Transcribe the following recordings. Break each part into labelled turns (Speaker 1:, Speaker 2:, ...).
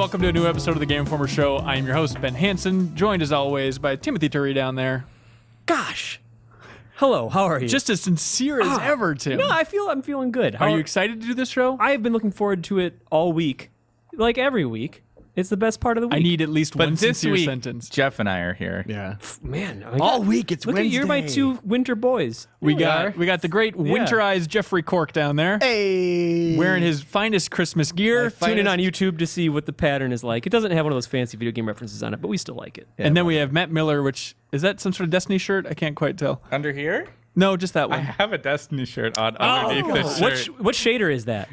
Speaker 1: welcome to a new episode of the Game Informer Show. I am your host, Ben Hansen, joined as always by Timothy Turry down there.
Speaker 2: Gosh. Hello, how are you?
Speaker 1: Just as sincere as ever, Tim.
Speaker 2: No, I'm feeling good.
Speaker 1: Are you excited to do this show?
Speaker 2: I have been looking forward to it all week. Like every week. It's the best part of the week.
Speaker 1: I need at least one
Speaker 3: this
Speaker 1: sincere
Speaker 3: week,
Speaker 1: sentence.
Speaker 3: Jeff and I are here.
Speaker 4: Yeah.
Speaker 2: Man,
Speaker 4: All week, it's
Speaker 2: look
Speaker 4: Wednesday.
Speaker 2: You're my two winter boys.
Speaker 1: We got the great winterized Jeffrey Cork down there.
Speaker 4: Hey.
Speaker 1: Wearing his finest Christmas gear.
Speaker 2: Tune in on YouTube to see what the pattern is like. It doesn't have one of those fancy video game references on it, but we still like it.
Speaker 1: And then we have Matt Miller, which, is that some sort of Destiny shirt? I can't quite tell.
Speaker 3: Under here?
Speaker 1: No, just that
Speaker 3: I
Speaker 1: one.
Speaker 3: have a Destiny shirt on underneath this shirt.
Speaker 2: What shader is that?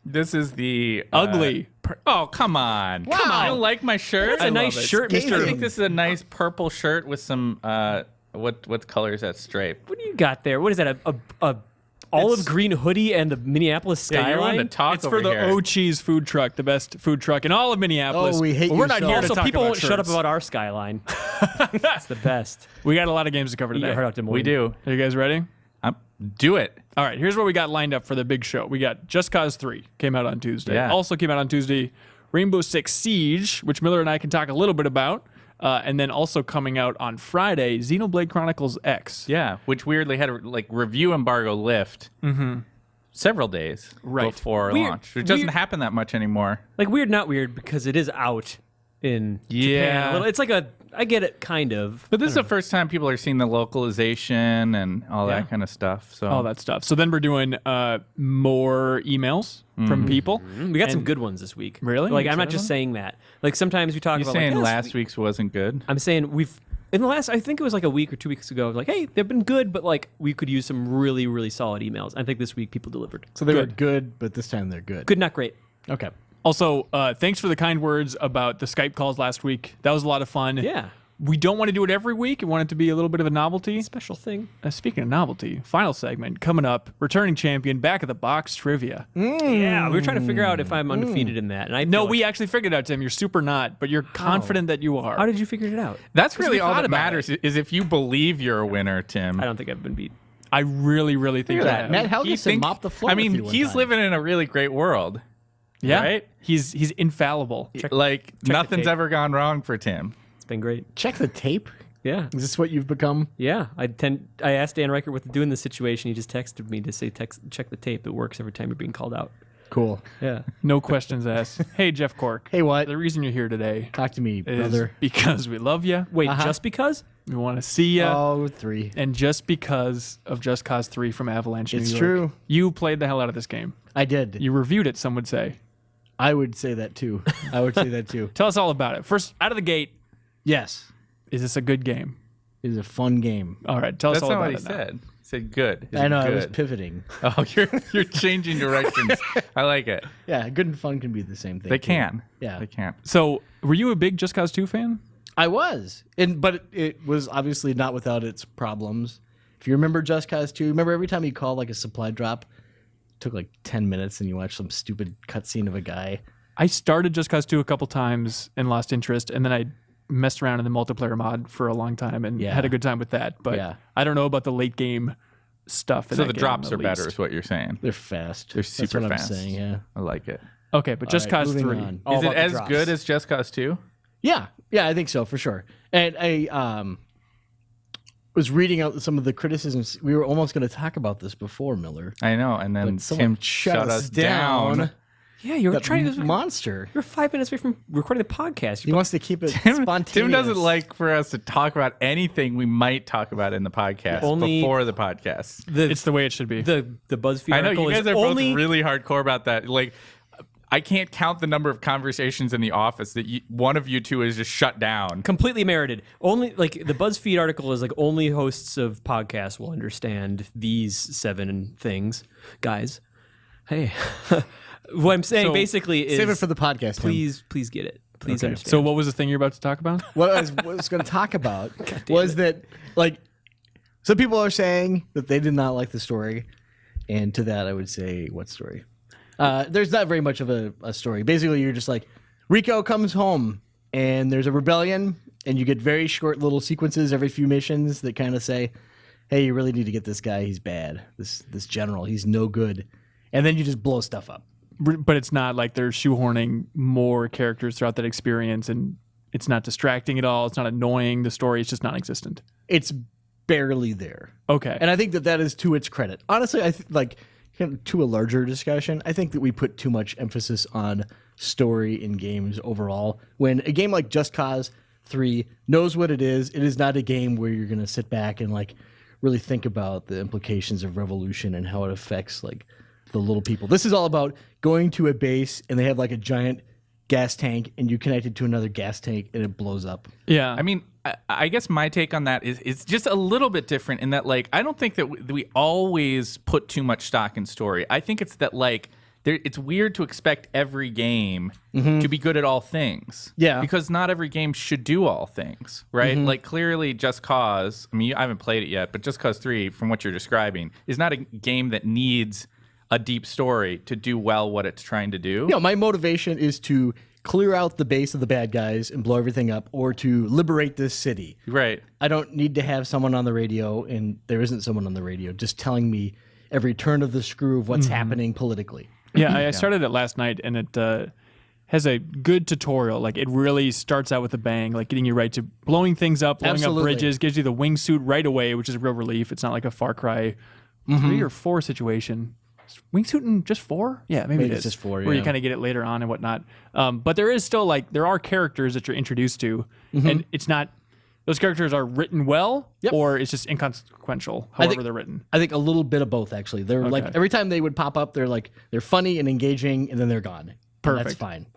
Speaker 3: This is the
Speaker 1: Ugly.
Speaker 3: Oh, come on.
Speaker 4: Wow.
Speaker 3: Come on. You don't like my shirt?
Speaker 2: That's a nice shirt,
Speaker 4: Scathing.
Speaker 2: Mr.
Speaker 3: I think this is a nice purple shirt with some what color is that stripe?
Speaker 2: What do you got there? What is that? A olive green hoodie and the Minneapolis
Speaker 3: Yeah,
Speaker 2: skyline?
Speaker 3: you're on the talk
Speaker 1: It's
Speaker 3: over
Speaker 1: for the
Speaker 3: here.
Speaker 1: O-Cheese food truck, the best food truck in all of Minneapolis.
Speaker 4: Oh, we hate
Speaker 1: But
Speaker 4: you
Speaker 1: we're not
Speaker 4: so.
Speaker 1: here to
Speaker 2: Also,
Speaker 1: talk
Speaker 2: people
Speaker 1: about
Speaker 2: won't shut up
Speaker 1: shirts.
Speaker 2: about our skyline. It's the best.
Speaker 1: We got a lot of games to cover
Speaker 2: Eat
Speaker 1: today.
Speaker 2: your heart out, Des Moines.
Speaker 3: We do.
Speaker 1: Are you guys ready?
Speaker 3: Do it.
Speaker 1: All right, here's what we got lined up for the big show. We got Just Cause 3, came out on Tuesday.
Speaker 3: Yeah.
Speaker 1: Also came out on Tuesday, Rainbow Six Siege, which Miller and I can talk a little bit about. And then also coming out on Friday, Xenoblade Chronicles X.
Speaker 3: Yeah, which weirdly had a review embargo lift several days before
Speaker 2: Weird.
Speaker 3: launch. It doesn't
Speaker 2: Weird.
Speaker 3: happen that much anymore.
Speaker 2: Like weird, not weird, because it is out in
Speaker 3: Yeah.
Speaker 2: Japan. A little. It's like I get it, kind of.
Speaker 3: But this is the first time people are seeing the localization and all that kind of stuff. So
Speaker 1: All that stuff. So then we're doing more emails from people.
Speaker 2: We got some good ones this week.
Speaker 1: Really?
Speaker 2: Like
Speaker 1: You
Speaker 2: I'm not
Speaker 1: excited
Speaker 2: just
Speaker 1: about
Speaker 2: saying that. Like sometimes we talk
Speaker 3: you're
Speaker 2: about
Speaker 3: saying
Speaker 2: like,
Speaker 3: last week's wasn't good?
Speaker 2: I'm saying we've in the last. I think it was like a week or 2 weeks ago. I was like, hey, they've been good, but like we could use some really, really solid emails. I think this week people delivered.
Speaker 4: So they were good, but this time they're good.
Speaker 2: Good, not great.
Speaker 4: Okay.
Speaker 1: Also, thanks for the kind words about the Skype calls last week. That was a lot of fun.
Speaker 2: Yeah.
Speaker 1: We don't want to do it every week. We want it to be a little bit of a novelty.
Speaker 2: Special thing.
Speaker 1: Speaking of novelty, final segment coming up. Returning champion, back of the box trivia.
Speaker 2: Yeah, we were trying to figure out if I'm undefeated in that, and I
Speaker 1: No,
Speaker 2: feel
Speaker 1: we
Speaker 2: like-
Speaker 1: actually figured out, Tim. You're super not, but you're confident that you are.
Speaker 2: How did you figure it out?
Speaker 3: That's really
Speaker 1: we
Speaker 3: all
Speaker 1: thought
Speaker 3: that
Speaker 1: about
Speaker 3: matters is if you believe you're a winner, Tim.
Speaker 2: I don't think I've been beat.
Speaker 1: I really, really think
Speaker 3: Look at
Speaker 1: that.
Speaker 3: that.
Speaker 4: Matt Helgeson mopped the floor
Speaker 3: I
Speaker 4: with
Speaker 3: mean,
Speaker 4: you one
Speaker 3: he's
Speaker 4: time.
Speaker 3: living in a really great world.
Speaker 1: Yeah,
Speaker 3: Right?
Speaker 1: He's infallible.
Speaker 3: Nothing's
Speaker 2: tape.
Speaker 3: ever gone wrong for Tim.
Speaker 2: It's been great.
Speaker 4: Check the tape.
Speaker 2: Yeah.
Speaker 4: Is this what you've become?
Speaker 2: Yeah, I asked Dan Reichert what to do in this situation. He just texted me to say, check the tape. It works every time you're being called out.
Speaker 4: Cool.
Speaker 2: Yeah.
Speaker 1: No questions asked. Hey, Jeff Cork.
Speaker 4: Hey, what?
Speaker 1: The reason you're here today
Speaker 4: Talk to me,
Speaker 1: is
Speaker 4: brother.
Speaker 1: because we love you.
Speaker 2: Wait, just because?
Speaker 1: We want to see you.
Speaker 4: Oh, 3.
Speaker 1: And just because of Just Cause 3 from Avalanche New
Speaker 4: It's
Speaker 1: York.
Speaker 4: true.
Speaker 1: You played the hell out of this game.
Speaker 4: I did.
Speaker 1: You reviewed it, some would say.
Speaker 4: I would say that too. I would say that too.
Speaker 1: Tell us all about it. First, out of the gate,
Speaker 4: Yes.
Speaker 1: is this a good game?
Speaker 4: It is a fun game.
Speaker 1: All right, tell
Speaker 3: That's
Speaker 1: us all
Speaker 3: not
Speaker 1: about
Speaker 3: what
Speaker 1: it
Speaker 3: he
Speaker 1: now.
Speaker 3: said. He said good. Is
Speaker 4: I
Speaker 3: it
Speaker 4: know, I
Speaker 3: good?
Speaker 4: was pivoting.
Speaker 3: Oh, you're changing directions. I like it.
Speaker 4: Yeah, good and fun can be the same thing.
Speaker 3: They
Speaker 4: too.
Speaker 3: can.
Speaker 4: Yeah.
Speaker 3: They can.
Speaker 1: So, were you a big Just Cause 2 fan?
Speaker 4: I was, but it was obviously not without its problems. If you remember Just Cause 2, remember every time you called like a supply drop, it took like 10 minutes and you watched some stupid cutscene of a guy.
Speaker 1: I started Just Cause 2 a couple times and lost interest, and then I messed around in the multiplayer mod for a long time and
Speaker 4: Yeah.
Speaker 1: had a good time with that. But
Speaker 4: Yeah.
Speaker 1: I don't know about the late game stuff. in
Speaker 3: So
Speaker 1: that
Speaker 3: the
Speaker 1: game
Speaker 3: drops
Speaker 1: in
Speaker 3: are
Speaker 1: the
Speaker 3: better,
Speaker 1: least.
Speaker 3: is what you're saying.
Speaker 4: They're fast.
Speaker 3: They're
Speaker 4: That's
Speaker 3: super
Speaker 4: what
Speaker 3: fast.
Speaker 4: I'm saying, yeah.
Speaker 3: I like it.
Speaker 1: Okay, but Just
Speaker 4: All right,
Speaker 1: Cause
Speaker 4: moving
Speaker 1: 3.
Speaker 4: on.
Speaker 2: All
Speaker 3: Is it
Speaker 2: about the
Speaker 3: as
Speaker 2: drops.
Speaker 3: good as Just Cause 2?
Speaker 4: Yeah, I think so, for sure. And I was reading out some of the criticisms. We were almost going to talk about this before, Miller.
Speaker 3: I know. And then
Speaker 4: But someone
Speaker 3: Tim shut us down.
Speaker 2: Yeah, you were
Speaker 4: That
Speaker 2: trying to.
Speaker 4: monster.
Speaker 2: You're 5 minutes away from recording the podcast.
Speaker 4: He wants to keep it
Speaker 3: Tim
Speaker 4: spontaneous.
Speaker 3: doesn't like for us to talk about anything we might talk about in the podcast
Speaker 2: Only-
Speaker 3: before the podcast.
Speaker 1: It's the way it should be.
Speaker 2: the BuzzFeed
Speaker 3: I know
Speaker 2: article
Speaker 3: you guys
Speaker 2: is
Speaker 3: are
Speaker 2: only
Speaker 3: both really hardcore about that. Like, I can't count the number of conversations in the office that one of you two is just shut down.
Speaker 2: completely merited. Only like the BuzzFeed article is like only hosts of podcasts will understand these 7 things, guys. Hey, what I'm saying
Speaker 1: So,
Speaker 2: basically is
Speaker 4: Save it for the podcast, Tim.
Speaker 2: please get it. Please understand.
Speaker 1: So what was the thing you're about to talk about?
Speaker 4: What I was going to talk about was that, like, some people are saying that they did not like the story. And to that, I would say, what story? There's not very much of a story. Basically, you're just like, Rico comes home, and there's a rebellion, and you get very short little sequences every few missions that kind of say, hey, you really need to get this guy. He's bad. This general, he's no good. And then you just blow stuff up.
Speaker 1: but it's not like they're shoehorning more characters throughout that experience, and it's not distracting at all. It's not annoying. The story is just non-existent.
Speaker 4: It's barely there.
Speaker 1: Okay.
Speaker 4: And I think that is to its credit. Honestly, I like to a larger discussion, I think that we put too much emphasis on story in games overall. When a game like Just Cause 3 knows what it is not a game where you're going to sit back and like really think about the implications of revolution and how it affects like the little people. This is all about going to a base and they have like a giant gas tank and you connect it to another gas tank and it blows up.
Speaker 1: Yeah.
Speaker 3: I mean, I guess my take on that is it's just a little bit different in that, like, I don't think that we always put too much stock in story. I think it's that, like, it's weird to expect every game to be good at all things.
Speaker 4: Yeah.
Speaker 3: Because not every game should do all things, right? Like, clearly Just Cause, I mean, I haven't played it yet, but Just Cause 3, from what you're describing, is not a game that needs a deep story to do well what it's trying to do.
Speaker 4: You know, my motivation is to clear out the base of the bad guys and blow everything up, or to liberate this city.
Speaker 3: Right.
Speaker 4: I don't need to have someone on the radio, and there isn't someone on the radio just telling me every turn of the screw of what's happening politically.
Speaker 1: Yeah, I started it last night, and it has a good tutorial. Like, it really starts out with a bang, like getting you right to blowing things up, blowing up bridges, gives you the wingsuit right away, which is a real relief. It's not like a Far Cry 3 or 4 situation. Wingsuit in just 4? Yeah, maybe it is.
Speaker 4: It's just 4,
Speaker 1: where you kind of get it later on and whatnot. But there is still, like, there are characters that you're introduced to, and it's not, those characters are written well, or it's just inconsequential, however they're written.
Speaker 4: I think a little bit of both, actually. They're like, every time they would pop up, they're funny and engaging, and then they're gone.
Speaker 1: Perfect.
Speaker 4: And that's fine.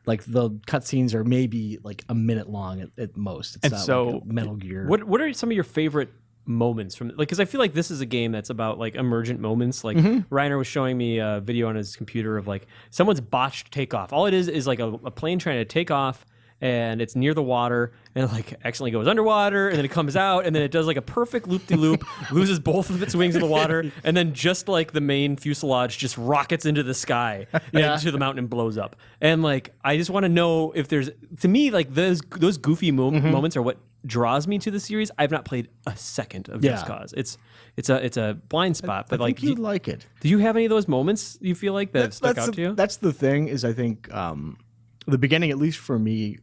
Speaker 4: Like, the cutscenes are maybe like a minute long at most. It's
Speaker 1: And
Speaker 4: not
Speaker 1: so,
Speaker 4: like a Metal Gear.
Speaker 2: What are some of your favorite moments from, like, because I feel like this is a game that's about like emergent moments. Like Reiner was showing me a video on his computer of like someone's botched takeoff. All it is like a plane trying to take off, and it's near the water, and it like accidentally goes underwater, and then it comes out, and then it does like a perfect loop-de-loop, loses both of its wings in the water, and then just like the main fuselage just rockets into the sky, into the mountain and blows up. And like, I just want to know if there's, to me, like those goofy moments are what draws me to the series. I've not played a second of Just Cause. It's a blind spot, but
Speaker 4: I
Speaker 2: like,
Speaker 4: think you'd like it.
Speaker 2: do you have any of those moments you feel like that have stuck out to you?
Speaker 4: That's the thing, is I think the beginning, at least for me,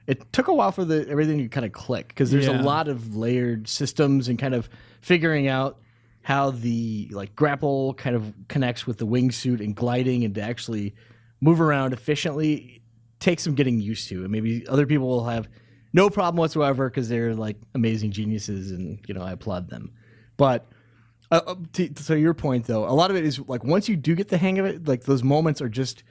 Speaker 4: it took a while for everything to kind of click, because there's a lot of layered systems and kind of figuring out how the like grapple kind of connects with the wingsuit and gliding, and to actually move around efficiently takes some getting used to. And maybe other people will have no problem whatsoever because they're like amazing geniuses, and you know, I applaud them. But to your point, though, a lot of it is like once you do get the hang of it, like those moments are just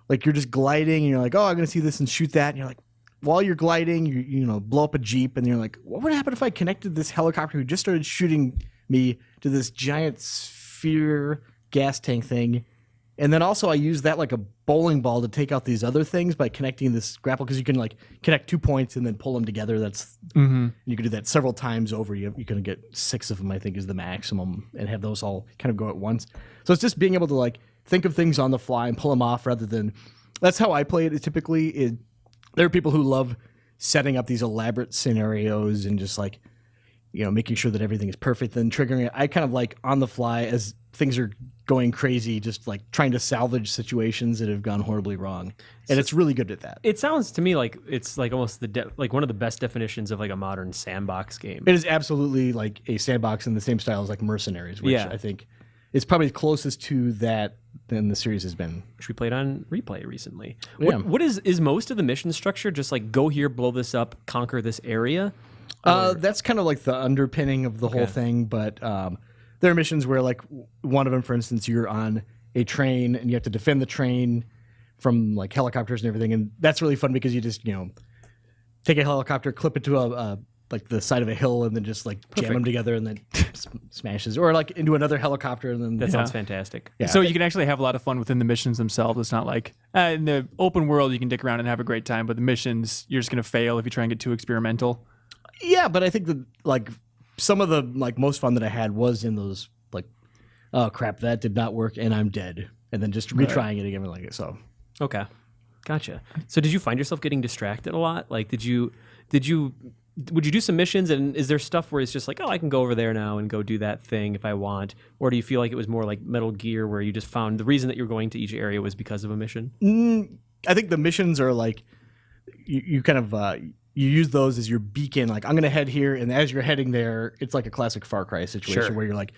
Speaker 4: like you're just gliding and you're like, oh, I'm gonna see this and shoot that, and you're like, while you're gliding, you know, blow up a Jeep, and you're like, what would happen if I connected this helicopter who just started shooting me to this giant sphere gas tank thing? And then also I use that like a bowling ball to take out these other things by connecting this grapple, because you can like connect 2 points and then pull them together. That's you can do that several times over. You can get 6 of them, I think, is the maximum, and have those all kind of go at once. So it's just being able to like think of things on the fly and pull them off, rather than, that's how I play it. Typically, there are people who love setting up these elaborate scenarios and just like, you know, making sure that everything is perfect, then triggering it. I kind of like on the fly as things are going crazy, just like trying to salvage situations that have gone horribly wrong. And it's really good at that.
Speaker 2: It sounds to me like it's like almost like one of the best definitions of like a modern sandbox game.
Speaker 4: It is absolutely like a sandbox in the same style as like Mercenaries, which I think is probably closest to that than the series has been.
Speaker 2: Which we played on Replay recently.
Speaker 4: Yeah.
Speaker 2: What is most of the mission structure just like go here, blow this up, conquer this area?
Speaker 4: That's kind of like the underpinning of the whole thing, but there are missions where, like, one of them, for instance, you're on a train and you have to defend the train from like helicopters and everything, and that's really fun because you just, you know, take a helicopter, clip it to like the side of a hill, and then just like jam them together, and then smashes, or like into another helicopter, and then
Speaker 2: That sounds fantastic.
Speaker 4: Yeah.
Speaker 1: So you can actually have a lot of fun within the missions themselves. It's not like in the open world you can dick around and have a great time, but the missions, you're just going to fail if you try and get too experimental.
Speaker 4: Yeah, but I think that like some of the like most fun that I had was in those like, oh crap, that did not work and I'm dead, and then just retrying it again, like it. So
Speaker 2: Okay, gotcha. So did you find yourself getting distracted a lot? Like, did you would you do some missions, and is there stuff where it's just like, oh, I can go over there now and go do that thing if I want, or do you feel like it was more like Metal Gear where you just found the reason that you're going to each area was because of a mission?
Speaker 4: I think the missions are like you kind of you use those as your beacon. Like, I'm going to head here, and as you're heading there, it's like a classic Far Cry situation where you're like,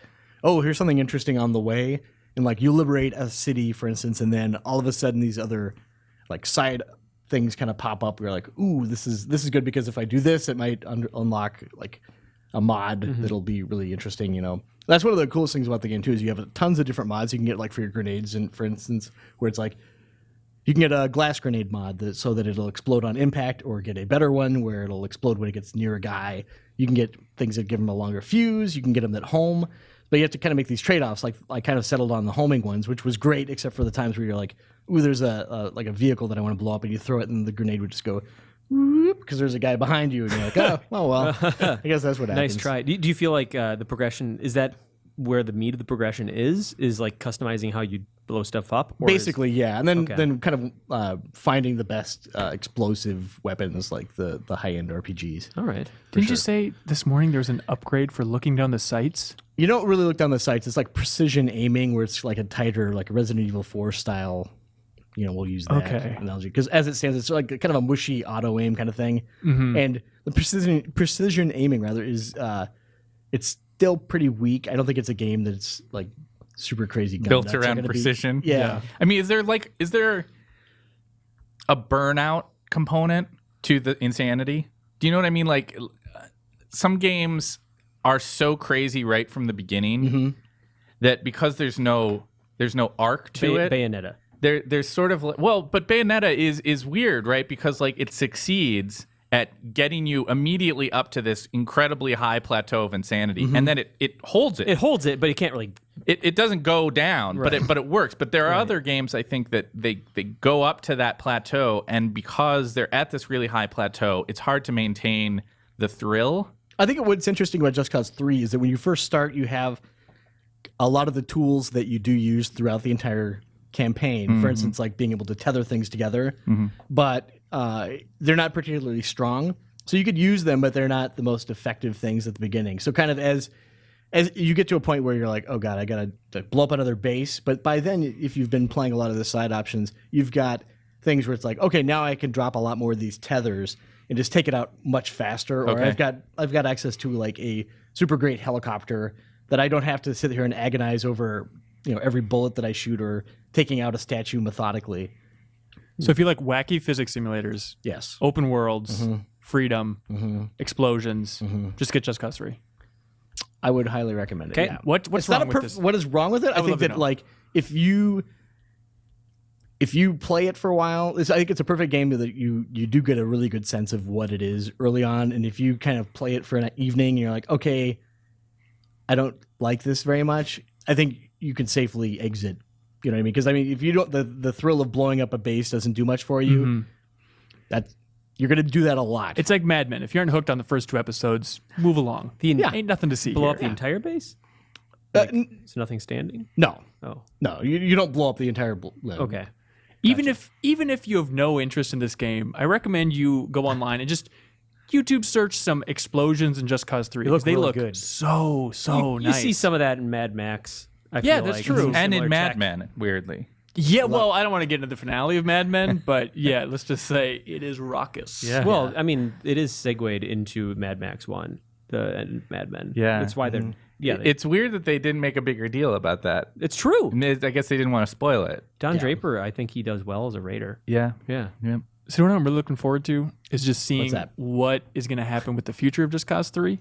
Speaker 4: oh, here's something interesting on the way, and like you liberate a city, for instance, and then all of a sudden these other like side things kind of pop up. You're like, ooh, this is good because if I do this, it might unlock like a mod that'll be really interesting. You know, that's one of the coolest things about the game too, is you have tons of different mods you can get, like for your grenades, and for instance, where it's like you can get a glass grenade mod so that it'll explode on impact, or get a better one where it'll explode when it gets near a guy. You can get things that give them a longer fuse. You can get them at home, but you have to kind of make these trade-offs. Like I kind of settled on the homing ones, which was great, except for the times where you're like, ooh, there's a vehicle that I want to blow up, and you throw it, and the grenade would just go because there's a guy behind you, and you're like, oh well, I guess that's what happens.
Speaker 2: Nice try. Do you feel like the progression, is that where the meat of the progression is like customizing how you blow stuff up? Or
Speaker 4: basically, yeah, and then kind of finding the best explosive weapons, like the high-end RPGs.
Speaker 2: All right.
Speaker 1: Didn't you say this morning there was an upgrade for looking down the sights?
Speaker 4: You don't really look down the sights. It's like precision aiming, where it's like a tighter, like a Resident Evil 4 style. You know, we'll use that analogy because as it stands, it's like kind of a mushy auto aim kind of thing. And the precision aiming rather is it's still pretty weak. I don't think it's a game that's like super crazy gun
Speaker 3: built around precision.
Speaker 4: Yeah.
Speaker 3: I mean, is there a burnout component to the insanity? Do you know what I mean? Like, some games are so crazy right from the beginning that because there's no arc to it.
Speaker 2: Bayonetta.
Speaker 3: There's sort of but Bayonetta is weird, right? Because like it succeeds at getting you immediately up to this incredibly high plateau of insanity, and then it holds it.
Speaker 2: It holds it, but it can't really.
Speaker 3: It doesn't go down, but it works. But there are other games, I think, that they go up to that plateau, and because they're at this really high plateau, it's hard to maintain the thrill.
Speaker 4: I think what's interesting about Just Cause 3 is that when you first start, you have a lot of the tools that you do use throughout the entire campaign. For instance, like being able to tether things together, but they're not particularly strong. So you could use them, but they're not the most effective things at the beginning. So kind of as you get to a point where you're like, oh god, I gotta blow up another base. But by then, if you've been playing a lot of the side options, you've got things where it's like, okay, now I can drop a lot more of these tethers and just take it out much faster. Or I've got access to like a super great helicopter that I don't have to sit here and agonize over, you know, every bullet that I shoot or taking out a statue methodically.
Speaker 1: So if you like wacky physics simulators,
Speaker 4: Yes.
Speaker 1: open worlds, freedom, explosions, just get Just Cause 3.
Speaker 4: I would highly recommend it.
Speaker 2: Okay.
Speaker 4: Yeah.
Speaker 1: What's
Speaker 4: It's
Speaker 1: wrong
Speaker 4: not
Speaker 1: with this?
Speaker 4: What is wrong with it? I
Speaker 1: would
Speaker 4: think
Speaker 1: love to
Speaker 4: that
Speaker 1: know.
Speaker 4: like if you play it for a while, I think it's a perfect game that you do get a really good sense of what it is early on. And if you kind of play it for an evening, you're like, okay, I don't like this very much, I think you can safely exit. You know what I mean? Because I mean, if you don't, the thrill of blowing up a base doesn't do much for you. That you're going to do that a lot.
Speaker 1: It's like Mad Men. If you aren't hooked on the first 2 episodes, move along. Ain't nothing to see.
Speaker 2: Blow
Speaker 1: here.
Speaker 2: up the entire base? Is nothing standing?
Speaker 4: no,
Speaker 2: Oh,
Speaker 4: you don't blow up the entire.
Speaker 2: okay.
Speaker 1: Even if you have no interest in this game, I recommend you go online and just YouTube search some explosions in Just Cause 3.
Speaker 2: They look
Speaker 1: They
Speaker 2: really
Speaker 1: look
Speaker 2: good.
Speaker 1: so
Speaker 2: You
Speaker 1: nice.
Speaker 2: see some of that in Mad Max. I
Speaker 1: Yeah,
Speaker 2: feel
Speaker 1: that's
Speaker 2: like.
Speaker 1: true.
Speaker 3: And in
Speaker 2: Similar
Speaker 3: Mad
Speaker 2: tech.
Speaker 3: Men, weirdly.
Speaker 1: Yeah, well, I don't want to get into the finale of Mad Men, but yeah, let's just say it is raucous.
Speaker 3: Yeah.
Speaker 2: Well, I mean, it is segued into Mad Max 1, and Mad Men.
Speaker 3: Yeah.
Speaker 2: That's why they're... Yeah,
Speaker 3: It's weird that they didn't make a bigger deal about that.
Speaker 2: it's true.
Speaker 3: I guess they didn't want to spoil it.
Speaker 2: Don Draper, I think he does well as a raider.
Speaker 3: Yeah.
Speaker 2: Yeah.
Speaker 3: Yeah.
Speaker 1: So what I'm really looking forward to is just seeing
Speaker 4: that?
Speaker 1: what is going to happen with the future of Just Cause 3.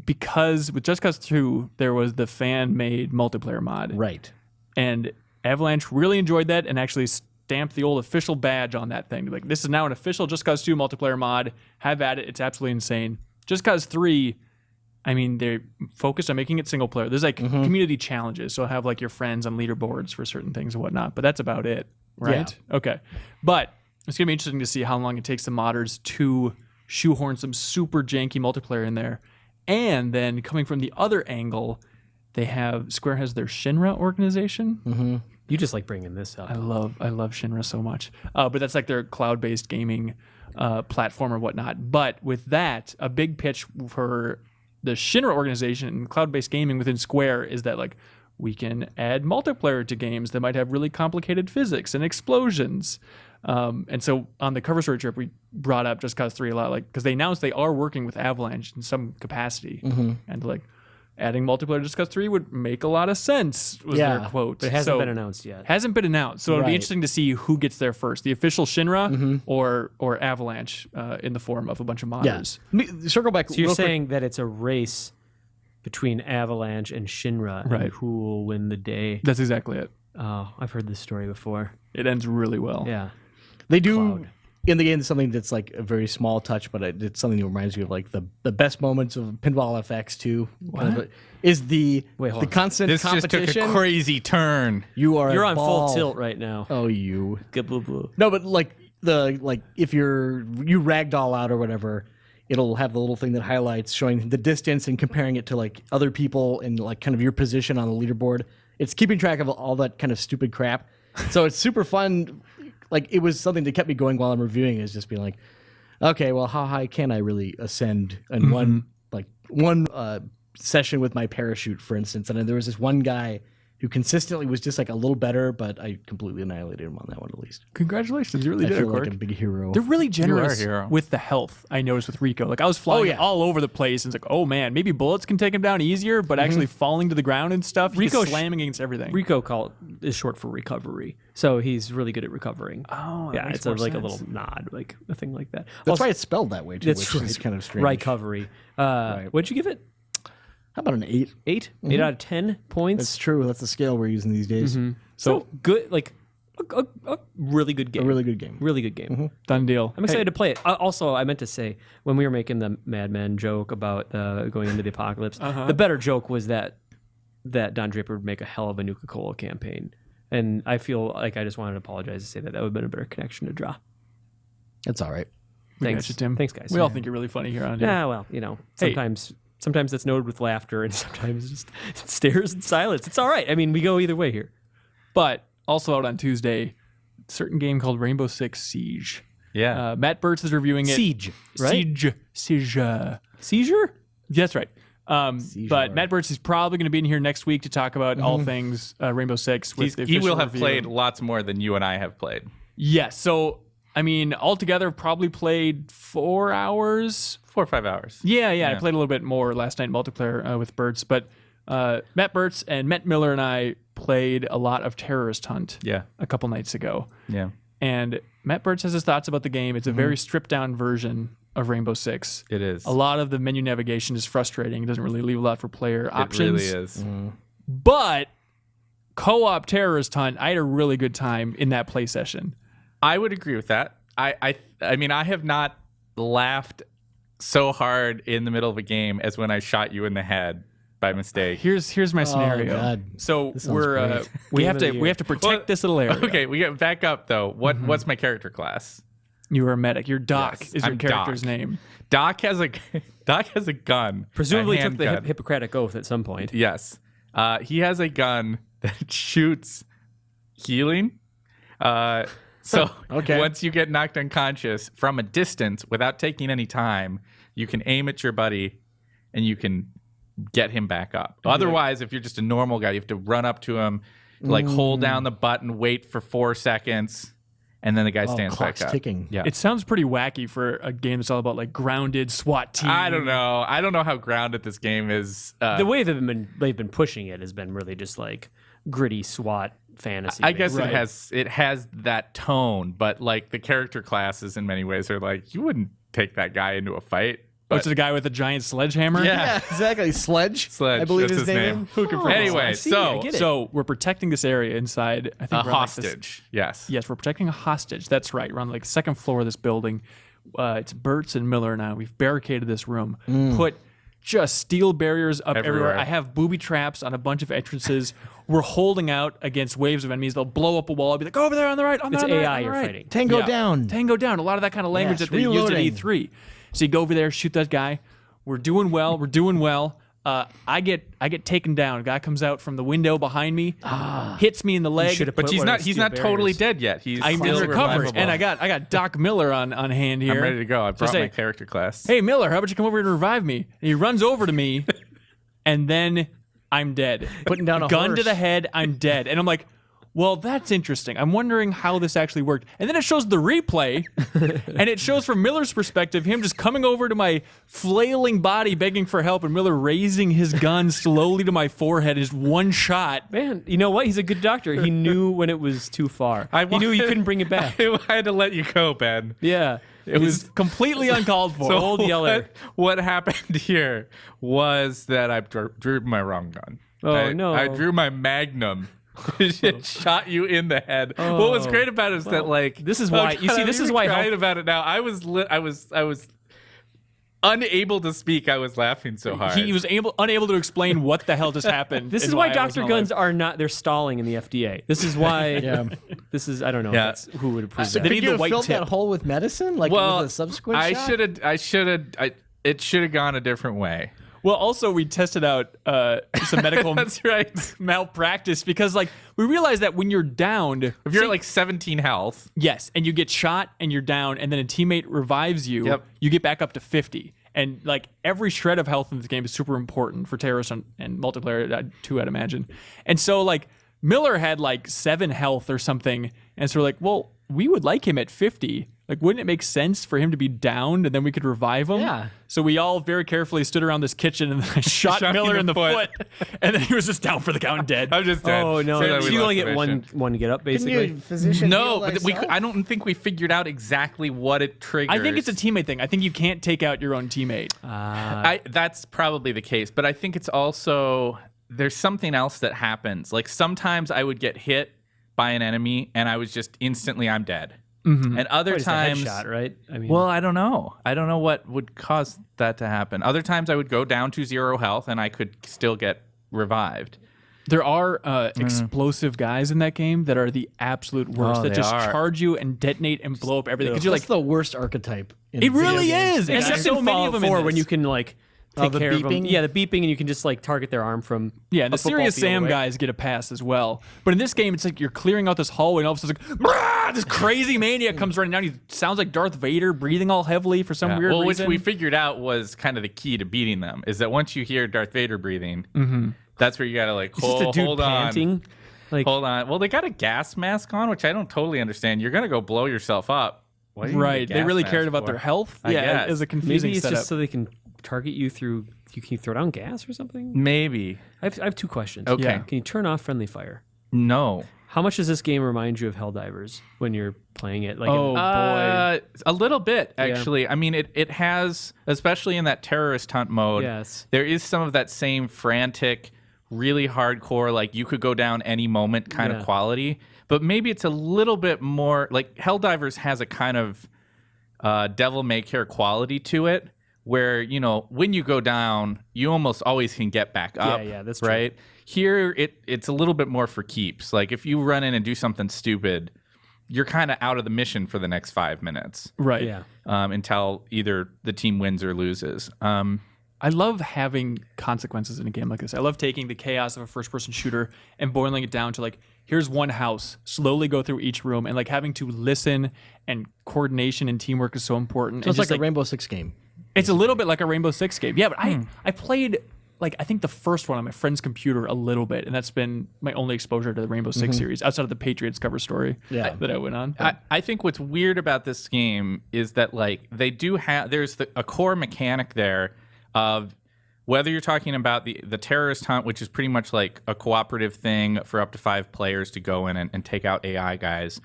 Speaker 1: Because with Just Cause 2, there was the fan-made multiplayer mod.
Speaker 4: Right.
Speaker 1: And Avalanche really enjoyed that and actually stamped the old official badge on that thing. Like, this is now an official Just Cause 2 multiplayer mod. Have at it. It's absolutely insane. Just Cause 3, I mean, they're focused on making it single player. There's like community challenges. So have like your friends on leaderboards for certain things and whatnot. But that's about it, right? Yeah. Okay. But it's going to be interesting to see how long it takes the modders to shoehorn some super janky multiplayer in there. And then coming from the other angle, Square has their Shinra organization.
Speaker 2: You just like bringing this up.
Speaker 1: I love Shinra so much. But that's like their cloud-based gaming platform or whatnot. But with that, a big pitch for the Shinra organization and cloud-based gaming within Square is that like we can add multiplayer to games that might have really complicated physics and explosions. And so on the cover story trip, we brought up Just Cause 3 a lot, like because they announced they are working with Avalanche in some capacity, and like adding multiplayer to Just Cause 3 would make a lot of sense. Was their quote?
Speaker 2: But it hasn't been announced yet.
Speaker 1: Hasn't been announced, so it'll be interesting to see who gets there first: the official Shinra or Avalanche in the form of a bunch of modders.
Speaker 4: Circle back.
Speaker 2: So you're saying that it's a race between Avalanche and Shinra, and who will win the day?
Speaker 1: That's exactly it.
Speaker 2: Oh, I've heard this story before.
Speaker 1: It ends really well.
Speaker 2: Yeah.
Speaker 4: They do in the game something that's like a very small touch, but it's something that reminds me of like the best moments of Pinball FX 2. Is the constant
Speaker 3: This
Speaker 4: competition.
Speaker 3: just took a crazy turn.
Speaker 2: You're on full tilt right now.
Speaker 4: Oh, you.
Speaker 2: Blue.
Speaker 4: No, but like if you ragdoll out or whatever, it'll have the little thing that highlights showing the distance and comparing it to like other people and like kind of your position on the leaderboard. It's keeping track of all that kind of stupid crap. So it's super fun. Like it was something that kept me going while I'm reviewing, is just being like, okay, well, how high can I really ascend in one session with my parachute, for instance? And then there was this one guy who consistently was just like a little better, but I completely annihilated him on that one at least.
Speaker 1: Congratulations, you really
Speaker 4: I
Speaker 1: did
Speaker 4: feel
Speaker 1: it,
Speaker 4: like
Speaker 1: Cork.
Speaker 4: a big hero.
Speaker 1: They're really generous
Speaker 3: a hero.
Speaker 1: with the health, I noticed with Rico. Like I was flying all over the place, and it's like, oh man, maybe bullets can take him down easier, but actually falling to the ground and stuff, Rico slamming against everything.
Speaker 2: Rico is short for recovery, so he's really good at recovering.
Speaker 1: Oh, that
Speaker 2: yeah,
Speaker 1: makes
Speaker 2: it's
Speaker 1: more
Speaker 2: like a
Speaker 1: sense.
Speaker 2: little nod, like a thing like that.
Speaker 4: That's why it's spelled that way too,
Speaker 2: That's
Speaker 4: which is
Speaker 2: right.
Speaker 4: kind of strange.
Speaker 2: Recovery. What'd you give it?
Speaker 4: How about an 8?
Speaker 2: 8? 8 out of 10 points.
Speaker 4: That's true. That's the scale we're using these days.
Speaker 2: So good, like a really good game.
Speaker 4: A really good game.
Speaker 2: Really good game.
Speaker 1: Done deal.
Speaker 2: I'm excited to play it. Also, I meant to say, when we were making the Mad Men joke about going into the apocalypse, the better joke was that Don Draper would make a hell of a Nuka-Cola campaign. And I feel like I just wanted to apologize to say that would have been a better connection to draw.
Speaker 4: That's all right.
Speaker 2: Thanks,
Speaker 1: got you, Tim.
Speaker 2: Thanks, guys.
Speaker 1: We all think you're really funny here on here.
Speaker 2: Yeah, well, sometimes it's noted with laughter, and sometimes just stares in silence. It's all right. I mean, we go either way here.
Speaker 1: But also out on Tuesday, a certain game called Rainbow Six Siege.
Speaker 3: Yeah.
Speaker 1: Matt Burtz is reviewing it.
Speaker 2: Siege, right?
Speaker 1: Siege.
Speaker 2: Seizure?
Speaker 1: That's right. But Matt Burtz is probably going to be in here next week to talk about all things Rainbow Six. With the
Speaker 3: He will
Speaker 1: official
Speaker 3: have
Speaker 1: review.
Speaker 3: played lots more than you and I have played.
Speaker 1: Yes. So, I mean, altogether, probably played 4 hours.
Speaker 3: 4 or 5 hours.
Speaker 1: Yeah. I played a little bit more last night in multiplayer with Burtz. But Matt Burtz and Matt Miller and I played a lot of Terrorist Hunt a couple nights ago.
Speaker 3: Yeah.
Speaker 1: And Matt Burtz has his thoughts about the game. It's a very stripped down version of Rainbow Six.
Speaker 3: It is.
Speaker 1: A lot of the menu navigation is frustrating. It doesn't really leave a lot for player options.
Speaker 3: It really is.
Speaker 1: But co-op Terrorist Hunt, I had a really good time in that play session.
Speaker 3: I would agree with that. I mean, I have not laughed so hard in the middle of a game as when I shot you in the head by mistake.
Speaker 1: Here's my scenario.
Speaker 4: God.
Speaker 1: So
Speaker 4: This sounds
Speaker 1: we're
Speaker 4: great.
Speaker 1: we
Speaker 2: Game of the
Speaker 1: have to protect this little area.
Speaker 3: Okay, we get back up though. What's my character class?
Speaker 1: You are a medic. Your Doc
Speaker 3: Yes,
Speaker 1: is your
Speaker 3: I'm
Speaker 1: character's
Speaker 3: Doc.
Speaker 1: name.
Speaker 3: Doc has a gun.
Speaker 2: Presumably
Speaker 3: a
Speaker 2: took the
Speaker 3: handgun.
Speaker 2: Hippocratic Oath at some point.
Speaker 3: Yes. He has a gun that shoots healing. So once you get knocked unconscious from a distance without taking any time, you can aim at your buddy and you can get him back up. Otherwise, if you're just a normal guy, you have to run up to him, like hold down the button, wait for 4 seconds, and then the guy stands back
Speaker 4: clock's
Speaker 3: up.
Speaker 4: ticking.
Speaker 3: Yeah.
Speaker 1: It sounds pretty wacky for a game that's all about like grounded SWAT team.
Speaker 3: I don't know how grounded this game is.
Speaker 2: The way they've been pushing it has been really just like gritty SWAT fantasy.
Speaker 3: I guess
Speaker 1: Right.
Speaker 3: it has that tone, but like the character classes in many ways are like, you wouldn't take that guy into a fight.
Speaker 1: Which is a guy with a giant sledgehammer.
Speaker 3: Yeah.
Speaker 4: Yeah, exactly. Sledge.
Speaker 3: Sledge,
Speaker 4: I believe
Speaker 3: that's
Speaker 4: his
Speaker 3: his
Speaker 4: name.
Speaker 3: name.
Speaker 4: Who can
Speaker 3: Anyway,
Speaker 2: I
Speaker 3: so
Speaker 2: get it.
Speaker 1: So we're protecting this area inside. I think
Speaker 3: a
Speaker 1: we're on, like, this-
Speaker 3: hostage. Yes.
Speaker 1: Yes, we're protecting a hostage. That's right. We're on like the second floor of this building. It's Burtz and Miller now. We've barricaded this room. Put just steel barriers up everywhere.
Speaker 3: Everywhere.
Speaker 1: I have booby traps on a bunch of entrances. We're holding out against waves of enemies. They'll blow up a wall. I'll be like, over there on the right. On the
Speaker 2: It's
Speaker 1: on the right,
Speaker 2: AI
Speaker 1: on the
Speaker 2: you're
Speaker 1: right.
Speaker 2: fighting.
Speaker 4: Tango
Speaker 1: Yeah.
Speaker 4: down.
Speaker 1: Tango down. A lot of that kind of language
Speaker 4: Yes,
Speaker 1: that they used
Speaker 4: reloading.
Speaker 1: at E3. So you go over there, shoot that guy. We're doing well. I get taken down. A guy comes out from the window behind me, hits me in the leg.
Speaker 3: But he's not totally dead yet.
Speaker 1: I'm in recovery, and I got Doc Miller on hand here.
Speaker 3: I'm ready to go. I brought my character class.
Speaker 1: Hey Miller, how about you come over here and revive me? And he runs over to me, and then I'm dead.
Speaker 4: Putting down a
Speaker 1: gun
Speaker 4: horse.
Speaker 1: to the head. I'm dead, and I'm like, well, that's interesting. I'm wondering how this actually worked. And then it shows the replay, and it shows from Miller's perspective, him just coming over to my flailing body begging for help, and Miller raising his gun slowly to my forehead is one shot.
Speaker 2: Man, you know what? He's a good doctor. He knew when it was too far. He knew he couldn't bring it back.
Speaker 3: I had to let you go, Ben.
Speaker 2: Yeah.
Speaker 1: It was completely uncalled for.
Speaker 3: So
Speaker 2: Old Yeller.
Speaker 3: What happened here was that I drew my wrong gun.
Speaker 2: Oh, no.
Speaker 3: I drew my Magnum. It shot you in the head. What was great about it is that, like,
Speaker 2: this is why you see. This is why
Speaker 3: crying about it now. I was unable to speak. I was laughing so hard.
Speaker 1: He was unable to explain what the hell just happened.
Speaker 2: This is why Dr. Guns are not. They're stalling in the FDA. This is why. This is. I don't know.
Speaker 3: Yeah.
Speaker 2: If that's who would approve
Speaker 4: So
Speaker 2: that.
Speaker 4: could you have filled that hole with medicine? Like with a subsequent shot?
Speaker 3: It should have gone a different way.
Speaker 1: Well, also we tested out some medical
Speaker 3: That's right.
Speaker 1: malpractice because, like, we realized that when you're downed,
Speaker 3: If you're at like 17 health,
Speaker 1: yes, and you get shot and you're down, and then a teammate revives you,
Speaker 3: Yep.
Speaker 1: you get back up to 50. And like every shred of health in this game is super important for terrorists and multiplayer too, I'd imagine. And so like Miller had like 7 health or something, and so we're like, well, we would like him at 50. Like, wouldn't it make sense for him to be downed and then we could revive him?
Speaker 4: Yeah.
Speaker 1: So we all very carefully stood around this kitchen and I shot Miller in the foot. And then he was just down for the count dead.
Speaker 3: I'm just dead.
Speaker 2: Oh no!
Speaker 3: So that we
Speaker 2: You
Speaker 3: lost
Speaker 2: only
Speaker 3: the
Speaker 2: get
Speaker 3: mission.
Speaker 2: one to get up,
Speaker 4: Couldn't
Speaker 2: basically.
Speaker 4: you physician
Speaker 3: No,
Speaker 4: heal
Speaker 3: but
Speaker 4: thyself?
Speaker 3: I don't think we figured out exactly what it triggers.
Speaker 1: I think it's a teammate thing. I think you can't take out your own teammate.
Speaker 3: That's probably the case, but I think it's also there's something else that happens. Like sometimes I would get hit by an enemy and I was just instantly I'm dead. Mm-hmm. And other
Speaker 2: Just a
Speaker 3: times,
Speaker 2: headshot, right? I mean,
Speaker 3: well, I don't know. I don't know what would cause that to happen. Other times I would go down to 0 health and I could still get revived.
Speaker 1: There are explosive guys in that game that are the absolute worst. That
Speaker 3: they
Speaker 1: just
Speaker 3: are.
Speaker 1: charge you and detonate and blow up everything. Because you're
Speaker 4: That's
Speaker 1: like,
Speaker 4: the worst archetype. In
Speaker 1: it
Speaker 4: video
Speaker 1: really
Speaker 4: games.
Speaker 1: is. And
Speaker 2: except
Speaker 1: there's so
Speaker 2: in
Speaker 1: many
Speaker 2: Fallout
Speaker 1: of them in
Speaker 2: 4
Speaker 1: this.
Speaker 2: when you can like take
Speaker 4: the
Speaker 2: care of them.
Speaker 4: beeping?
Speaker 2: Yeah, the beeping, and you can just like target their arm from.
Speaker 1: Yeah, and the
Speaker 2: a football
Speaker 1: Serious
Speaker 2: field
Speaker 1: Sam
Speaker 2: away.
Speaker 1: guys get a pass as well. But in this game, it's like you're clearing out this hallway, and all of a sudden, it's like, "Brah!" This crazy maniac comes running down. He sounds like Darth Vader, breathing all heavily for some weird
Speaker 3: Well,
Speaker 1: reason.
Speaker 3: which we figured out was kind of the key to beating them is that once you hear Darth Vader breathing, that's where you got to like
Speaker 2: It's just a dude
Speaker 3: hold
Speaker 2: panting.
Speaker 3: on.
Speaker 2: Like,
Speaker 3: Hold on. Well, they got a gas mask on, which I don't totally understand. You're going to go blow yourself up. What do you need a
Speaker 1: Right. They
Speaker 3: gas
Speaker 1: really
Speaker 3: mask
Speaker 1: cared about
Speaker 3: for?
Speaker 1: their health.
Speaker 3: I
Speaker 1: Yeah,
Speaker 3: guess.
Speaker 1: it was a confusing
Speaker 2: maybe it's
Speaker 1: setup.
Speaker 2: just so they can target you through. Can you throw down gas or something?
Speaker 3: Maybe.
Speaker 2: I have 2 questions.
Speaker 3: Okay.
Speaker 1: Yeah.
Speaker 2: Can you turn off friendly fire?
Speaker 3: No.
Speaker 2: How much does this game remind you of Helldivers when you're playing it? Like,
Speaker 1: Oh, boy.
Speaker 3: A little bit, actually. I mean, it has, especially in that terrorist hunt mode,
Speaker 2: Yes.
Speaker 3: there is some of that same frantic, really hardcore, like you could go down any moment kind of quality. But maybe it's a little bit more, like Helldivers has a kind of devil may care quality to it, where, you know, when you go down, you almost always can get back up.
Speaker 2: Yeah, that's true.
Speaker 3: right. Here, it's a little bit more for keeps. Like if you run in and do something stupid, you're kind of out of the mission for the next 5 minutes.
Speaker 1: right.
Speaker 2: yeah.
Speaker 3: Until either the team wins or loses.
Speaker 1: I love having consequences in a game like this. I love taking the chaos of a first-person shooter and boiling it down to like, here's one house, slowly go through each room, and like having to listen, and coordination and teamwork is so important.
Speaker 4: So
Speaker 1: And
Speaker 4: it's
Speaker 1: just,
Speaker 4: like a Rainbow Six game.
Speaker 1: It's a little bit like a Rainbow Six game. Yeah, but I played like I think the first one on my friend's computer a little bit, and that's been my only exposure to the Rainbow Six series outside of the Patriots cover story that I went on.
Speaker 3: I think what's weird about this game is that like they do have there's a core mechanic there of whether you're talking about the terrorist hunt, which is pretty much like a cooperative thing for up to 5 players to go in and take out AI guys,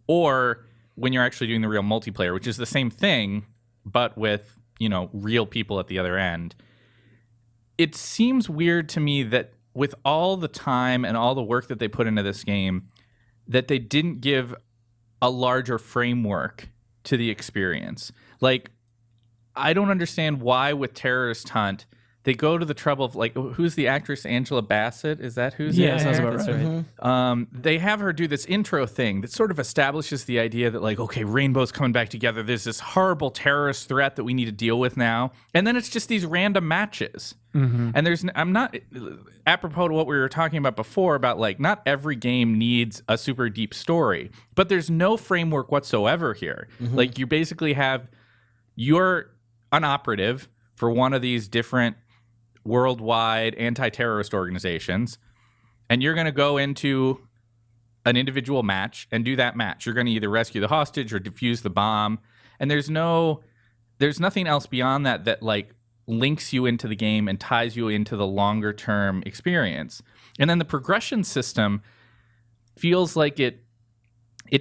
Speaker 3: or when you're actually doing the real multiplayer, which is the same thing, but with, you know, real people at the other end. It seems weird to me that with all the time and all the work that they put into this game, that they didn't give a larger framework to the experience. Like, I don't understand why with Terrorist Hunt they go to the trouble of like, who's the actress? Angela Bassett? Is that who's
Speaker 1: Yeah,
Speaker 3: in
Speaker 1: sounds
Speaker 3: there?
Speaker 1: about right.
Speaker 2: Mm-hmm.
Speaker 3: They have her do this intro thing that sort of establishes the idea that like, okay, Rainbow's coming back together. There's this horrible terrorist threat that we need to deal with now. And then it's just these random matches. And I'm not, apropos to what we were talking about before about like, not every game needs a super deep story, but there's no framework whatsoever here. Like you basically you're an operative for one of these different worldwide anti-terrorist organizations, and you're going to go into an individual match and do that match. You're going to either rescue the hostage or defuse the bomb, and there's nothing else beyond that like links you into the game and ties you into the longer term experience. And then the progression system feels like it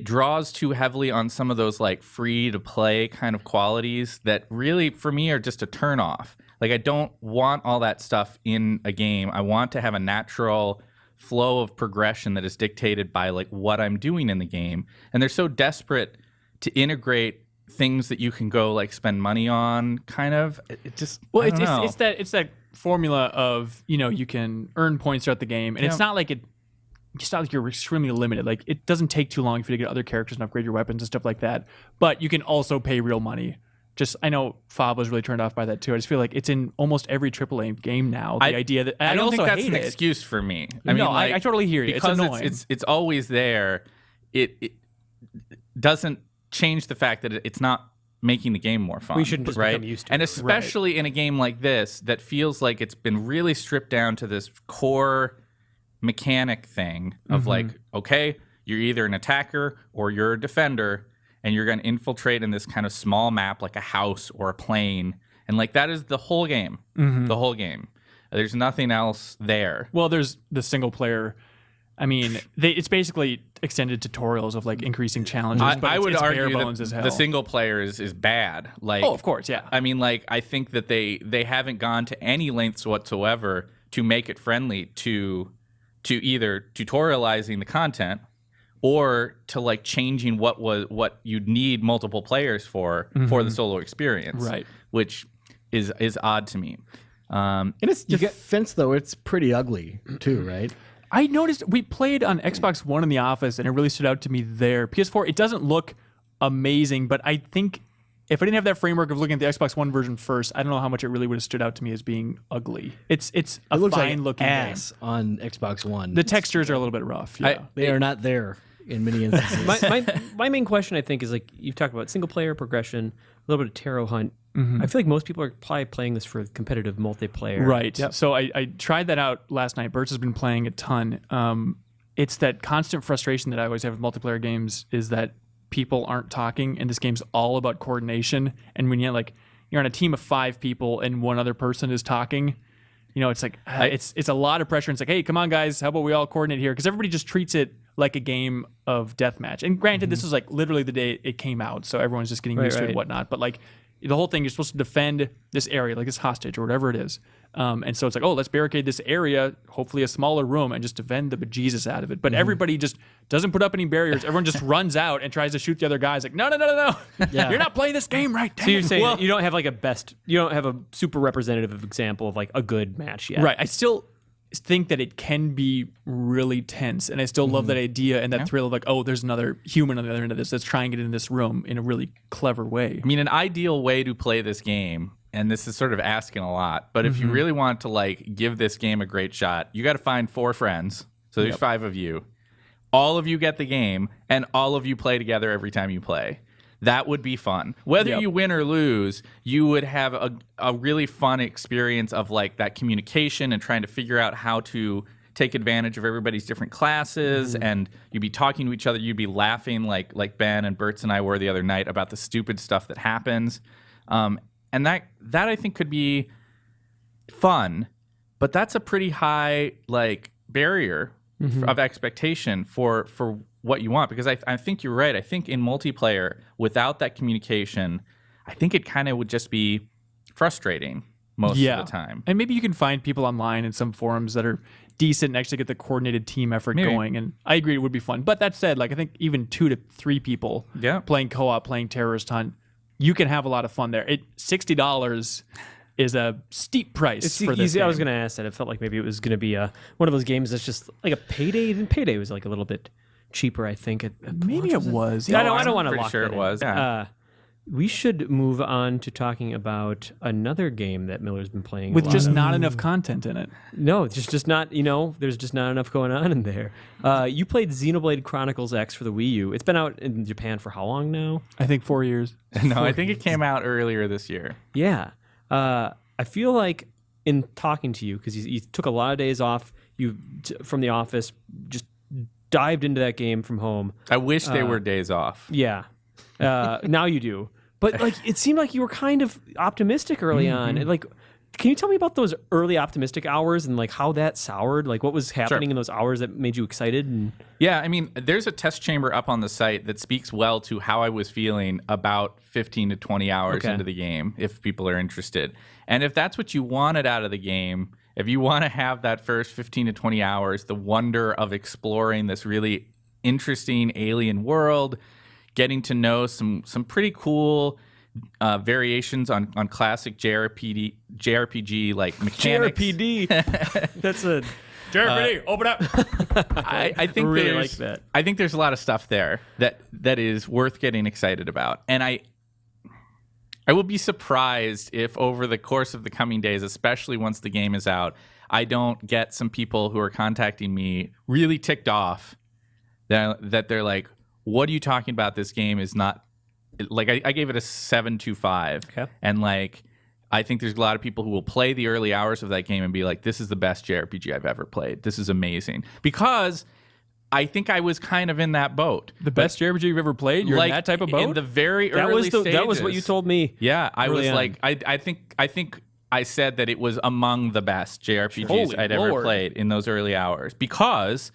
Speaker 3: draws too heavily on some of those like free to play kind of qualities that really for me are just a turn off. Like I don't want all that stuff in a game. I want to have a natural flow of progression that is dictated by like what I'm doing in the game. And they're so desperate to integrate things that you can go like spend money on kind of. It just
Speaker 1: It's that formula of, you can earn points throughout the game, and it's not like you're extremely limited. Like it doesn't take too long for you to get other characters and upgrade your weapons and stuff like that. But you can also pay real money. I know Fob was really turned off by that too. I just feel like it's in almost every AAA game now. The idea that
Speaker 3: I don't
Speaker 1: also
Speaker 3: think that's
Speaker 1: hate
Speaker 3: an
Speaker 1: it.
Speaker 3: excuse for me.
Speaker 1: I totally hear you. It's
Speaker 3: because
Speaker 1: annoying.
Speaker 3: it's always there. It doesn't change the fact that it's not making the game more fun.
Speaker 2: We shouldn't just become used to it.
Speaker 3: And especially in a game like this that feels like it's been really stripped down to this core mechanic thing of like, okay, you're either an attacker or you're a defender, and you're going to infiltrate in this kind of small map like a house or a plane. And like that is the whole game. The whole game. There's nothing else there.
Speaker 1: Well, there's the single player. I mean, it's basically extended tutorials of like increasing challenges. But
Speaker 3: I would
Speaker 1: it's bare
Speaker 3: argue
Speaker 1: bones as
Speaker 3: that
Speaker 1: hell.
Speaker 3: the single player is bad. Like,
Speaker 1: of course, yeah.
Speaker 3: I mean, like I think that they haven't gone to any lengths whatsoever to make it friendly to either tutorializing the content or to like changing what you'd need multiple players for the solo experience,
Speaker 1: Right?
Speaker 3: Which is odd to me.
Speaker 4: In its defense, though, it's pretty ugly too, right?
Speaker 1: I noticed we played on Xbox One in the office, and it really stood out to me there. PS4, it doesn't look amazing, but I think if I didn't have that framework of looking at the Xbox One version first, I don't know how much it really would have stood out to me as being ugly. It's a
Speaker 4: It looks
Speaker 1: fine
Speaker 4: like
Speaker 1: looking
Speaker 4: ass
Speaker 1: game.
Speaker 4: on Xbox One.
Speaker 1: The textures are a little bit rough. Yeah.
Speaker 4: They are not there in many instances.
Speaker 2: my main question, I think, is like you've talked about single player progression, a little bit of tarot hunt. I feel like most people are probably playing this for competitive multiplayer.
Speaker 1: Right. Yep. So I tried that out last night. Bert's has been playing a ton. It's that constant frustration that I always have with multiplayer games is that people aren't talking, and this game's all about coordination. And when you're on a team of 5 people and one other person is talking, it's like it's a lot of pressure. And it's like, hey, come on, guys, how about we all coordinate here? Because everybody just treats it like a game of deathmatch. And granted, this was like literally the day it came out, so everyone's just getting used to it and whatnot. But like the whole thing, you're supposed to defend this area, like this hostage or whatever it is. And so it's like, oh, let's barricade this area, hopefully a smaller room, and just defend the bejesus out of it. But everybody just doesn't put up any barriers. Everyone just runs out and tries to shoot the other guys. Like, no.
Speaker 4: Yeah.
Speaker 1: You're not playing this game right.
Speaker 2: So you're saying that you don't have like you don't have a super representative example of like a good match yet.
Speaker 1: Right. I still think that it can be really tense, and I still love that idea and that thrill of like, oh, there's another human on the other end of this. Let's try and get in this room in a really clever way.
Speaker 3: I mean, an ideal way to play this game, and this is sort of asking a lot, but if you really want to like give this game a great shot, you got to find 4 friends. So there's 5 of you. All of you get the game, and all of you play together every time you play. That would be fun. Whether you win or lose, you would have a really fun experience of like that communication and trying to figure out how to take advantage of everybody's different classes, and you'd be talking to each other. You'd be laughing like Ben and Bertz and I were the other night about the stupid stuff that happens. And that I think could be fun, but that's a pretty high like barrier of expectation for what you want, because I think you're right. I think in multiplayer, without that communication, I think it kind of would just be frustrating most of the time.
Speaker 1: And maybe you can find people online in some forums that are decent and actually get the coordinated team effort going. And I agree it would be fun. But that said, like I think even 2 to 3 people playing co-op, playing terrorist hunt, you can have a lot of fun there. $60 is a steep price for this game.
Speaker 2: I was going to ask that. It felt like maybe it was going to be one of those games that's just like a Payday. Even Payday was like a little bit cheaper, I think.
Speaker 1: Maybe it was.
Speaker 2: I don't want to lock
Speaker 3: sure
Speaker 2: that
Speaker 3: it
Speaker 2: in.
Speaker 3: was. Yeah.
Speaker 2: We should move on to talking about another game that Miller's been playing
Speaker 1: with
Speaker 2: a lot
Speaker 1: just
Speaker 2: of.
Speaker 1: not enough content in it.
Speaker 2: No, it's just not, there's just not enough going on in there. You played Xenoblade Chronicles X for the Wii U. It's been out in Japan for how long now?
Speaker 1: I think 4 years.
Speaker 3: No, I think it came out earlier this year.
Speaker 2: Yeah. I feel like in talking to you, because you took a lot of days off from the office, just dived into that game from home.
Speaker 3: I wish they were days off.
Speaker 2: Yeah. Now you do. But like, it seemed like you were kind of optimistic early on. And like, can you tell me about those early optimistic hours and like how that soured? Like, what was happening in those hours that made you excited? And
Speaker 3: yeah, I mean, there's a test chamber up on the site that speaks well to how I was feeling about 15 to 20 hours into the game, if people are interested. And if that's what you wanted out of the game, if you want to have that first 15 to 20 hours, the wonder of exploring this really interesting alien world, getting to know some pretty cool variations on classic JRPG like mechanics.
Speaker 2: JRPD. That's a
Speaker 1: JRPD, open up.
Speaker 3: I think
Speaker 2: really
Speaker 3: there's,
Speaker 2: like that.
Speaker 3: I think there's a lot of stuff there that is worth getting excited about, and I will be surprised if over the course of the coming days, especially once the game is out, I don't get some people who are contacting me really ticked off that they're like, what are you talking about? This game is not like I gave it a 7.25.
Speaker 2: Okay.
Speaker 3: And like I think there's a lot of people who will play the early hours of that game and be like, this is the best JRPG I've ever played. This is amazing. Because I think I was kind of in that boat.
Speaker 1: The best JRPG you've ever played? You're in that type of boat?
Speaker 3: In the very early stages.
Speaker 2: That was what you told me.
Speaker 3: Yeah, I was
Speaker 2: on.
Speaker 3: like, I think I said that it was among the best JRPGs
Speaker 1: Holy
Speaker 3: I'd ever
Speaker 1: Lord.
Speaker 3: played in those early hours because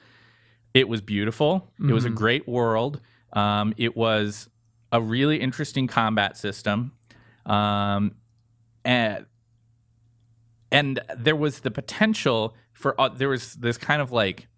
Speaker 3: it was beautiful. It was a great world. It was a really interesting combat system. And there was the potential for there was this kind of like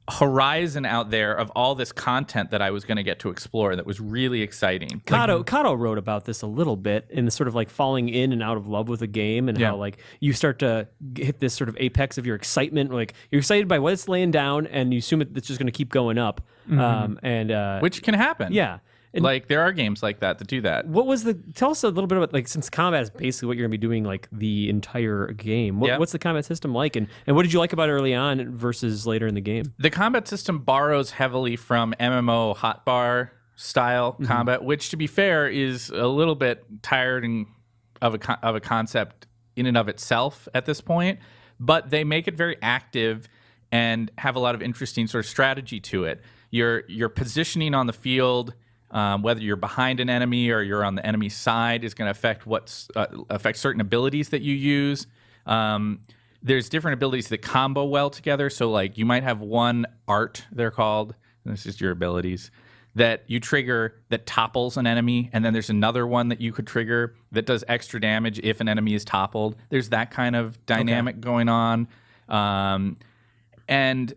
Speaker 3: horizon out there of all this content that I was going to get to explore that was really exciting.
Speaker 2: Kato wrote about this a little bit in the sort of like falling in and out of love with a game and how like you start to hit this sort of apex of your excitement. Like you're excited by what it's laying down and you assume it's just going to keep going up.
Speaker 3: Which can happen.
Speaker 2: Yeah. And
Speaker 3: like there are games like that do that.
Speaker 2: Tell us a little bit about, like, since combat is basically what you're going to be doing like the entire game. What's the combat system like, and what did you like about it early on versus later in the game?
Speaker 3: The combat system borrows heavily from MMO hotbar style combat, which to be fair is a little bit tiring of a concept in and of itself at this point, but they make it very active and have a lot of interesting sort of strategy to it. Your positioning on the field, whether you're behind an enemy or you're on the enemy side, is going to affect certain abilities that you use. There's different abilities that combo well together. So like you might have one art, they're called, and this is your abilities, that you trigger that topples an enemy, and then there's another one that you could trigger that does extra damage if an enemy is toppled. There's that kind of dynamic going on. And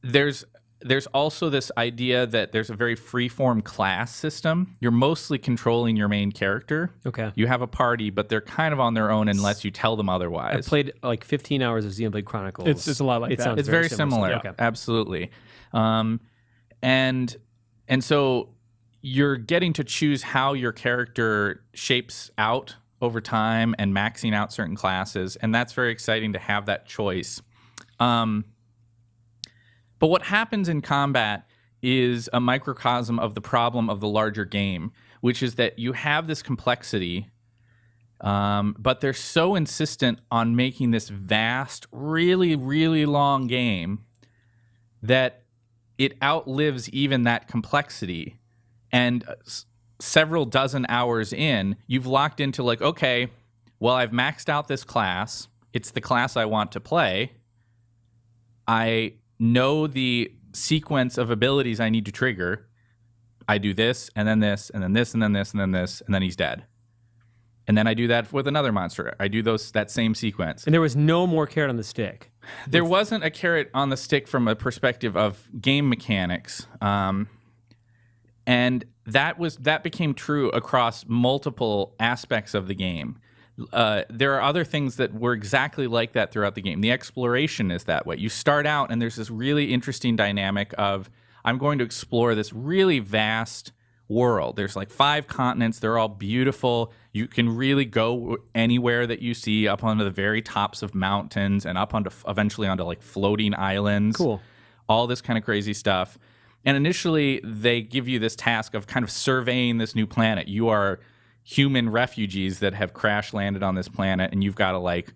Speaker 3: there's also this idea that there's a very free-form class system. You're mostly controlling your main character.
Speaker 2: Okay.
Speaker 3: You have a party, but they're kind of on their own unless you tell them
Speaker 2: I
Speaker 3: otherwise.
Speaker 2: played like 15 hours of Xenoblade Chronicles.
Speaker 1: It's a lot like that.
Speaker 2: Sounds
Speaker 3: It's very similar.
Speaker 2: Okay.
Speaker 3: Absolutely. And so you're getting to choose how your character shapes out over time and maxing out certain classes, and that's very exciting to have that choice. But what happens in combat is a microcosm of the problem of the larger game, which is that you have this complexity, but they're so insistent on making this vast, really, really long game that it outlives even that complexity. And several dozen hours in, you've locked into like, okay, well, I've maxed out this class. It's the class I want to play. I know the sequence of abilities I need to trigger. I do this, and then this, and then this, and then this, and then this, and then he's dead. And then I do that with another monster. I do that same sequence.
Speaker 2: And there was no more carrot on the stick.
Speaker 3: There wasn't a carrot on the stick from a perspective of game mechanics. And that became true across multiple aspects of the game. there are other things that were exactly like that throughout the game. The exploration is that way. You start out, and there's this really interesting dynamic of, I'm going to explore this really vast world. There's like 5 continents. They're all beautiful. You can really go anywhere that you see, up onto the very tops of mountains and up onto eventually onto like floating islands.
Speaker 2: Cool.
Speaker 3: All this kind of crazy stuff. And initially, they give you this task of kind of surveying this new planet. You are human refugees that have crash landed on this planet, and you've got to like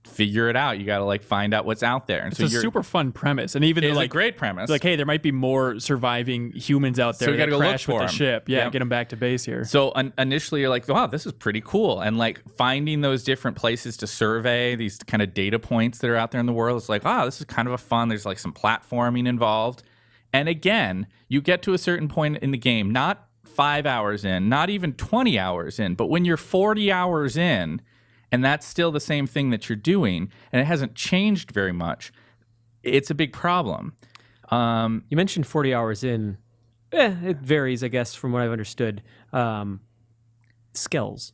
Speaker 3: figure it out. You got to like find out what's out there. And
Speaker 1: it's a super fun premise, and even
Speaker 3: it's
Speaker 1: like
Speaker 3: a great premise.
Speaker 1: Like, hey, there might be more surviving humans out there.
Speaker 3: So you got to go look
Speaker 1: crash
Speaker 3: for
Speaker 1: with
Speaker 3: them.
Speaker 1: the ship. Yeah,
Speaker 3: Yep.
Speaker 1: get them back to base here.
Speaker 3: So initially, you're like, wow, this is pretty cool, and like finding those different places to survey, these kind of data points that are out there in the world. It's like, wow, this is kind of a fun. There's like some platforming involved, and again, you get to a certain point in the game, not 5 hours in, not even 20 hours in, but when you're 40 hours in, and that's still the same thing that you're doing, and it hasn't changed very much, it's a big problem.
Speaker 2: You mentioned 40 hours in. It varies, I guess, from what I've understood. Skills.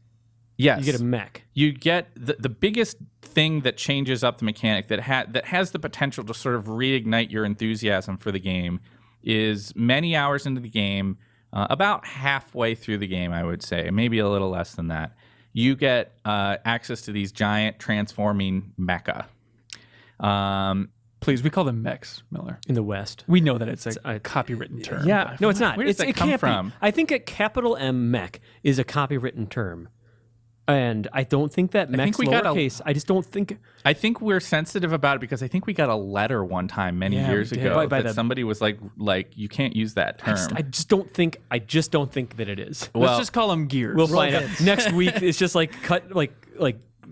Speaker 3: Yes.
Speaker 2: You get a mech.
Speaker 3: You get the biggest thing that changes up the mechanic that has the potential to sort of reignite your enthusiasm for the game is many hours into the game, about halfway through the game, I would say, maybe a little less than that. You get access to these giant transforming mecha.
Speaker 1: Please, we call them mechs, Miller.
Speaker 2: In the West.
Speaker 1: We know that it's a copywritten term.
Speaker 3: Yeah.
Speaker 2: No, it's not.
Speaker 3: Where does that come
Speaker 2: can't
Speaker 3: from?
Speaker 2: Be. I think a capital M mech is a copywritten term. And I don't think that mech's lowercase. I just don't think...
Speaker 3: I think we're sensitive about it because I think we got a letter one time many years
Speaker 1: we did.
Speaker 3: ago
Speaker 2: By
Speaker 3: that somebody was like, you can't use that term.
Speaker 2: I just don't think that it is.
Speaker 1: Let's just call them gears.
Speaker 2: We'll find out. Next week, it's just like cut, like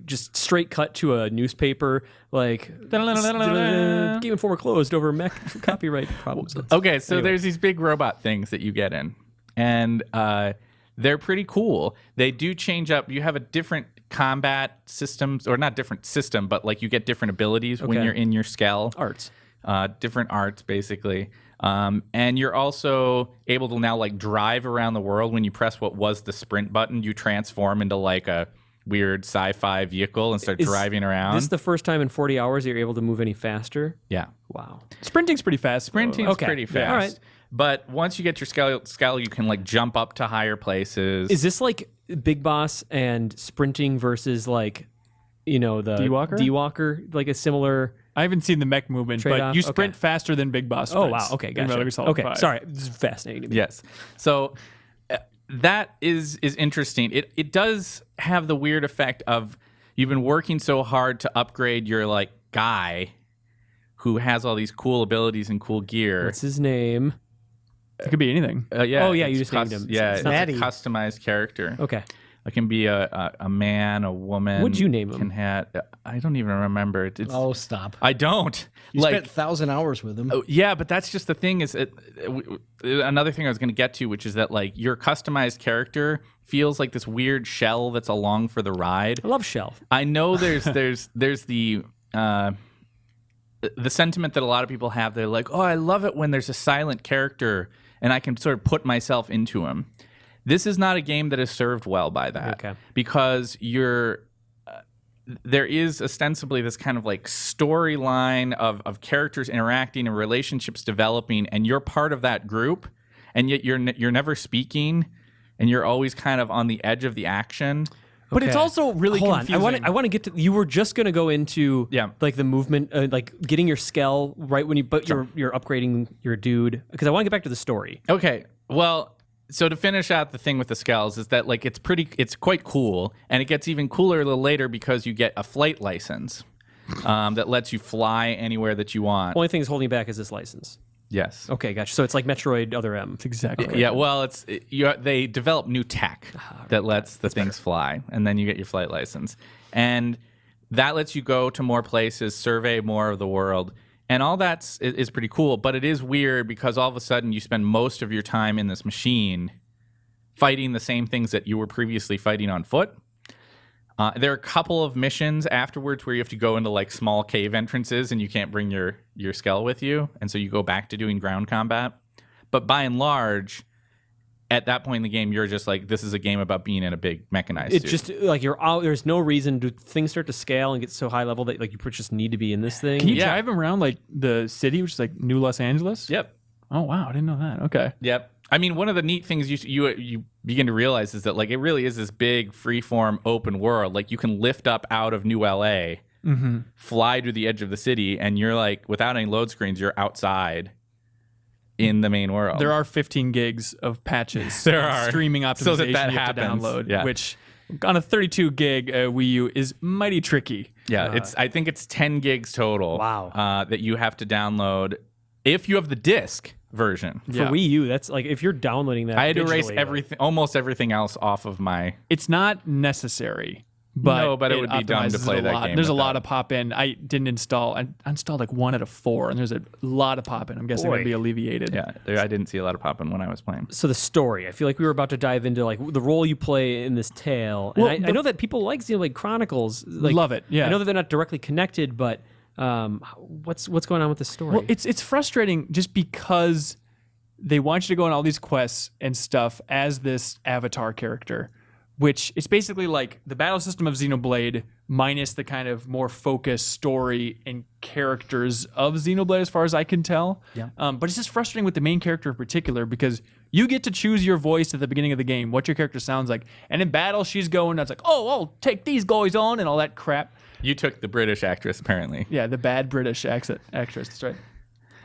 Speaker 2: just straight cut to a newspaper, like Game Informer closed over mech copyright problems.
Speaker 3: Okay, so
Speaker 2: Anyway.
Speaker 3: there's these big robot things that you get in, and they're pretty cool. They do change up. You have a different combat systems, or not different system, but like you get different abilities when
Speaker 2: Okay.
Speaker 3: you're in your Skell.
Speaker 2: Arts.
Speaker 3: Different arts, basically. And you're also able to now like drive around the world. When you press what was the sprint button, you transform into like a weird sci-fi vehicle and start driving around.
Speaker 2: This is the first time in 40 hours that you're able to move any faster?
Speaker 3: Yeah.
Speaker 2: Wow.
Speaker 1: Sprinting's pretty fast.
Speaker 3: Sprinting's
Speaker 2: Okay.
Speaker 3: pretty fast.
Speaker 2: Yeah. All right.
Speaker 3: But once you get your Skell, you can like jump up to higher places.
Speaker 2: Is this like Big Boss and sprinting versus like, the
Speaker 1: D-Walker?
Speaker 2: D-Walker, like a similar...
Speaker 1: I haven't seen the mech movement, but
Speaker 2: Trade-off?
Speaker 1: you sprint
Speaker 2: Okay.
Speaker 1: faster than Big Boss
Speaker 2: Oh,
Speaker 1: sprints
Speaker 2: wow. Okay,
Speaker 1: in
Speaker 2: gotcha.
Speaker 1: Metal Gear Solid
Speaker 2: Okay,
Speaker 1: 5.
Speaker 2: sorry. This is fascinating to me.
Speaker 3: Yes. So that is interesting. It does have the weird effect of you've been working so hard to upgrade your like guy who has all these cool abilities and cool gear.
Speaker 2: What's his name?
Speaker 1: It could be anything.
Speaker 3: Yeah.
Speaker 2: Oh, yeah, you
Speaker 3: it's
Speaker 2: just named him.
Speaker 3: Yeah,
Speaker 2: It's
Speaker 3: it's
Speaker 2: not-
Speaker 3: a
Speaker 4: Maddie.
Speaker 3: customized character.
Speaker 2: Okay.
Speaker 3: It can be a man, a woman.
Speaker 2: What'd you name him?
Speaker 3: Can have, I don't even remember. It's,
Speaker 4: Oh, stop.
Speaker 3: I don't.
Speaker 4: You
Speaker 3: like,
Speaker 4: spent 1,000 hours with him.
Speaker 3: Oh, yeah, but that's just the thing is another thing I was going to get to, which is that like your customized character feels like this weird shell that's along for the ride.
Speaker 2: I love Shell.
Speaker 3: I know there's the sentiment that a lot of people have. They're like, oh, I love it when there's a silent character and I can sort of put myself into him. This is not a game that is served well by that.
Speaker 2: Okay.
Speaker 3: Because there is ostensibly this kind of like storyline of characters interacting and relationships developing, and you're part of that group, and yet you're never speaking, and you're always kind of on the edge of the action.
Speaker 1: But it's
Speaker 2: Okay.
Speaker 1: also really
Speaker 2: Hold
Speaker 1: confusing.
Speaker 2: on. I want to get to. You were just going to go into like the movement, like getting your Skell right when you're upgrading your dude, because I want to get back to the story.
Speaker 3: Okay. Well, so to finish out the thing with the Skells is that like it's quite cool, and it gets even cooler a little later because you get a flight license that lets you fly anywhere that you want.
Speaker 2: Only thing that's holding you back is this license.
Speaker 3: Yes.
Speaker 2: Okay, gotcha. So it's like Metroid Other M.
Speaker 1: It's exactly.
Speaker 3: Yeah. Well, they develop new tech that lets the things fly, and then you get your flight license, and that lets you go to more places, survey more of the world. And all that is pretty cool, but it is weird because all of a sudden you spend most of your time in this machine fighting the same things that you were previously fighting on foot. There are a couple of missions afterwards where you have to go into like small cave entrances and you can't bring your Skell with you, and so you go back to doing ground combat. But by and large, at that point in the game, you're just like, this is a game about being in a big mechanized
Speaker 2: It's
Speaker 3: suit.
Speaker 2: just like you're out. There's no reason to things start to scale and get so high level that like you just need to be in this thing.
Speaker 1: Can you drive around like the city, which is like New Los Angeles?
Speaker 3: Yep.
Speaker 1: Oh wow, I didn't know that. Okay.
Speaker 3: Yep. I mean, one of the neat things you begin to realize is that like it really is this big freeform open world. Like you can lift up out of New LA, fly to the edge of the city, and you're like, without any load screens, you're outside in the main world.
Speaker 1: There are 15 gigs of patches.
Speaker 3: There are.
Speaker 1: Streaming optimization
Speaker 3: So that
Speaker 1: you have
Speaker 3: happens.
Speaker 1: to download,
Speaker 3: Yeah.
Speaker 1: which on a 32 gig Wii U is mighty tricky.
Speaker 3: Yeah, I think it's 10 gigs total.
Speaker 2: Wow.
Speaker 3: That you have to download if you have the disc version.
Speaker 2: For
Speaker 1: Yeah.
Speaker 2: Wii U, that's like if you're downloading that.
Speaker 3: I had to erase
Speaker 2: digitally,
Speaker 3: everything, almost everything else off of my.
Speaker 1: It's not necessary. But
Speaker 3: No, but it would be dumb to
Speaker 1: optimizes
Speaker 3: play
Speaker 1: it a
Speaker 3: that
Speaker 1: lot.
Speaker 3: game
Speaker 1: There's a
Speaker 3: without
Speaker 1: lot
Speaker 3: it.
Speaker 1: of pop-in. I didn't install. I installed like 1 out of 4, and there's a lot of pop-in. I'm guessing it'd be alleviated.
Speaker 3: Yeah, I didn't see a lot of popping when I was playing.
Speaker 2: So the story, I feel like we were about to dive into like the role you play in this tale. And
Speaker 1: Well,
Speaker 2: I know that people like Xenoblade Chronicles. Like,
Speaker 1: Love it, yeah.
Speaker 2: I know that they're not directly connected, but what's going on with the story?
Speaker 1: Well, it's frustrating just because they want you to go on all these quests and stuff as this avatar character, which is basically like the battle system of Xenoblade minus the kind of more focused story and characters of Xenoblade, as far as I can tell.
Speaker 3: Yeah.
Speaker 1: But it's just frustrating with the main character in particular because you get to choose your voice at the beginning of the game, what your character sounds like. And in battle, she's going, it's like, oh, I'll take these guys on and all that crap.
Speaker 3: You took the British actress, apparently.
Speaker 1: Yeah, the bad British actress. That's right.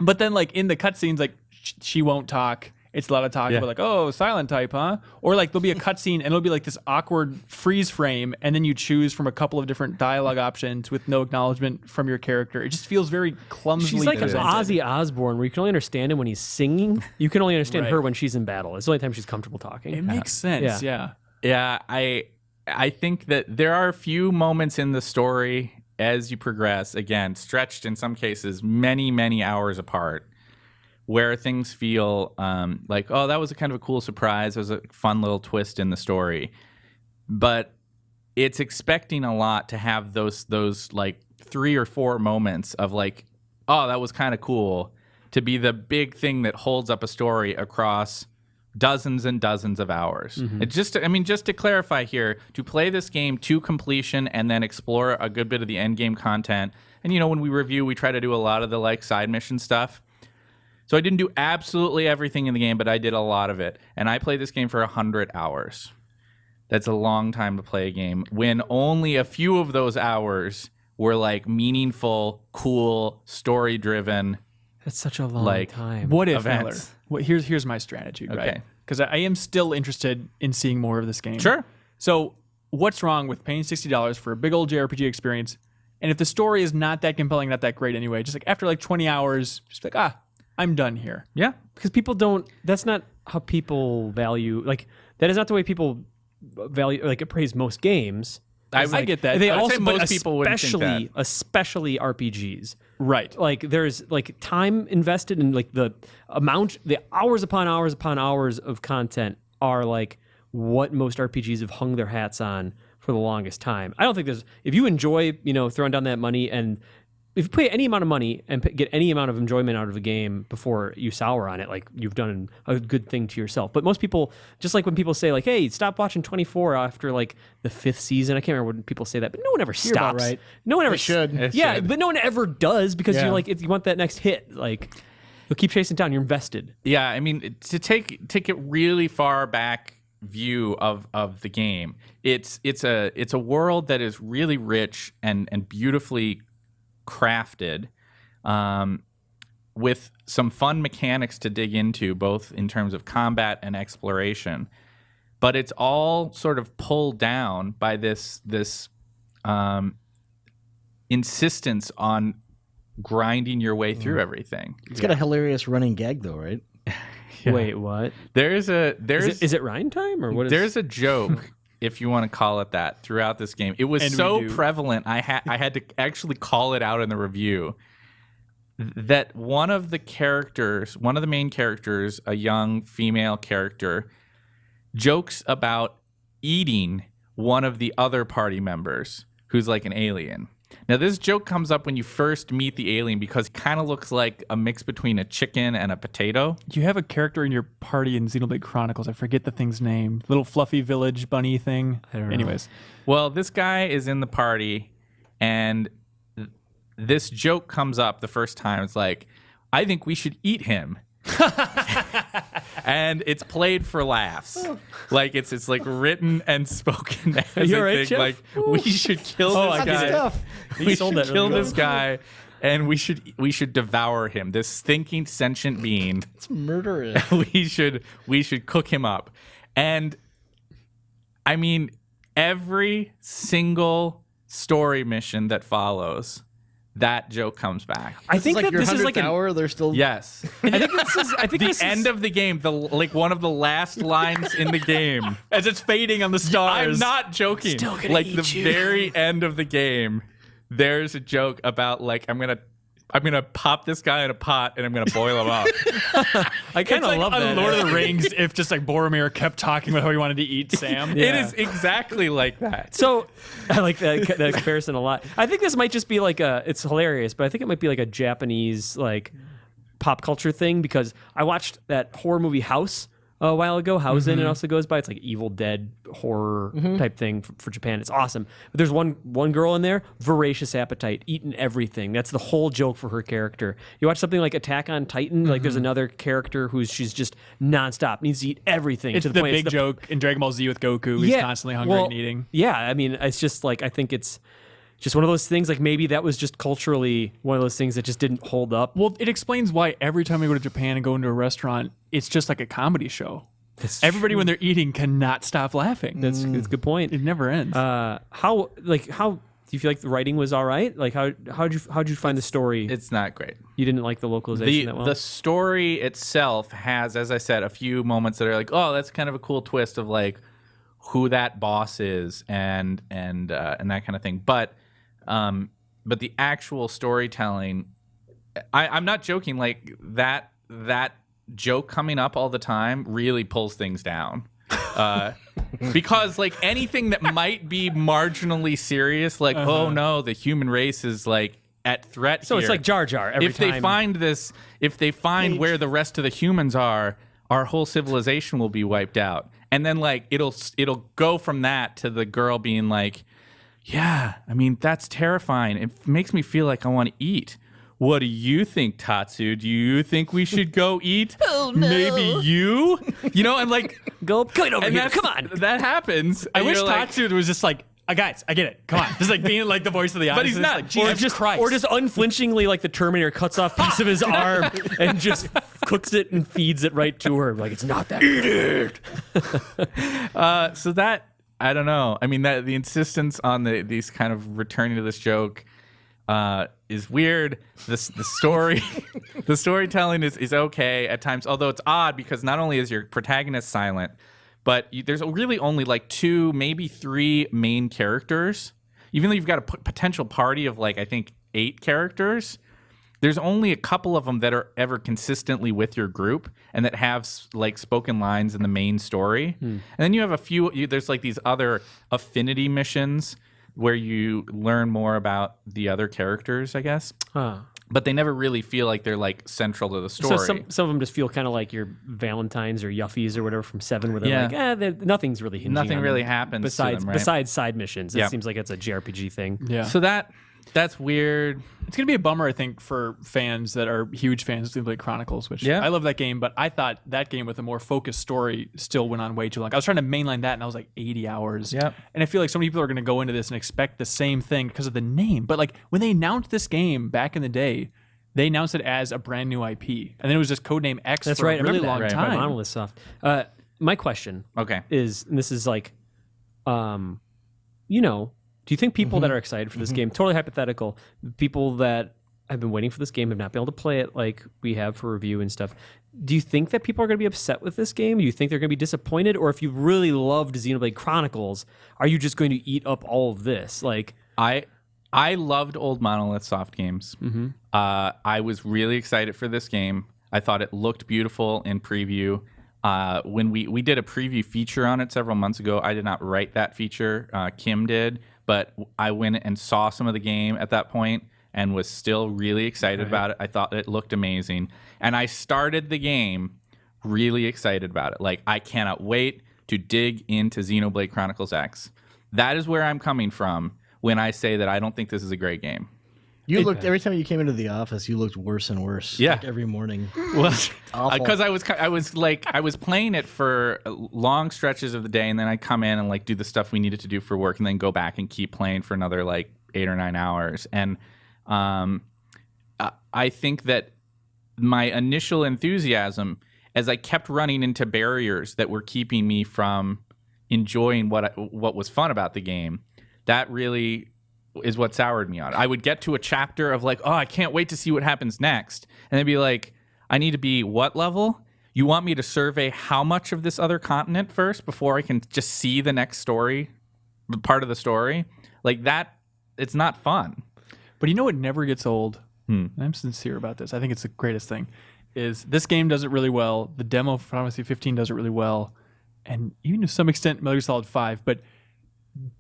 Speaker 1: But then, like, in the cutscenes, like, she won't talk. It's a lot of talk
Speaker 3: Yeah.
Speaker 1: about, like, oh, silent type, huh? Or, like, there'll be a cutscene, and it'll be, like, this awkward freeze frame, and then you choose from a couple of different dialogue options with no acknowledgement from your character. It just feels very clumsily
Speaker 2: She's like an
Speaker 1: presented.
Speaker 2: Ozzy Osbourne, where you can only understand him when he's singing. You can only understand
Speaker 1: Right.
Speaker 2: her when she's in battle. It's the only time she's comfortable talking.
Speaker 1: It makes sense, yeah.
Speaker 3: Yeah, I think that there are a few moments in the story as you progress, again, stretched in some cases many, many hours apart, where things feel like, oh, that was a kind of a cool surprise. It was a fun little twist in the story. But it's expecting a lot to have those like 3 or 4 moments of like, oh, that was kind of cool, to be the big thing that holds up a story across dozens and dozens of hours. It just to clarify here, to play this game to completion and then explore a good bit of the end game content. And when we review, we try to do a lot of the like side mission stuff. So I didn't do absolutely everything in the game, but I did a lot of it. And I played this game for 100 hours. That's a long time to play a game when only a few of those hours were like meaningful, cool, story-driven.
Speaker 2: That's such a long
Speaker 3: Like,
Speaker 2: time.
Speaker 1: What if,
Speaker 3: Events.
Speaker 1: Miller? Well, here's my strategy, right?
Speaker 3: Okay.
Speaker 1: Because I am still interested in seeing more of this game.
Speaker 3: Sure.
Speaker 1: So what's wrong with paying $60 for a big old JRPG experience? And if the story is not that compelling, not that great anyway, just like after like 20 hours, just like, I'm done here.
Speaker 3: Yeah.
Speaker 2: Because people don't. That's not how people value. Like that is not the way people value. Like appraise most games.
Speaker 1: I get that.
Speaker 2: They
Speaker 3: I would
Speaker 2: also,
Speaker 3: say
Speaker 2: but
Speaker 3: most people wouldn't think
Speaker 2: especially RPGs.
Speaker 1: Right.
Speaker 2: Like there's like time invested in like the hours upon hours upon hours of content are like what most RPGs have hung their hats on for the longest time. I don't think if you enjoy, throwing down that money, and if you pay any amount of money and get any amount of enjoyment out of a game before you sour on it, like you've done a good thing to yourself. But most people, just like when people say like, hey, stop watching 24 after like the 5th season. I can't remember when people say that, but no one ever
Speaker 4: You're about
Speaker 2: stops.
Speaker 4: right.
Speaker 2: No one ever
Speaker 4: They should.
Speaker 2: Yeah,
Speaker 3: should.
Speaker 2: but no one ever does because
Speaker 4: Yeah.
Speaker 2: you're like, you want that next hit. Like you'll keep chasing it down. You're invested.
Speaker 3: Yeah, I mean, to take it really far back view of the game, it's a world that is really rich and beautifully crafted, with some fun mechanics to dig into, both in terms of combat and exploration. But it's all sort of pulled down by this insistence on grinding your way through everything.
Speaker 4: It's got a hilarious running gag though, right?
Speaker 2: Wait, what?
Speaker 3: Is
Speaker 2: Is it Rhine time or what is
Speaker 3: there's a joke, if you want to call it that, throughout this game. It was
Speaker 1: And we
Speaker 3: so
Speaker 1: do.
Speaker 3: prevalent, I had to actually call it out in the review, that one of the main characters, a young female character, jokes about eating one of the other party members who's like an alien. Now, this joke comes up when you first meet the alien because it kind of looks like a mix between a chicken and a potato.
Speaker 1: You have a character in your party in Xenoblade Chronicles. I forget the thing's name. Little fluffy village bunny thing.
Speaker 2: I don't know.
Speaker 1: Anyways.
Speaker 3: Well, this guy is in the party, and this joke comes up the first time. It's like, I think we should eat him. And it's played for laughs. Like it's like written and spoken as
Speaker 2: You
Speaker 3: a
Speaker 2: all right,
Speaker 3: thing.
Speaker 2: Chef?
Speaker 3: Like we should kill this
Speaker 2: I get
Speaker 3: guy.
Speaker 2: it.
Speaker 4: Stuff.
Speaker 3: We
Speaker 2: sold
Speaker 3: should
Speaker 2: that
Speaker 3: kill
Speaker 2: really
Speaker 3: this guy, and we should devour him. This thinking sentient being.
Speaker 4: It's murderous.
Speaker 3: we should cook him up. And I mean, every single story mission that follows, that joke comes back.
Speaker 2: I think that
Speaker 4: your
Speaker 2: this is
Speaker 4: 100th
Speaker 2: like
Speaker 4: hour. They're still
Speaker 3: Yes.
Speaker 2: I think this is. I think
Speaker 3: The
Speaker 2: this
Speaker 3: end
Speaker 2: is,
Speaker 3: of the game, one of the last lines in the game.
Speaker 1: As it's fading on the stars.
Speaker 3: I'm not joking.
Speaker 2: Still gonna
Speaker 3: Like
Speaker 2: eat
Speaker 3: the
Speaker 2: you.
Speaker 3: very end of the game, there's a joke about like I'm gonna pop this guy in a pot and I'm gonna boil him up.
Speaker 2: I kind
Speaker 1: It's
Speaker 2: of
Speaker 1: like
Speaker 2: love
Speaker 1: on
Speaker 2: that.
Speaker 1: Lord of the Rings if just like Boromir kept talking about how he wanted to eat Sam.
Speaker 3: It is exactly like that.
Speaker 2: So I like that comparison a lot. I think this might just be like it's hilarious, but I think it might be like a Japanese like pop culture thing because I watched that horror movie House a while ago. Housen it also goes by. It's like Evil Dead horror type thing for Japan. It's awesome. But there's one girl in there, voracious appetite, eating everything. That's the whole joke for her character. You watch something like Attack on Titan, like there's another character she's just nonstop, needs to eat everything.
Speaker 1: It's
Speaker 2: to
Speaker 1: the
Speaker 2: point
Speaker 1: big joke in Dragon Ball Z with Goku. He's constantly hungry and eating.
Speaker 2: Yeah, I mean, it's just like I think it's just one of those things. Like maybe that was just culturally one of those things that just didn't hold up.
Speaker 1: Well, it explains why every time we go to Japan and go into a restaurant, it's just like a comedy show. Everybody when they're eating cannot stop laughing.
Speaker 2: That's a good point.
Speaker 1: It never ends.
Speaker 2: How do you feel like the writing was all right? Like how'd you find the story?
Speaker 3: It's not great.
Speaker 2: You didn't like the localization that well?
Speaker 3: The story itself has, as I said, a few moments that are like, oh, that's kind of a cool twist of like who that boss is and that kind of thing. But the actual storytelling, I'm not joking. Like that joke coming up all the time really pulls things down. Because like anything that might be marginally serious, like oh no, the human race is like at threat.
Speaker 2: So
Speaker 3: here.
Speaker 2: it's like Jar Jar.
Speaker 3: If they find where the rest of the humans are, our whole civilization will be wiped out. And then like it'll go from that to the girl being like, yeah, I mean that's terrifying. It makes me feel like I want to eat. What do you think, Tatsu? Do you think we should go eat? Oh, no. Maybe you? You know, and like...
Speaker 2: Come over
Speaker 3: and
Speaker 2: here. Come on.
Speaker 3: That happens.
Speaker 1: I
Speaker 3: and
Speaker 1: wish
Speaker 3: you're like,
Speaker 1: Tatsu was just like, guys, I get it. Come on. Just like being like the voice of the audience.
Speaker 3: he's not.
Speaker 1: Like, Jesus Christ.
Speaker 2: Or just unflinchingly, like the Terminator cuts off a piece of his arm and just cooks it and feeds it right to her. Like, it's not that. Eat it!
Speaker 3: So that, I don't know. I mean, that the insistence on these kind of returning to this joke is weird. The story, the storytelling is okay at times, although it's odd because not only is your protagonist silent, but there's really only like 2, maybe 3 main characters. Even though you've got a potential party of like I think 8 characters, there's only a couple of them that are ever consistently with your group and that have like spoken lines in the main story. And then you have a few. There's like these other affinity missions where you learn more about the other characters, I guess. But they never really feel like they're like central to the story.
Speaker 2: So some of them just feel kind of like your Valentines or Yuffies or whatever from 7, where they're like, nothing's really hinging
Speaker 3: Nothing
Speaker 2: on
Speaker 3: really
Speaker 2: them
Speaker 3: happens
Speaker 2: besides
Speaker 3: to them, right?
Speaker 2: besides side missions. It
Speaker 3: Yeah.
Speaker 2: seems like it's a JRPG thing.
Speaker 1: Yeah.
Speaker 3: So that's weird.
Speaker 1: It's going to be a bummer, I think, for fans that are huge fans of Xenoblade Chronicles, which
Speaker 3: Yeah.
Speaker 1: I love that game, but I thought that game with a more focused story still went on way too long. I was trying to mainline that, and I was like 80 hours.
Speaker 3: Yep.
Speaker 1: And I feel like so many people are going to go into this and expect the same thing because of the name. But like when they announced this game back in the day, they announced it as a brand new IP. And then it was just codename X
Speaker 2: That's
Speaker 1: for
Speaker 2: right.
Speaker 1: a really
Speaker 2: I remember
Speaker 1: long
Speaker 2: that,
Speaker 1: time.
Speaker 2: By Monolith Soft. My question
Speaker 3: Okay.
Speaker 2: is, and this is like, do you think people that are excited for this game, totally hypothetical, people that have been waiting for this game have not been able to play it like we have for review and stuff, do you think that people are going to be upset with this game? Do you think they're going to be disappointed? Or if you really loved Xenoblade Chronicles, are you just going to eat up all of this? Like,
Speaker 3: I loved old Monolith Soft games. I was really excited for this game. I thought it looked beautiful in preview. When we did a preview feature on it several months ago, I did not write that feature. Kim did, but I went and saw some of the game at that point and was still really excited about it. I thought it looked amazing. And I started the game really excited about it. Like, I cannot wait to dig into Xenoblade Chronicles X. That is where I'm coming from when I say that I don't think this is a great game.
Speaker 4: You looked every time you came into the office. You looked worse and worse.
Speaker 3: Yeah,
Speaker 4: like every morning.
Speaker 3: Well, because I was playing it for long stretches of the day, and then I'd come in and like do the stuff we needed to do for work, and then go back and keep playing for another like 8 or 9 hours. And I think that my initial enthusiasm, as I kept running into barriers that were keeping me from enjoying what was fun about the game, that really is what soured me on it. I would get to a chapter of like, oh, I can't wait to see what happens next. And they'd be like, I need to be what level? You want me to survey how much of this other continent first before I can just see the next story, part of the story? Like that, it's not fun.
Speaker 1: But you know what never gets old? And I'm sincere about this. I think it's the greatest thing. Is this game does it really well. The demo for Final Fantasy 15 does it really well. And even to some extent, Metal Gear Solid 5. But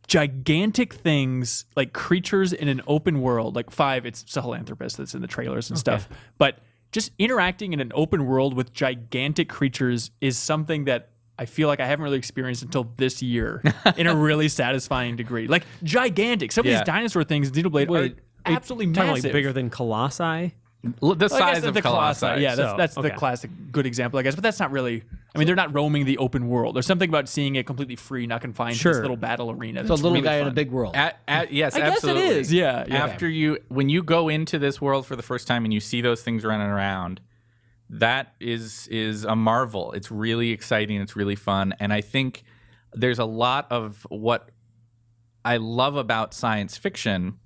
Speaker 1: gigantic things like creatures in an open world, like 5, it's Sahelanthropus that's in the trailers and stuff. But just interacting in an open world with gigantic creatures is something that I feel like I haven't really experienced until this year in a really satisfying degree. Like gigantic. Some of these dinosaur things in Xenoblade are absolutely massive.
Speaker 2: Like bigger than Colossi?
Speaker 3: The size of
Speaker 1: the
Speaker 3: Colossi.
Speaker 1: Yeah, that's the classic good example, I guess. But that's not really. I mean, they're not roaming the open world. There's something about seeing it completely free, not confined to this little battle arena.
Speaker 4: It's a little guy in a big world.
Speaker 3: Yes,
Speaker 1: I guess
Speaker 3: absolutely.
Speaker 1: it is. Yeah.
Speaker 3: When you go into this world for the first time and you see those things running around, that is a marvel. It's really exciting. It's really fun. And I think there's a lot of what I love about science fiction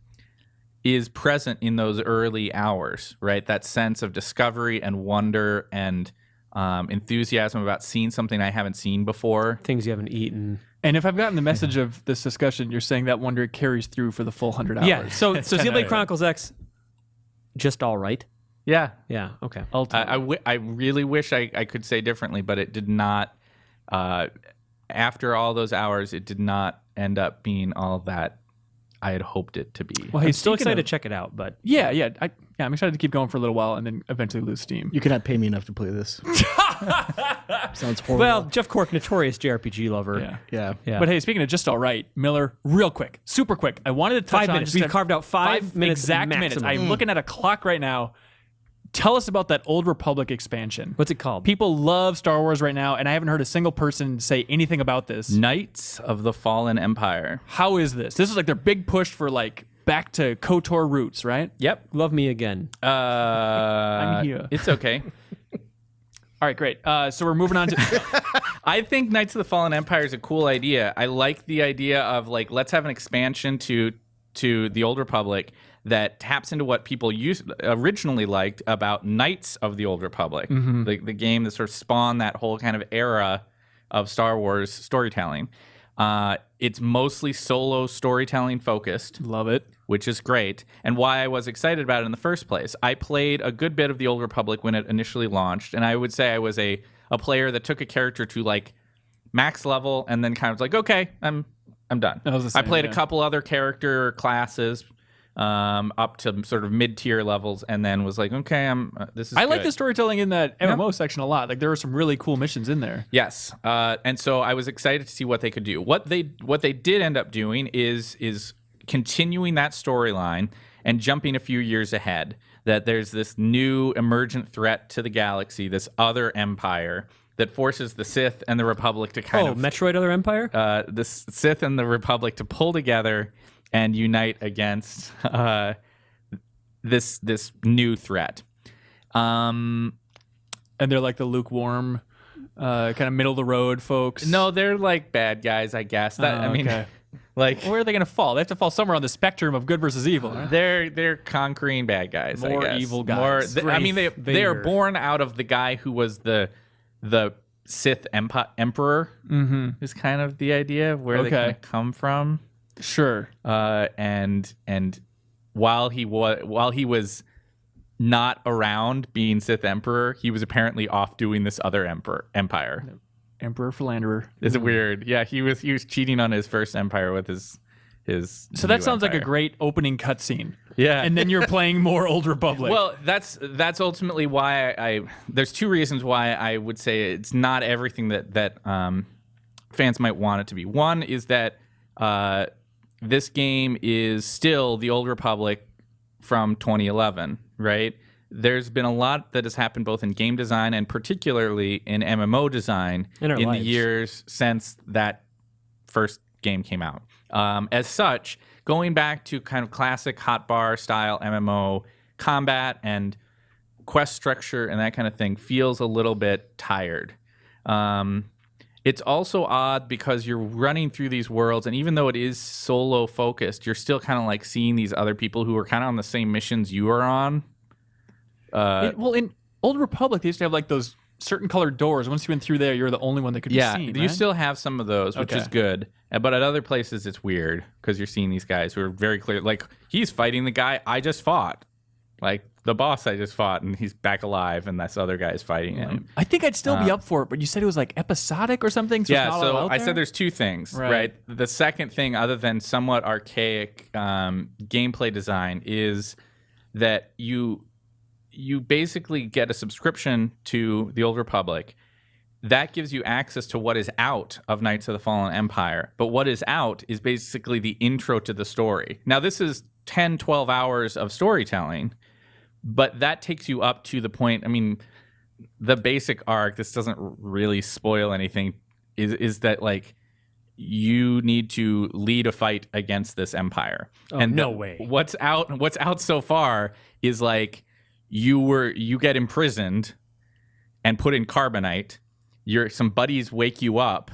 Speaker 3: is present in those early hours, right? That sense of discovery and wonder and enthusiasm about seeing something I haven't seen before.
Speaker 2: Things you haven't eaten.
Speaker 1: And if I've gotten the message of this discussion, you're saying that wonder carries through for the full 100 hours.
Speaker 2: Yeah. So Xenoblade Chronicles X, just all right.
Speaker 3: Yeah.
Speaker 2: Yeah. Okay.
Speaker 3: I really wish I could say differently, but it did not. After all those hours, it did not end up being all that I had hoped it to be.
Speaker 1: Well,
Speaker 2: I'm still excited to check it out, but
Speaker 1: I'm excited to keep going for a little while and then eventually lose steam.
Speaker 4: You cannot pay me enough to play this. Sounds horrible.
Speaker 2: Well, Jeff Cork, notorious JRPG lover.
Speaker 4: Yeah.
Speaker 1: But hey, speaking of just all right, Miller, real quick, super quick. I wanted to touch
Speaker 2: 5
Speaker 1: on
Speaker 2: minutes.
Speaker 1: just
Speaker 2: We've carved out 5 minutes
Speaker 1: exact
Speaker 2: maximum.
Speaker 1: minutes. I'm looking at a clock right now. Tell us about that Old Republic expansion.
Speaker 2: What's it called?
Speaker 1: People love Star Wars right now, and I haven't heard a single person say anything about this.
Speaker 3: Knights of the Fallen Empire.
Speaker 1: How is this? This is like their big push for like back to KOTOR roots, right?
Speaker 2: Yep. Love me again.
Speaker 1: I'm here.
Speaker 3: It's okay.
Speaker 1: All right, great. So we're moving on to...
Speaker 3: I think Knights of the Fallen Empire is a cool idea. I like the idea of like, let's have an expansion to the Old Republic that taps into what people originally liked about Knights of the Old Republic, the game that sort of spawned that whole kind of era of Star Wars storytelling. It's mostly solo storytelling focused.
Speaker 1: Love it.
Speaker 3: Which is great, and why I was excited about it in the first place. I played a good bit of the Old Republic when it initially launched, and I would say I was a player that took a character to like max level and then kind of was like, okay, I'm done. I played a couple other character classes up to sort of mid-tier levels, and then was like, okay, this is
Speaker 1: I
Speaker 3: good.
Speaker 1: like the storytelling in that MMO section a lot. Like there are some really cool missions in there.
Speaker 3: Yes, and so I was excited to see what they could do. What they did end up doing is continuing that storyline and jumping a few years ahead. That there's this new emergent threat to the galaxy, this other empire that forces the Sith and the Republic to kind of
Speaker 2: Metroid Other Empire.
Speaker 3: The Sith and the Republic to pull together and unite against this new threat.
Speaker 1: And they're like the lukewarm, kind of middle of the road folks.
Speaker 3: No, they're like bad guys, I guess.
Speaker 1: Okay.
Speaker 3: Like,
Speaker 1: where are they going to fall? They have to fall somewhere on the spectrum of good versus evil. Right?
Speaker 3: They're conquering bad guys.
Speaker 1: More
Speaker 3: I guess.
Speaker 1: evil guys.
Speaker 3: They are born out of the guy who was the Sith emperor. Is kind of the idea of where they kind of come from.
Speaker 1: Sure.
Speaker 3: And while he was not around being Sith emperor, he was apparently off doing this other empire.
Speaker 1: Emperor Philanderer.
Speaker 3: Is it weird? Yeah, he was cheating on his first empire with his
Speaker 1: So that sounds like a great opening cutscene.
Speaker 3: Yeah.
Speaker 1: And then you're playing more Old Republic.
Speaker 3: Well, that's ultimately why there's two reasons why I would say it's not everything that fans might want it to be. One is that this game is still the Old Republic from 2011, right? There's been a lot that has happened both in game design and particularly in MMO design in the years since that first game came out. As such, going back to kind of classic hotbar style MMO combat and quest structure and that kind of thing feels a little bit tired. It's also odd because you're running through these worlds, and even though it is solo focused, you're still kind of like seeing these other people who are kind of on the same missions you are on.
Speaker 1: In Old Republic, they used to have like those certain colored doors. Once you went through there, you're the only one that could be seen.
Speaker 3: You still have some of those, which is good. But at other places, it's weird because you're seeing these guys who are very clear. Like, he's fighting the guy I just fought. Like, the boss I just fought, and he's back alive, and this other guy is fighting him.
Speaker 1: I think I'd still be up for it, but you said it was like episodic or something? So
Speaker 3: I said there's two things, right? The second thing, other than somewhat archaic gameplay design, is that you basically get a subscription to the Old Republic. That gives you access to what is out of Knights of the Fallen Empire. But what is out is basically the intro to the story. Now, this is 10, 12 hours of storytelling, but that takes you up to the point. I mean, the basic arc, this doesn't really spoil anything, is that, like, you need to lead a fight against this empire.
Speaker 2: And no way.
Speaker 3: What's out so far is, like, you get imprisoned and put in carbonite. Some buddies wake you up.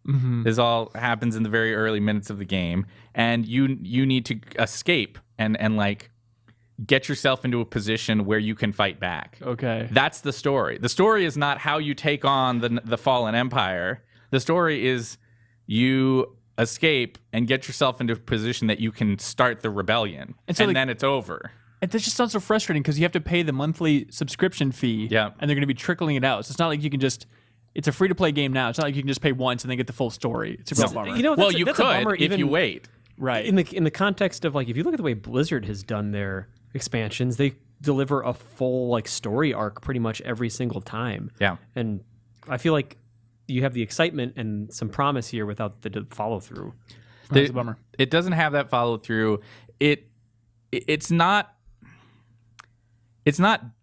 Speaker 3: Mm-hmm. This all happens in the very early minutes of the game, and you need to escape and like get yourself into a position where you can fight back.
Speaker 1: Okay,
Speaker 3: that's the story. The story is not how you take on the fallen empire. The story is you escape and get yourself into a position that you can start the rebellion, and then it's over.
Speaker 1: That just sounds so frustrating because you have to pay the monthly subscription fee, and they're going to be trickling it out. So it's not like you can just. It's a free-to-play game now. It's not like you can just pay once and then get the full story. It's a real bummer.
Speaker 2: You know,
Speaker 3: you could if you wait.
Speaker 1: Right.
Speaker 2: In the context of, like, if you look at the way Blizzard has done their expansions, they deliver a full, like, story arc pretty much every single time.
Speaker 3: Yeah.
Speaker 2: And I feel like you have the excitement and some promise here without the follow-through.
Speaker 1: That's a bummer.
Speaker 3: It doesn't have that follow-through. It's not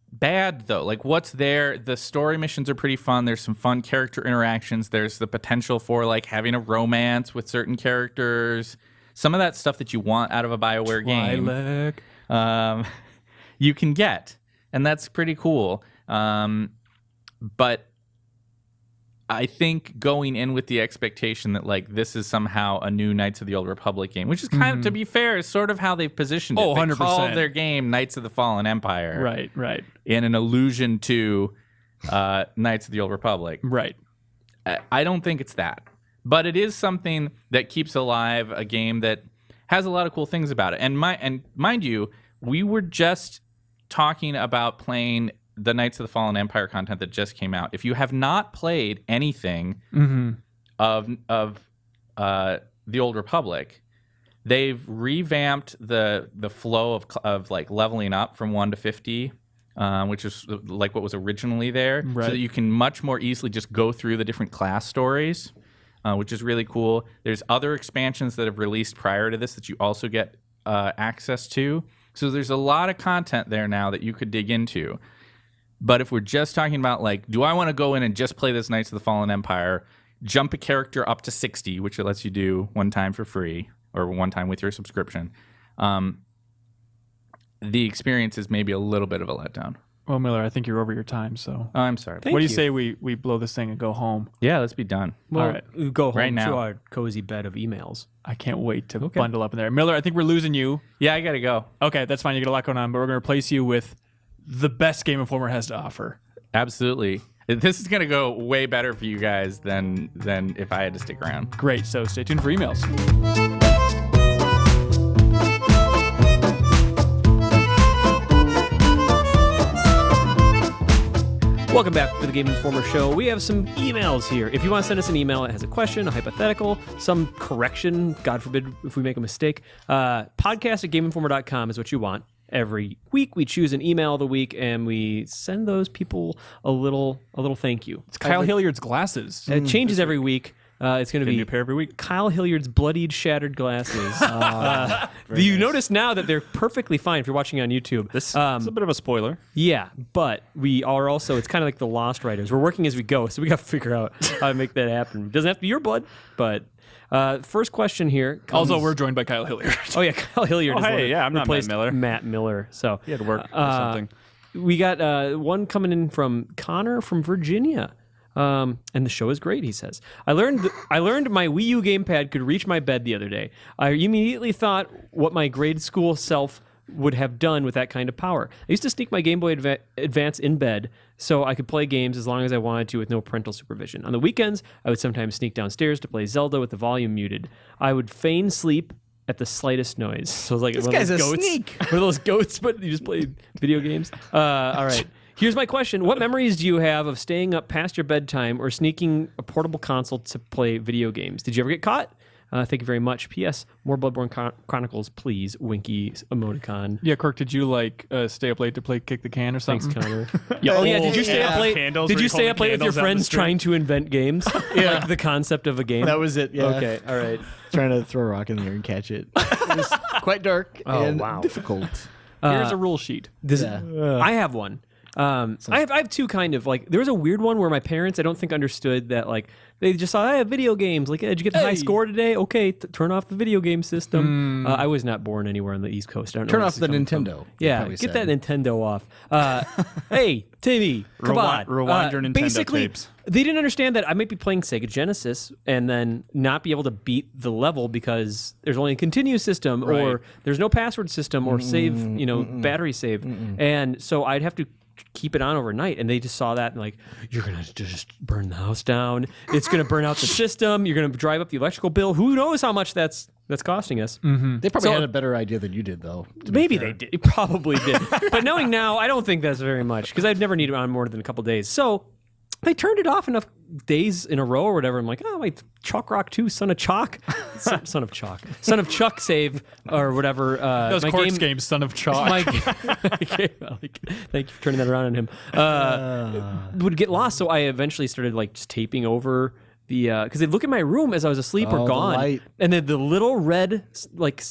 Speaker 3: bad, though. Like, what's there, the story missions are pretty fun. There's some fun character interactions. There's the potential for, like, having a romance with certain characters. Some of that stuff that you want out of a BioWare game, you can get, and that's pretty cool. But I think going in with the expectation that, like, this is somehow a new Knights of the Old Republic game, which is kind of, to be fair, is sort of how they've positioned it.
Speaker 1: Oh, 100%.
Speaker 3: They call their game Knights of the Fallen Empire.
Speaker 1: Right.
Speaker 3: In an allusion to Knights of the Old Republic.
Speaker 1: Right.
Speaker 3: I don't think it's that. But it is something that keeps alive a game that has a lot of cool things about it. And mind you, we were just talking about playing the Knights of the Fallen Empire content that just came out. If you have not played anything of the Old Republic, they've revamped the flow of like leveling up from 1 to 50, which is like what was originally there, so that you can much more easily just go through the different class stories, which is really cool. There's other expansions that have released prior to this that you also get access to. So there's a lot of content there now that you could dig into. But if we're just talking about, like, do I want to go in and just play this Knights of the Fallen Empire, jump a character up to 60, which it lets you do one time for free or one time with your subscription, the experience is maybe a little bit of a letdown.
Speaker 1: Well, Miller, I think you're over your time, so.
Speaker 3: Oh, I'm sorry.
Speaker 1: What do you say we blow this thing and go home?
Speaker 3: Yeah, let's be done.
Speaker 2: Well,
Speaker 1: all right.
Speaker 2: We go home
Speaker 3: right now
Speaker 2: to our cozy bed of emails.
Speaker 1: I can't wait to bundle up in there. Miller, I think we're losing you.
Speaker 3: Yeah, I got to go.
Speaker 1: Okay, that's fine. You got a lot going on, but we're going to replace you with the best Game Informer has to offer.
Speaker 3: Absolutely. This is going to go way better for you guys than if I had to stick around.
Speaker 1: Great. So stay tuned for emails.
Speaker 2: Welcome back to the Game Informer Show. We have some emails here. If you want to send us an email that has a question, a hypothetical, some correction, God forbid if we make a mistake, podcast@gameinformer.com is what you want. Every week we choose an email of the week and we send those people a little thank you.
Speaker 1: It's Kyle Hilliard's glasses.
Speaker 2: And it changes every week. It's going to be
Speaker 5: a new pair every week.
Speaker 2: Kyle Hilliard's bloodied, shattered glasses. You notice now that they're perfectly fine if you're watching on YouTube.
Speaker 5: This is a bit of a spoiler.
Speaker 2: Yeah, but we are also, it's kind of like the Lost Writers. We're working as we go, so we got to figure out how to make that happen. It doesn't have to be your blood, but first question here. Comes,
Speaker 1: Also, we're joined by Kyle Hilliard.
Speaker 2: Oh, yeah, Kyle Hilliard.
Speaker 5: Oh, hey, yeah, I'm not Matt
Speaker 2: replaced
Speaker 5: Miller.
Speaker 2: Matt Miller. So
Speaker 5: He had to work or something.
Speaker 2: we got one coming in from Connor from Virginia. And the show is great, he says. I learned my Wii U gamepad could reach my bed the other day. I immediately thought what my grade school self would have done with that kind of power. I used to sneak my Game Boy Advance in bed so I could play games as long as I wanted to with no parental supervision. On the weekends, I would sometimes sneak downstairs to play Zelda with the volume muted. I would feign sleep at the slightest noise. So it's like
Speaker 4: This
Speaker 2: one
Speaker 4: guy's
Speaker 2: of those
Speaker 4: a
Speaker 2: goats.
Speaker 4: sneak.
Speaker 2: One of those goats, but you just play video games. All right. Here's my question. What memories do you have of staying up past your bedtime or sneaking a portable console to play video games? Did you ever get caught? Thank you very much. P.S. More Bloodborne Chronicles, please. Winky emoticon.
Speaker 1: Yeah, Kirk, did you stay up late to play Kick the Can or something?
Speaker 2: Thanks, Connor. Oh, yeah. Did you stay up late?
Speaker 5: Candles,
Speaker 2: Did
Speaker 5: where
Speaker 2: you
Speaker 5: you
Speaker 2: stay
Speaker 5: hold
Speaker 2: up
Speaker 5: the
Speaker 2: late with your
Speaker 5: candles out in the
Speaker 2: friends
Speaker 5: street?
Speaker 2: trying to invent games?
Speaker 4: Yeah.
Speaker 2: Like the concept of a game?
Speaker 4: That was it. Yeah.
Speaker 2: Okay. All right.
Speaker 4: Trying to throw a rock in the air and catch it. It was quite dark and
Speaker 2: wow.
Speaker 4: difficult.
Speaker 1: Here's a rule sheet.
Speaker 2: I have one. I have two kind of there was a weird one where my parents I don't think understood that they just saw I have video games did you get the high score today? Okay, turn off the video game system. I was not born anywhere on the East Coast. I don't know
Speaker 4: Turn
Speaker 2: where
Speaker 4: off
Speaker 2: this
Speaker 4: the
Speaker 2: is coming
Speaker 4: Nintendo.
Speaker 2: from. Yeah, get that Nintendo off. Hey, Timmy, come on.
Speaker 5: Rewind your Nintendo
Speaker 2: basically,
Speaker 5: tapes.
Speaker 2: They didn't understand that I might be playing Sega Genesis and then not be able to beat the level because there's only a continue system or there's no password system or save, battery save. And so I'd have to keep it on overnight, and they just saw that and you're gonna just burn the house down. It's gonna burn out the system. You're gonna drive up the electrical bill. Who knows how much that's costing us?
Speaker 4: They probably had a better idea than you did, though.
Speaker 2: Maybe they did. Probably did. But knowing now, I don't think that's very much because I'd never need it on more than a couple days. So they turned it off enough days in a row or whatever. I'm like, oh, my Chalk Rock 2, Son of Chalk, Son of Chalk, Son of Chuck save or whatever.
Speaker 1: Those Quartz games, Son of Chalk.
Speaker 2: Thank you for turning that around on him. Would get lost, so I eventually started just taping over the because they'd look at my room as I was asleep or
Speaker 4: the
Speaker 2: gone,
Speaker 4: light.
Speaker 2: and then the little red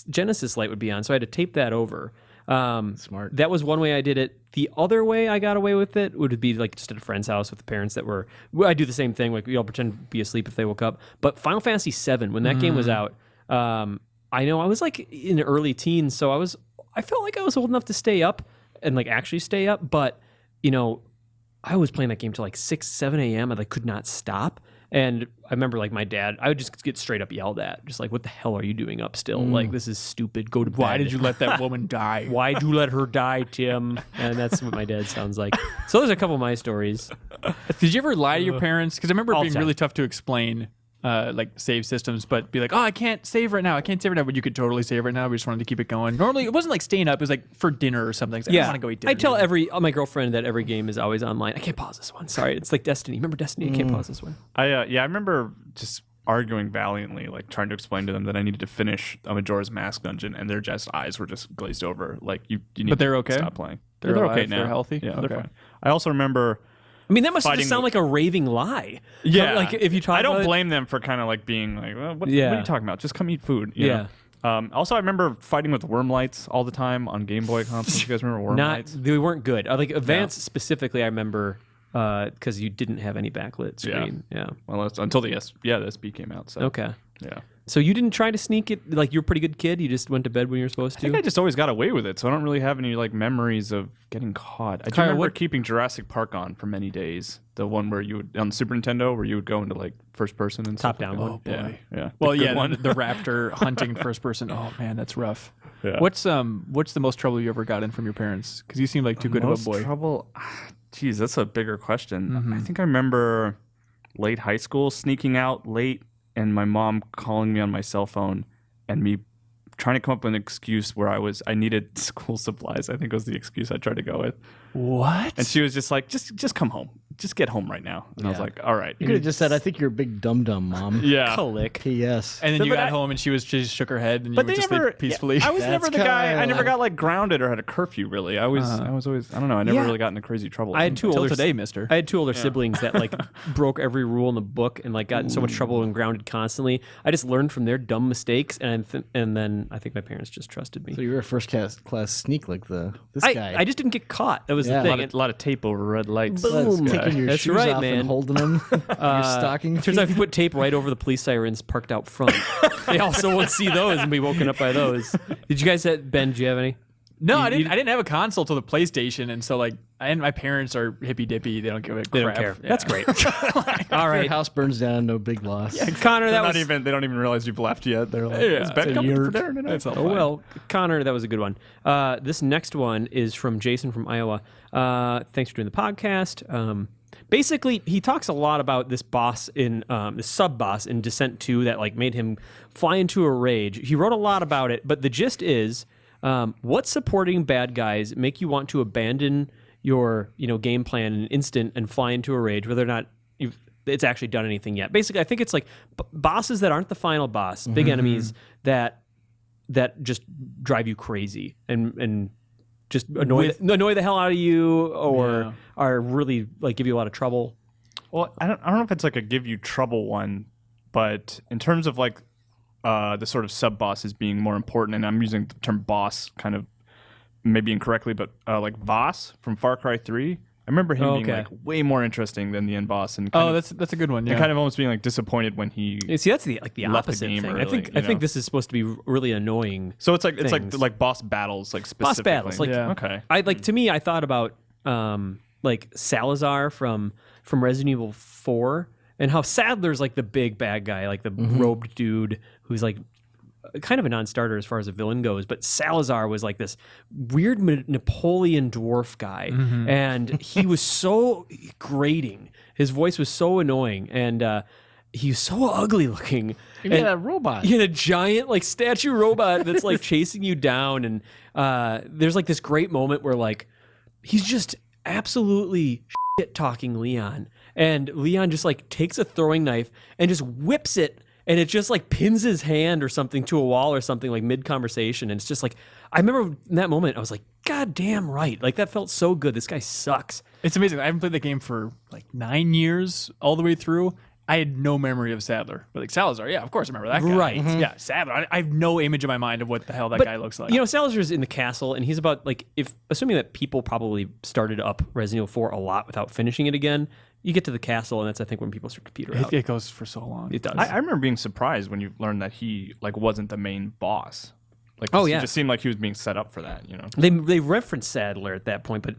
Speaker 2: Genesis light would be on, so I had to tape that over.
Speaker 4: Smart.
Speaker 2: That was one way I did it. The other way I got away with it would be just at a friend's house with the parents that were. I do the same thing. We all pretend to be asleep if they woke up. But Final Fantasy VII, when that game was out, I know I was in the early teens, so I felt like I was old enough to stay up and actually stay up. But I was playing that game till 6, 7 a.m. and I could not stop. And I remember my dad, I would just get straight up yelled at. Just what the hell are you doing up still? This is stupid. Go to bed.
Speaker 1: Why did you let that woman die?
Speaker 2: Why'd you let her die, Tim? And that's what my dad sounds like. So there's a couple of my stories.
Speaker 1: Did you ever lie to your parents? Because I remember it
Speaker 2: All
Speaker 1: being
Speaker 2: the time.
Speaker 1: really tough to explain save systems, but be oh, I can't save right now. I can't save right now, but you could totally save right now. We just wanted to keep it going. Normally, it wasn't staying up. It was for dinner or something. I don't want to go eat dinner.
Speaker 2: I tell my girlfriend that every game is always online. I can't pause this one. Sorry, it's like Destiny. Remember Destiny? I can't pause this one.
Speaker 5: I remember just arguing valiantly, trying to explain to them that I needed to finish a Majora's Mask dungeon, and their eyes were just glazed over. You need
Speaker 1: But they're
Speaker 5: to
Speaker 1: okay?
Speaker 5: stop playing.
Speaker 1: They're
Speaker 5: okay
Speaker 1: alive,
Speaker 5: now.
Speaker 1: they're healthy?
Speaker 5: Yeah,
Speaker 1: Oh,
Speaker 5: they're
Speaker 1: okay.
Speaker 5: fine. I also remember.
Speaker 2: I mean, that must
Speaker 5: Fighting
Speaker 2: just sound like a raving lie.
Speaker 5: Yeah,
Speaker 2: if you talk.
Speaker 5: I don't
Speaker 2: about
Speaker 5: blame them for kind of being well, what are
Speaker 2: Yeah.
Speaker 5: you talking about? Just come eat food. you
Speaker 2: Yeah.
Speaker 5: know? Also, I remember fighting with worm lights all the time on Game Boy consoles. You guys remember worm lights?
Speaker 2: They weren't good. Advance specifically, I remember because you didn't have any backlit screen. Yeah.
Speaker 5: Well, that's until the SP came out. So
Speaker 2: Okay.
Speaker 5: yeah.
Speaker 2: So you didn't try to sneak it? You're a pretty good kid. You just went to bed when you were supposed
Speaker 5: I think
Speaker 2: to.
Speaker 5: I just always got away with it, so I don't really have any memories of getting caught. I do
Speaker 1: Kyle,
Speaker 5: remember
Speaker 1: what-
Speaker 5: keeping Jurassic Park on for many days. The one where you would on the Super Nintendo, where you would go into first person and stuff
Speaker 2: Top-down
Speaker 5: like
Speaker 2: one.
Speaker 5: that.
Speaker 1: boy.
Speaker 5: Yeah.
Speaker 1: Well,
Speaker 5: The good
Speaker 1: yeah,
Speaker 5: one.
Speaker 1: the raptor hunting first person. Oh man, that's rough.
Speaker 5: Yeah.
Speaker 1: What's the most trouble you ever got in from your parents? Because you seem like too good of a
Speaker 5: Most
Speaker 1: boy.
Speaker 5: trouble? Geez, that's a bigger question. I think I remember late high school sneaking out late, and my mom calling me on my cell phone, and me trying to come up with an excuse where I needed school supplies. I think was the excuse I tried to go with.
Speaker 1: What?
Speaker 5: And she was just like, just come home. just get home right now. And I was like, all right.
Speaker 4: You could have just said, I think you're a big dum-dum, Mom.
Speaker 5: Yeah.
Speaker 2: Click.
Speaker 4: P.S.
Speaker 1: And then you
Speaker 5: But
Speaker 1: got
Speaker 5: I-
Speaker 1: home and she just shook her head and you
Speaker 5: But
Speaker 1: would
Speaker 5: they
Speaker 1: just
Speaker 5: never
Speaker 1: sleep peacefully.
Speaker 5: I was never the guy. I
Speaker 4: Kyle.
Speaker 5: never got like grounded or had a curfew. Really, I was always. I don't know. I never really got into crazy trouble.
Speaker 2: I had two
Speaker 1: Till
Speaker 2: older
Speaker 1: today, mister.
Speaker 2: I had two older siblings that like broke every rule in the book and like got in so much trouble and grounded constantly. I just learned from their dumb mistakes, and then I think my parents just trusted me.
Speaker 4: So you were a first-class sneak like this guy.
Speaker 2: I just didn't get caught. That was
Speaker 4: Yeah.
Speaker 2: the
Speaker 5: a
Speaker 2: thing.
Speaker 5: lot of tape over red lights.
Speaker 2: Boom.
Speaker 4: Taking your
Speaker 2: That's
Speaker 4: shoes
Speaker 2: right,
Speaker 4: off
Speaker 2: man.
Speaker 4: and holding them. your stocking
Speaker 2: Turns out if you put tape right over the police sirens parked out front, they also won't see those and be woken up by those. Did you guys Ben, do you have any?
Speaker 1: No, I didn't have a console till the PlayStation, and so like, and my parents are hippy dippy. They don't give a crap.
Speaker 2: They don't care.
Speaker 1: Yeah.
Speaker 2: That's great. All
Speaker 4: Your
Speaker 2: right,
Speaker 4: house burns down, no big loss.
Speaker 2: Connor, that was
Speaker 5: They don't even realize you've left yet. They're like,
Speaker 1: Yeah,
Speaker 5: is Ben
Speaker 1: it's a
Speaker 5: coming for
Speaker 4: yurt.
Speaker 5: dinner tonight?
Speaker 1: That's all
Speaker 2: Oh
Speaker 1: fine.
Speaker 2: well, Connor, that was a good one. This next one is from Jason from Iowa. Thanks for doing the podcast. Basically, he talks a lot about this boss in the sub boss in Descent 2 that like made him fly into a rage. He wrote a lot about it, but the gist is, what supporting bad guys make you want to abandon your game plan in an instant and fly into a rage, whether or not it's actually done anything yet. Basically, I think it's like bosses that aren't the final boss, big enemies that just drive you crazy and just annoy the hell out of you, or are really like give you a lot of trouble.
Speaker 5: Well, I don't know if it's like a give you trouble one, but in terms of like the sort of sub bosses being more important, and I'm using the term boss kind of maybe incorrectly, but like Voss from Far Cry 3. I remember him being like way more interesting than the end boss, and kind of,
Speaker 1: that's a good one. Yeah.
Speaker 5: and kind of almost being like disappointed when he.
Speaker 2: You see, that's the
Speaker 5: left the
Speaker 2: opposite
Speaker 5: game
Speaker 2: thing.
Speaker 5: early,
Speaker 2: I think this is supposed to be really annoying.
Speaker 5: So it's like
Speaker 2: things.
Speaker 5: boss battles, like
Speaker 2: Boss
Speaker 5: specifically.
Speaker 2: battles, like
Speaker 1: Yeah.
Speaker 5: Okay.
Speaker 2: I like to me, I thought about like Salazar from Resident Evil 4, and how Sadler's like the big bad guy, like the robed dude who's like kind of a non-starter as far as a villain goes, but Salazar was like this weird Napoleon dwarf guy, and he was so grating. His voice was so annoying, and he was so ugly looking.
Speaker 4: You had a robot.
Speaker 2: You had a giant like statue robot that's like chasing you down, and there's like this great moment where like he's just absolutely shit talking Leon, and Leon just like takes a throwing knife and just whips it, and it just like pins his hand or something to a wall or something like mid conversation, and it's just like I remember in that moment I was like, God damn right, like that felt so good. This guy sucks.
Speaker 1: It's amazing. I haven't played the game for like 9 years all the way through. I had no memory of Sadler, but like Salazar, yeah, of course I remember that guy.
Speaker 2: Right.
Speaker 1: Yeah, Sadler. I have no image in my mind of what the hell that guy looks like.
Speaker 2: You know, Salazar's in the castle, and he's about like assuming that people probably started up Resident Evil 4 a lot without finishing it again. You get to the castle, and that's I think when people start to peter out.
Speaker 1: it goes for so long.
Speaker 2: It does.
Speaker 5: I remember being surprised when you learned that he like wasn't the main boss. Like,
Speaker 2: Oh,
Speaker 5: it
Speaker 2: yeah.
Speaker 5: just seemed like he was being set up for that. You know.
Speaker 2: They referenced Sadler at that point, but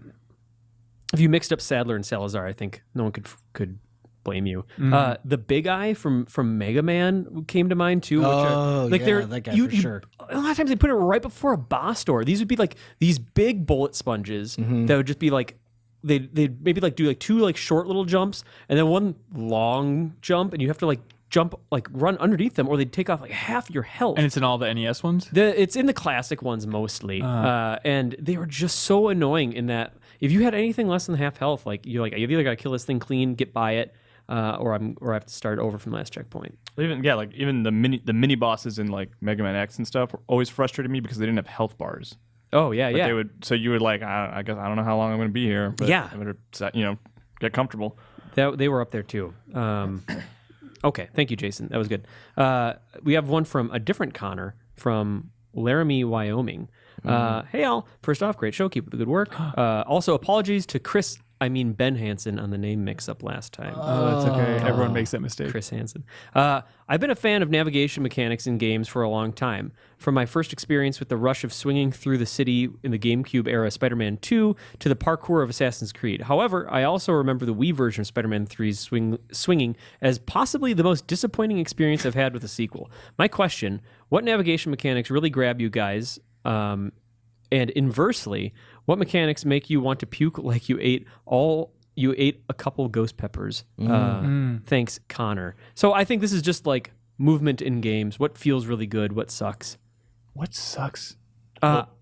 Speaker 2: if you mixed up Sadler and Salazar, I think no one could blame you. The big eye from Mega Man came to mind too. Which
Speaker 4: Oh,
Speaker 2: like
Speaker 4: yeah,
Speaker 2: they're
Speaker 4: that guy for sure.
Speaker 2: A lot of times they put it right before a boss door. These would be like these big bullet sponges that would just be like they'd maybe like do like two like short little jumps and then one long jump, and you have to like jump like run underneath them, or they'd take off like half your health.
Speaker 1: And it's in all the NES ones?
Speaker 2: It's in the classic ones mostly, and they were just so annoying in that if you had anything less than half health, like you're like, I've either got to kill this thing clean, get by it, or I have to start over from the last checkpoint.
Speaker 5: Even the mini bosses in like Mega Man X and stuff always frustrated me because they didn't have health bars.
Speaker 2: Oh yeah,
Speaker 5: But
Speaker 2: yeah.
Speaker 5: they would, so you would like, I guess I don't know how long I'm going to be here, but
Speaker 2: Yeah.
Speaker 5: I'm going to get comfortable.
Speaker 2: They were up there too. Okay, thank you, Jason. That was good. We have one from a different Connor from Laramie, Wyoming. Hey, all. First off, great show. Keep up the good work. Also, apologies to Ben Hansen on the name mix-up last time.
Speaker 1: Oh, that's okay. Everyone makes that mistake.
Speaker 2: Chris Hansen. I've been a fan of navigation mechanics in games for a long time. From my first experience with the rush of swinging through the city in the GameCube era Spider-Man 2 to the parkour of Assassin's Creed. However, I also remember the Wii version of Spider-Man 3's swinging as possibly the most disappointing experience I've had with a sequel. My question, what navigation mechanics really grab you guys? And inversely, what mechanics make you want to puke like you ate a couple ghost peppers? Thanks, Connor. So I think this is just like movement in games. What feels really good? What sucks?
Speaker 1: What sucks?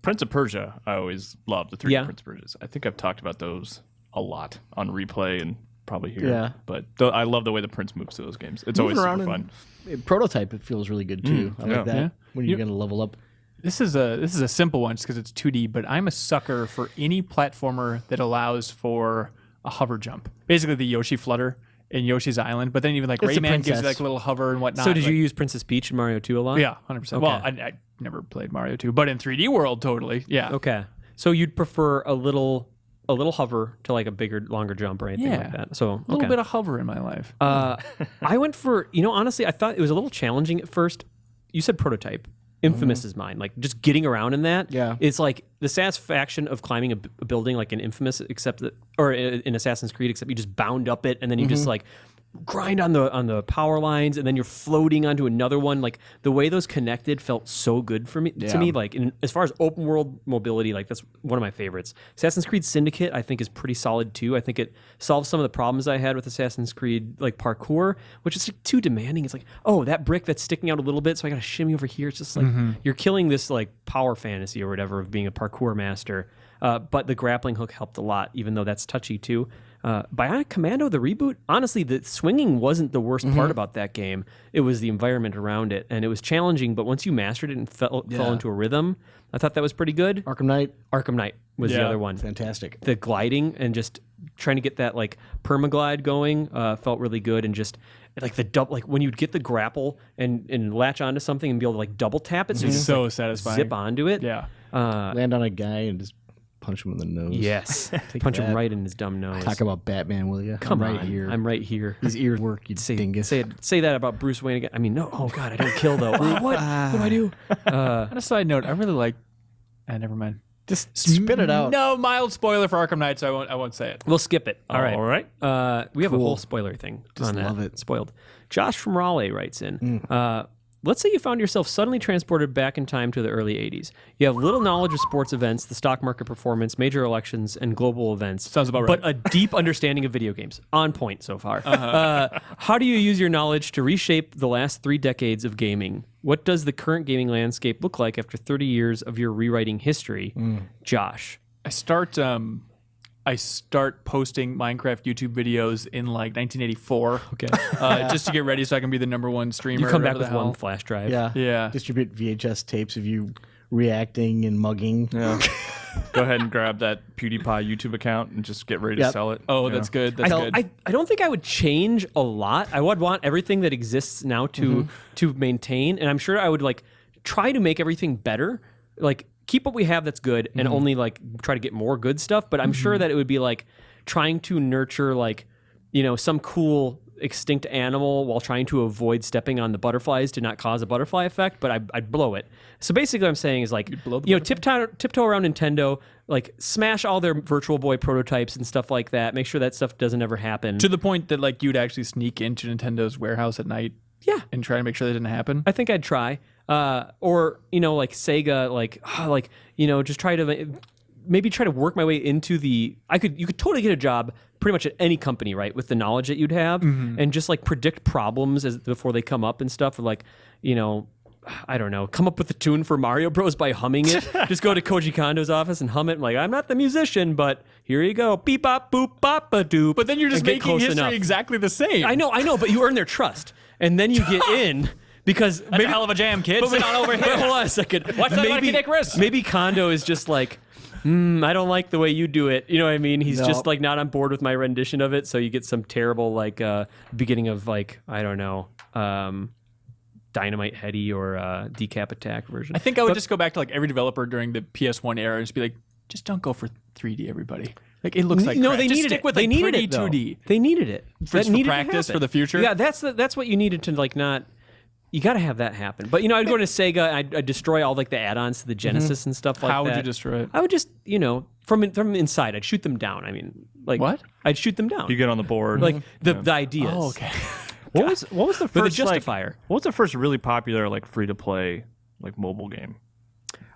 Speaker 5: Prince of Persia, I always loved the three
Speaker 2: Yeah.
Speaker 5: Prince of Persias. I think I've talked about those a lot on replay and probably here.
Speaker 4: Yeah.
Speaker 5: But I love the way the Prince moves through those games. It's
Speaker 4: Moving
Speaker 5: always
Speaker 4: around
Speaker 5: super
Speaker 4: in
Speaker 5: fun.
Speaker 4: Prototype, it feels really good too. I like that.
Speaker 1: Yeah.
Speaker 4: When you're going to level up.
Speaker 1: This is a simple one just because it's 2D, but I'm a sucker for any platformer that allows for a hover jump. Basically, the Yoshi flutter in Yoshi's Island, but then even like
Speaker 4: It's a
Speaker 1: Rayman gives you
Speaker 4: princess.
Speaker 1: like a little hover and whatnot.
Speaker 2: So did you
Speaker 1: like-
Speaker 2: use Princess Peach in Mario 2 a lot?
Speaker 1: Yeah, 100%. Well, I never played Mario 2, but in 3D World, totally. Yeah.
Speaker 2: Okay. So you'd prefer a little hover to like a bigger, longer jump or anything like that. So
Speaker 1: A little bit of hover in my life.
Speaker 2: I went for, honestly, I thought it was a little challenging at first. You said Prototype. Infamous is mine. Like just getting around in that.
Speaker 4: Yeah.
Speaker 2: It's like the satisfaction of climbing a building like in Infamous, except that, or in Assassin's Creed, except you just bound up it and then you just like grind on the power lines and then you're floating onto another one. Like the way those connected felt so good for me to me. Like as far as open world mobility, like that's one of my favorites. Assassin's Creed Syndicate I think is pretty solid too. I think it solves some of the problems I had with Assassin's Creed like parkour, which is like, too demanding. It's like, oh, that brick that's sticking out a little bit, so I gotta shimmy over here. It's just like you're killing this like power fantasy or whatever of being a parkour master. But the grappling hook helped a lot, even though that's touchy too. Bionic Commando, the reboot, honestly, the swinging wasn't the worst part about that game. It was the environment around it, and it was challenging, but once you mastered it and fell into a rhythm, I thought that was pretty good.
Speaker 4: Arkham Knight,
Speaker 2: Arkham Knight was the other one.
Speaker 4: fantastic.
Speaker 2: The gliding and just trying to get that like permaglide going felt really good, and just like the double, like when you'd get the grapple and latch onto something and be able to like double tap it, so you just
Speaker 1: So
Speaker 2: like,
Speaker 1: satisfying.
Speaker 2: zip onto it.
Speaker 1: Yeah.
Speaker 4: Land on a guy and just punch him in the nose.
Speaker 2: Yes,
Speaker 4: Take
Speaker 2: punch him
Speaker 4: that.
Speaker 2: right in his dumb nose.
Speaker 4: Talk about Batman, will you?
Speaker 2: Come
Speaker 4: I'm
Speaker 2: on,
Speaker 4: right here.
Speaker 2: I'm right here.
Speaker 4: These ears work, you dingus.
Speaker 2: Say that about Bruce Wayne again. I mean, no. Oh God, I don't kill though. What? What do I do?
Speaker 1: On a side note, I really like. Never mind.
Speaker 4: Just spit it out.
Speaker 1: No mild spoiler for Arkham Knight, so I won't say it.
Speaker 2: We'll skip it. All right.
Speaker 5: All right.
Speaker 2: We have a
Speaker 4: Cool.
Speaker 2: whole spoiler thing.
Speaker 4: Just
Speaker 2: on that.
Speaker 4: love it.
Speaker 2: Spoiled. Josh from Raleigh writes in. Let's say you found yourself suddenly transported back in time to the early 80s. You have little knowledge of sports events, the stock market performance, major elections, and global events.
Speaker 1: Sounds about right.
Speaker 2: But a deep understanding of video games. On point so far. How do you use your knowledge to reshape the last 3 decades of gaming? What does the current gaming landscape look like after 30 years of your rewriting history? Josh.
Speaker 1: I start posting Minecraft YouTube videos in like 1984.
Speaker 2: Okay.
Speaker 1: Just to get ready so I can be the #1 streamer.
Speaker 2: You come back
Speaker 1: whatever
Speaker 2: with
Speaker 1: the hell.
Speaker 2: one flash drive.
Speaker 4: Yeah.
Speaker 1: Yeah.
Speaker 4: Distribute VHS tapes of you reacting and mugging.
Speaker 5: Yeah. Go ahead and grab that PewDiePie YouTube account and just get ready to
Speaker 4: Yep.
Speaker 5: sell it.
Speaker 1: Oh,
Speaker 5: Yeah.
Speaker 1: that's good. That's good.
Speaker 2: I don't think I would change a lot. I would want everything that exists now to maintain, and I'm sure I would like try to make everything better. Like keep what we have that's good, and only like try to get more good stuff. But I'm sure that it would be like trying to nurture like some cool extinct animal while trying to avoid stepping on the butterflies to not cause a butterfly effect, but I'd blow it. So basically what I'm saying is like, tiptoe around Nintendo, like smash all their Virtual Boy prototypes and stuff like that. Make sure that stuff doesn't ever happen.
Speaker 1: to the point that like you'd actually sneak into Nintendo's warehouse at night.
Speaker 2: Yeah.
Speaker 1: And try to make sure that didn't happen.
Speaker 2: I think I'd try. Or, like Sega, just try to maybe try to work my way into you could totally get a job pretty much at any company, right? With the knowledge that you'd have and just like predict problems before they come up and stuff. Or like, I don't know, come up with the tune for Mario Bros by humming it. Just go to Koji Kondo's office and hum it. Like, I'm not the musician, but here you go. Beep, bop, boop, bop, a doop.
Speaker 1: But then you're just
Speaker 2: And get
Speaker 1: making
Speaker 2: close
Speaker 1: history
Speaker 2: enough.
Speaker 1: exactly the same.
Speaker 2: I know, but you earn their trust. And then you get in because
Speaker 1: That's a hell of a jam, kid. Sit on over
Speaker 2: But
Speaker 1: here.
Speaker 2: hold on a second.
Speaker 1: Watch that monkey dick wrist.
Speaker 2: Maybe Kondo is just like, I don't like the way you do it. You know what I mean? He's
Speaker 4: No.
Speaker 2: just like not on board with my rendition of it. So you get some terrible like beginning of like, I don't know, Dynamite Heady or Decap Attack version.
Speaker 1: I think I would just go back to like every developer during the PS1 era and just be like, just don't go for 3D, everybody. Like it looks like
Speaker 2: no,
Speaker 1: crap.
Speaker 2: they
Speaker 1: Just
Speaker 2: needed
Speaker 1: stick
Speaker 2: it.
Speaker 1: With
Speaker 2: They
Speaker 1: like
Speaker 2: needed
Speaker 1: pretty
Speaker 2: it. Though.
Speaker 1: 2D.
Speaker 2: They needed it.
Speaker 1: For
Speaker 2: That needed to
Speaker 1: practice
Speaker 2: happen.
Speaker 1: for the future?
Speaker 2: Yeah, that's what you needed to like not. You got to have that happen. But I'd go to Sega. I'd destroy all like the add-ons to the Genesis and stuff like that.
Speaker 1: How would you destroy it?
Speaker 2: I would just from inside. I'd shoot them down. I mean, like
Speaker 1: What?
Speaker 2: I'd shoot them down.
Speaker 5: You get on the board.
Speaker 2: like the ideas.
Speaker 1: Oh, okay.
Speaker 5: what was the
Speaker 2: With a
Speaker 5: first
Speaker 2: justifier.
Speaker 5: what was the first really popular like free to play like mobile game?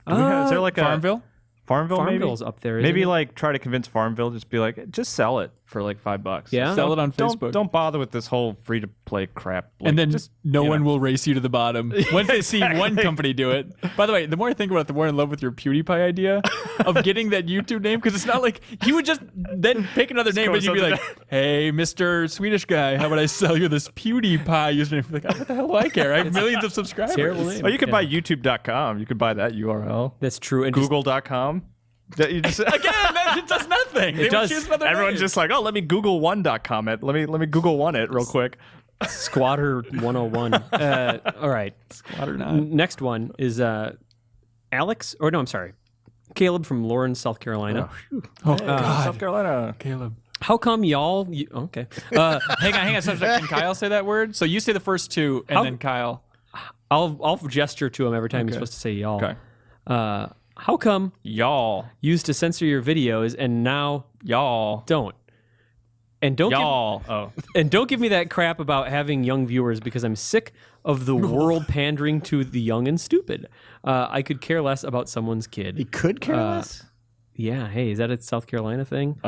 Speaker 5: Is there like a
Speaker 1: Farmville?
Speaker 5: Farmville maybe?
Speaker 2: Farmville's up there. Isn't
Speaker 5: Maybe
Speaker 2: it?
Speaker 5: like try to convince Farmville, just be like, just sell it for like $5.
Speaker 2: Yeah?
Speaker 1: Sell it on
Speaker 5: Don't-
Speaker 1: Facebook.
Speaker 5: Don't bother with this whole free to play crap. Like,
Speaker 1: And then
Speaker 5: just
Speaker 1: no
Speaker 5: you
Speaker 1: one
Speaker 5: know.
Speaker 1: will race you to the bottom once they see one company do it. By the way, the more I think about it, the more in love with your PewDiePie idea of getting that YouTube name, because it's not like he would just then pick another name,
Speaker 5: go
Speaker 1: but you'd be
Speaker 5: something
Speaker 1: like, "Hey, Mr. Swedish guy, how about I sell you this PewDiePie username?" Like, what the hell do I care? I have millions of subscribers.
Speaker 2: Terrible name.
Speaker 5: Oh, you could buy YouTube.com. You could buy that URL.
Speaker 2: That's true. And just-
Speaker 5: Google.com. That you just
Speaker 1: Again, it does nothing. They would
Speaker 2: does.
Speaker 1: choose another
Speaker 5: Everyone's
Speaker 1: name.
Speaker 5: just like, oh, let me Google1.com it. Let me Google one it real quick.
Speaker 2: Squatter 101. All right.
Speaker 1: Squat or not.
Speaker 2: Next one is Alex, or no, I'm sorry, Caleb from Lawrence, South Carolina.
Speaker 1: Oh, God.
Speaker 5: South Carolina.
Speaker 1: Caleb.
Speaker 2: How come y'all? Okay.
Speaker 1: Hang on. So can Kyle say that word? So you say the first two, and
Speaker 2: How-
Speaker 1: then Kyle.
Speaker 2: I'll gesture to him every time he's supposed to say y'all.
Speaker 5: Okay.
Speaker 2: How come
Speaker 5: Y'all.
Speaker 2: used to censor your videos and now
Speaker 5: Y'all.
Speaker 2: don't? And don't
Speaker 5: Y'all.
Speaker 2: don't give me that crap about having young viewers because I'm sick of the world pandering to the young and stupid. I could care less about someone's kid.
Speaker 4: He could care less.
Speaker 2: Yeah. Hey, is that a South Carolina thing?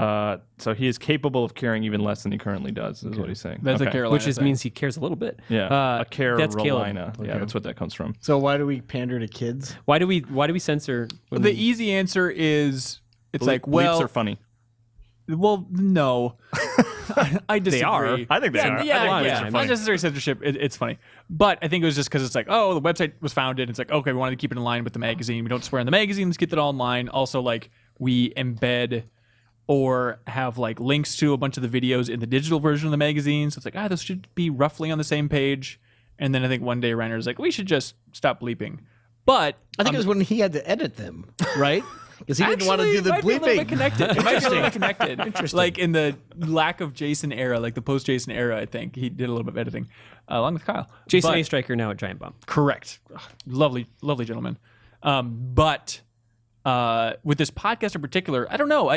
Speaker 5: So he is capable of caring even less than he currently does, is what he's saying.
Speaker 1: That's a Carolina
Speaker 2: Which
Speaker 1: thing.
Speaker 2: means he cares a little bit.
Speaker 5: Yeah. a
Speaker 2: That's Caleb.
Speaker 5: Carolina. Yeah, that's what that comes from.
Speaker 4: So why do we pander to kids?
Speaker 2: Why do we censor? When
Speaker 1: The easy answer is it's like,
Speaker 5: Bleeps
Speaker 1: well,
Speaker 5: are funny.
Speaker 1: well, no. I disagree.
Speaker 2: They are.
Speaker 5: I think they are.
Speaker 1: Yeah,
Speaker 2: I think bleeps
Speaker 1: yeah.
Speaker 2: are funny.
Speaker 1: Unnecessary censorship. It's funny, but I think it was just because it's like, oh, the website was founded. It's like, okay, we wanted to keep it in line with the magazine. We don't swear in the magazine. Let's get that all in line. Also, like, we embed or have like links to a bunch of the videos in the digital version of the magazine. So it's like, this should be roughly on the same page. And then I think one day Reiner's like, we should just stop bleeping. But
Speaker 4: I think it was when he had to edit them, right? Because he didn't want to
Speaker 1: actually,
Speaker 4: do the
Speaker 1: it might be a little bit
Speaker 4: bleeping.
Speaker 1: connected. It might be a little bit connected. Interesting. Like in the lack of Jason era, like the post Jason era, I think he did a little bit of editing along with Kyle.
Speaker 2: Jason
Speaker 1: But-
Speaker 2: A. Stryker now at Giant Bomb.
Speaker 1: Correct. Ugh, lovely, lovely gentleman. But with this podcast in particular, I don't know.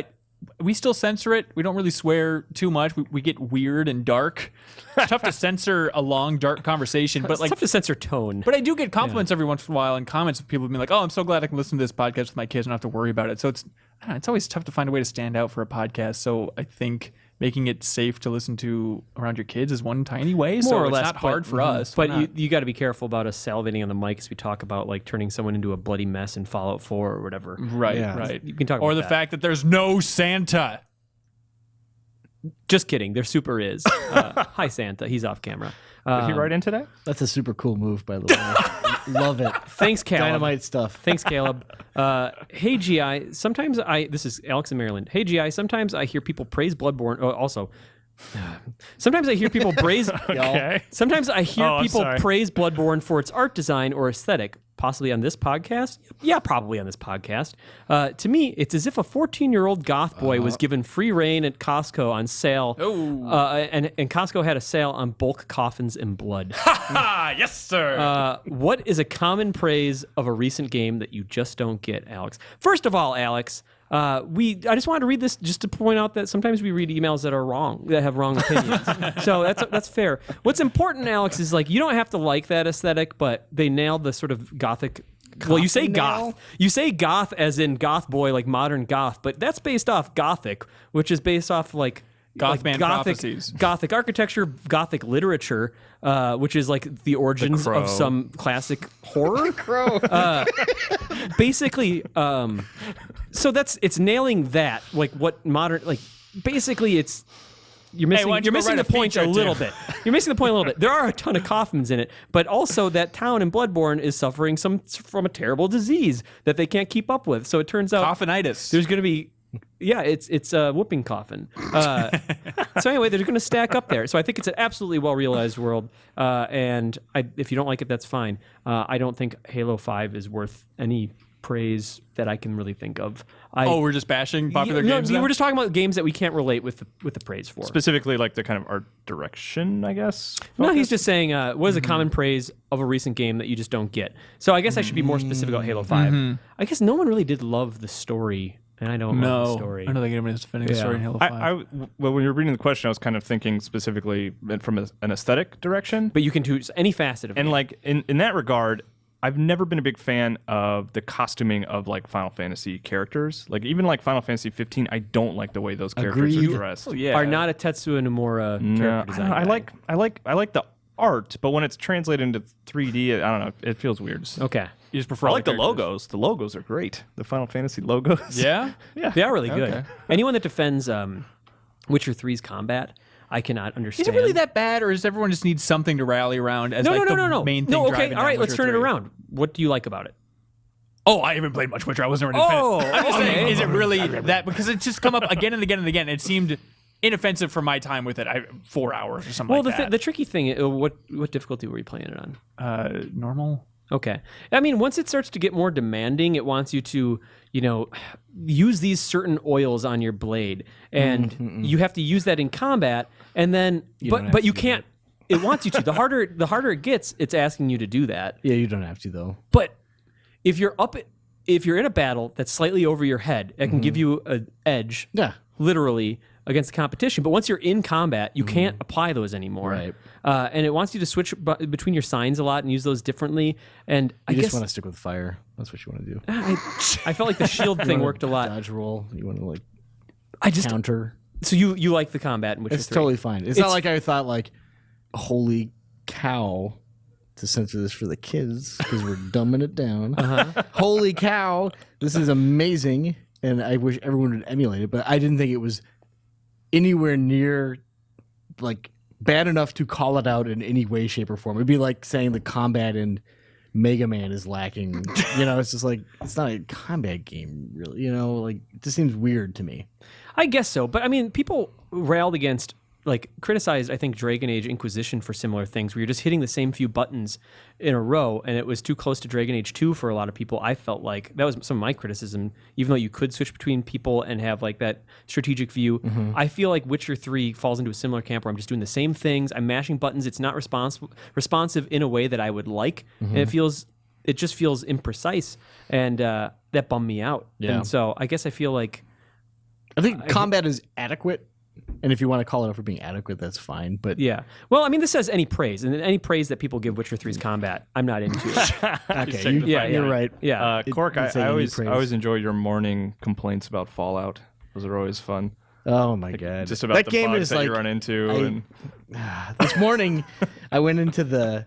Speaker 1: We still censor it. We don't really swear too much. We get weird and dark. It's tough to censor a long, dark conversation. But
Speaker 2: It's
Speaker 1: like,
Speaker 2: tough to censor tone.
Speaker 1: but I do get compliments every once in a while and comments of people being like, "Oh, I'm so glad I can listen to this podcast with my kids and not have to worry about it." So it's always tough to find a way to stand out for a podcast. So I think making it safe to listen to around your kids is one tiny way. So
Speaker 2: More or
Speaker 1: it's
Speaker 2: less,
Speaker 1: not hard
Speaker 2: but-
Speaker 1: for us.
Speaker 2: But
Speaker 1: We're not-
Speaker 2: you got to be careful about us salivating on the mic as we talk about like turning someone into a bloody mess in Fallout 4 or whatever.
Speaker 1: right,
Speaker 4: Yeah.
Speaker 1: right.
Speaker 2: You can talk
Speaker 1: or
Speaker 2: about
Speaker 1: the
Speaker 2: that.
Speaker 1: fact that there's no Santa.
Speaker 2: Just kidding. There super is. Hi Santa. He's off camera.
Speaker 5: Did he write in today?
Speaker 4: That's a super cool move, by the way. Love it.
Speaker 2: Thanks, Caleb.
Speaker 4: Dynamite stuff.
Speaker 2: Thanks, Caleb. Hey, GI. Sometimes this is Alex in Maryland. Hey, GI. Sometimes I hear people praise Bloodborne. Oh, also, sometimes I hear people praise.
Speaker 5: Okay.
Speaker 2: Sometimes I hear
Speaker 5: Oh, I'm
Speaker 2: people
Speaker 5: sorry.
Speaker 2: praise Bloodborne for its art design or aesthetic. Possibly on this podcast? Yeah, probably on this podcast. To me, it's as if a 14-year-old goth boy was given free reign at Costco on sale. And Costco had a sale on bulk coffins and blood.
Speaker 5: Ah, yes, sir.
Speaker 2: What is a common praise of a recent game that you just don't get, Alex? First of all, Alex, I just wanted to read this just to point out that sometimes we read emails that are wrong, that have wrong opinions. So that's fair. What's important, Alex, is like you don't have to like that aesthetic, but they nailed the sort of gothic. Well, you say goth. You say goth as in goth boy, like modern goth, but that's based off gothic, which is based off like
Speaker 1: Gothman
Speaker 2: gothic,
Speaker 1: prophecies.
Speaker 2: Gothic architecture, Gothic literature, which is like the origins
Speaker 5: Crow.
Speaker 2: of some classic horror.
Speaker 4: Crow.
Speaker 2: Basically, so it's nailing that. Like what modern, like basically it's. You're missing,
Speaker 1: why don't you
Speaker 2: you're
Speaker 1: go
Speaker 2: missing
Speaker 1: write
Speaker 2: the
Speaker 1: a
Speaker 2: point
Speaker 1: feature,
Speaker 2: a little
Speaker 1: Tim?
Speaker 2: bit. You're missing the point a little bit. There are a ton of coffins in it, but also that town in Bloodborne is suffering from a terrible disease that they can't keep up with. So it turns out
Speaker 1: Coffinitis.
Speaker 2: there's going to be, it's a whooping coffin. So anyway, they're going to stack up there. So I think it's an absolutely well realized world. And if you don't like it, that's fine. I don't think Halo 5 is worth any praise that I can really think of.
Speaker 1: we're just bashing popular games.
Speaker 2: No,
Speaker 1: now?
Speaker 2: we're just talking about games that we can't relate with the praise for.
Speaker 5: Specifically, like the kind of art direction, I guess.
Speaker 2: No, he's just saying, what is a common praise of a recent game that you just don't get? So I guess I should be more specific about Halo 5. I guess no one really did love the story, and I don't love the
Speaker 1: No,
Speaker 2: story.
Speaker 1: I don't think anybody's defending the
Speaker 2: Yeah.
Speaker 1: story in Halo 5.
Speaker 5: Well, when you were reading the question, I was kind of thinking specifically from an aesthetic direction.
Speaker 2: But you can choose any facet of
Speaker 5: And
Speaker 2: it.
Speaker 5: like in that regard,
Speaker 6: I've never been a big fan of the costuming of like Final Fantasy characters. Like even like Final Fantasy 15, I don't like the way those characters
Speaker 4: Agreed.
Speaker 6: are dressed.
Speaker 2: Are not a Tetsuya Nomura character design.
Speaker 6: I
Speaker 2: guy.
Speaker 6: like the art, but when it's translated into 3D, I don't know. It feels weird.
Speaker 2: Okay.
Speaker 1: You just prefer
Speaker 6: I
Speaker 1: all
Speaker 6: like the
Speaker 1: characters.
Speaker 6: logos. The logos are great. The Final Fantasy logos.
Speaker 1: Yeah?
Speaker 6: Yeah.
Speaker 2: They are really good.
Speaker 1: Okay.
Speaker 2: Anyone that defends Witcher 3's combat, I cannot understand.
Speaker 1: Is it really that bad, or does everyone just need something to rally around as
Speaker 2: No,
Speaker 1: like
Speaker 2: no,
Speaker 1: the
Speaker 2: no.
Speaker 1: main thing?
Speaker 2: No, okay,
Speaker 1: driving
Speaker 2: all
Speaker 1: down
Speaker 2: right, let's
Speaker 1: Witcher
Speaker 2: turn it
Speaker 1: 3?
Speaker 2: around. What do you like about it?
Speaker 1: Oh, I haven't played much Witcher. I wasn't ready to
Speaker 2: Oh,
Speaker 1: finish. I'm just saying,
Speaker 2: okay.
Speaker 1: is it really that? Because it's just come up again and again and again. It seemed inoffensive for my time with it. 4 hours or something
Speaker 2: Well,
Speaker 1: like that.
Speaker 2: the tricky thing, what difficulty were you playing it on?
Speaker 1: Normal.
Speaker 2: Okay. I mean, once it starts to get more demanding, it wants you to, use these certain oils on your blade, and you have to use that in combat. And then, but you can't. It wants you to. The harder it gets, it's asking you to do that.
Speaker 4: Yeah, you don't have to though.
Speaker 2: But if you're in a battle that's slightly over your head, it can give you an edge.
Speaker 4: Yeah.
Speaker 2: Literally against the competition. But once you're in combat, you can't apply those anymore.
Speaker 4: Right.
Speaker 2: And it wants you to switch between your signs a lot and use those differently. And I
Speaker 4: You
Speaker 2: guess
Speaker 4: just want to stick with fire. That's what you want to do.
Speaker 2: I felt like the shield thing worked a lot.
Speaker 4: Dodge roll. You want to like
Speaker 2: I just
Speaker 4: counter.
Speaker 2: so you like the combat in Witcher
Speaker 4: It's
Speaker 2: 3.
Speaker 4: totally fine. It's not like I thought like, holy cow, to censor this for the kids because we're dumbing it down. Holy cow, this is amazing, and I wish everyone would emulate it. But I didn't think it was anywhere near like bad enough to call it out in any way, shape, or form. It'd be like saying the combat in Mega Man is lacking. It's just like it's not a combat game, really. Like it just seems weird to me.
Speaker 2: I guess so, but I mean, people railed against, criticized, I think, Dragon Age Inquisition for similar things, where you're just hitting the same few buttons in a row, and it was too close to Dragon Age 2 for a lot of people. I felt like that was some of my criticism, even though you could switch between people and have like that strategic view. I feel like Witcher 3 falls into a similar camp where I'm just doing the same things. I'm mashing buttons. It's not responsive in a way that I would like, and it just feels imprecise, and that bummed me out.
Speaker 4: Yeah.
Speaker 2: And so I guess I feel like
Speaker 4: I think combat is adequate, and if you want to call it out for being adequate, that's fine. But
Speaker 2: yeah. Well, I mean, this says any praise, and any praise that people give Witcher 3's combat, I'm not into.
Speaker 4: okay, you're right.
Speaker 2: Yeah.
Speaker 6: Cork,
Speaker 4: didn't say
Speaker 6: I
Speaker 4: any
Speaker 6: always
Speaker 4: praise.
Speaker 6: enjoy your morning complaints about Fallout. Those are always fun.
Speaker 4: Oh my god,
Speaker 6: Just about
Speaker 4: that
Speaker 6: the
Speaker 4: game
Speaker 6: bugs
Speaker 4: is
Speaker 6: that
Speaker 4: like
Speaker 6: you run into.
Speaker 4: this morning. I went into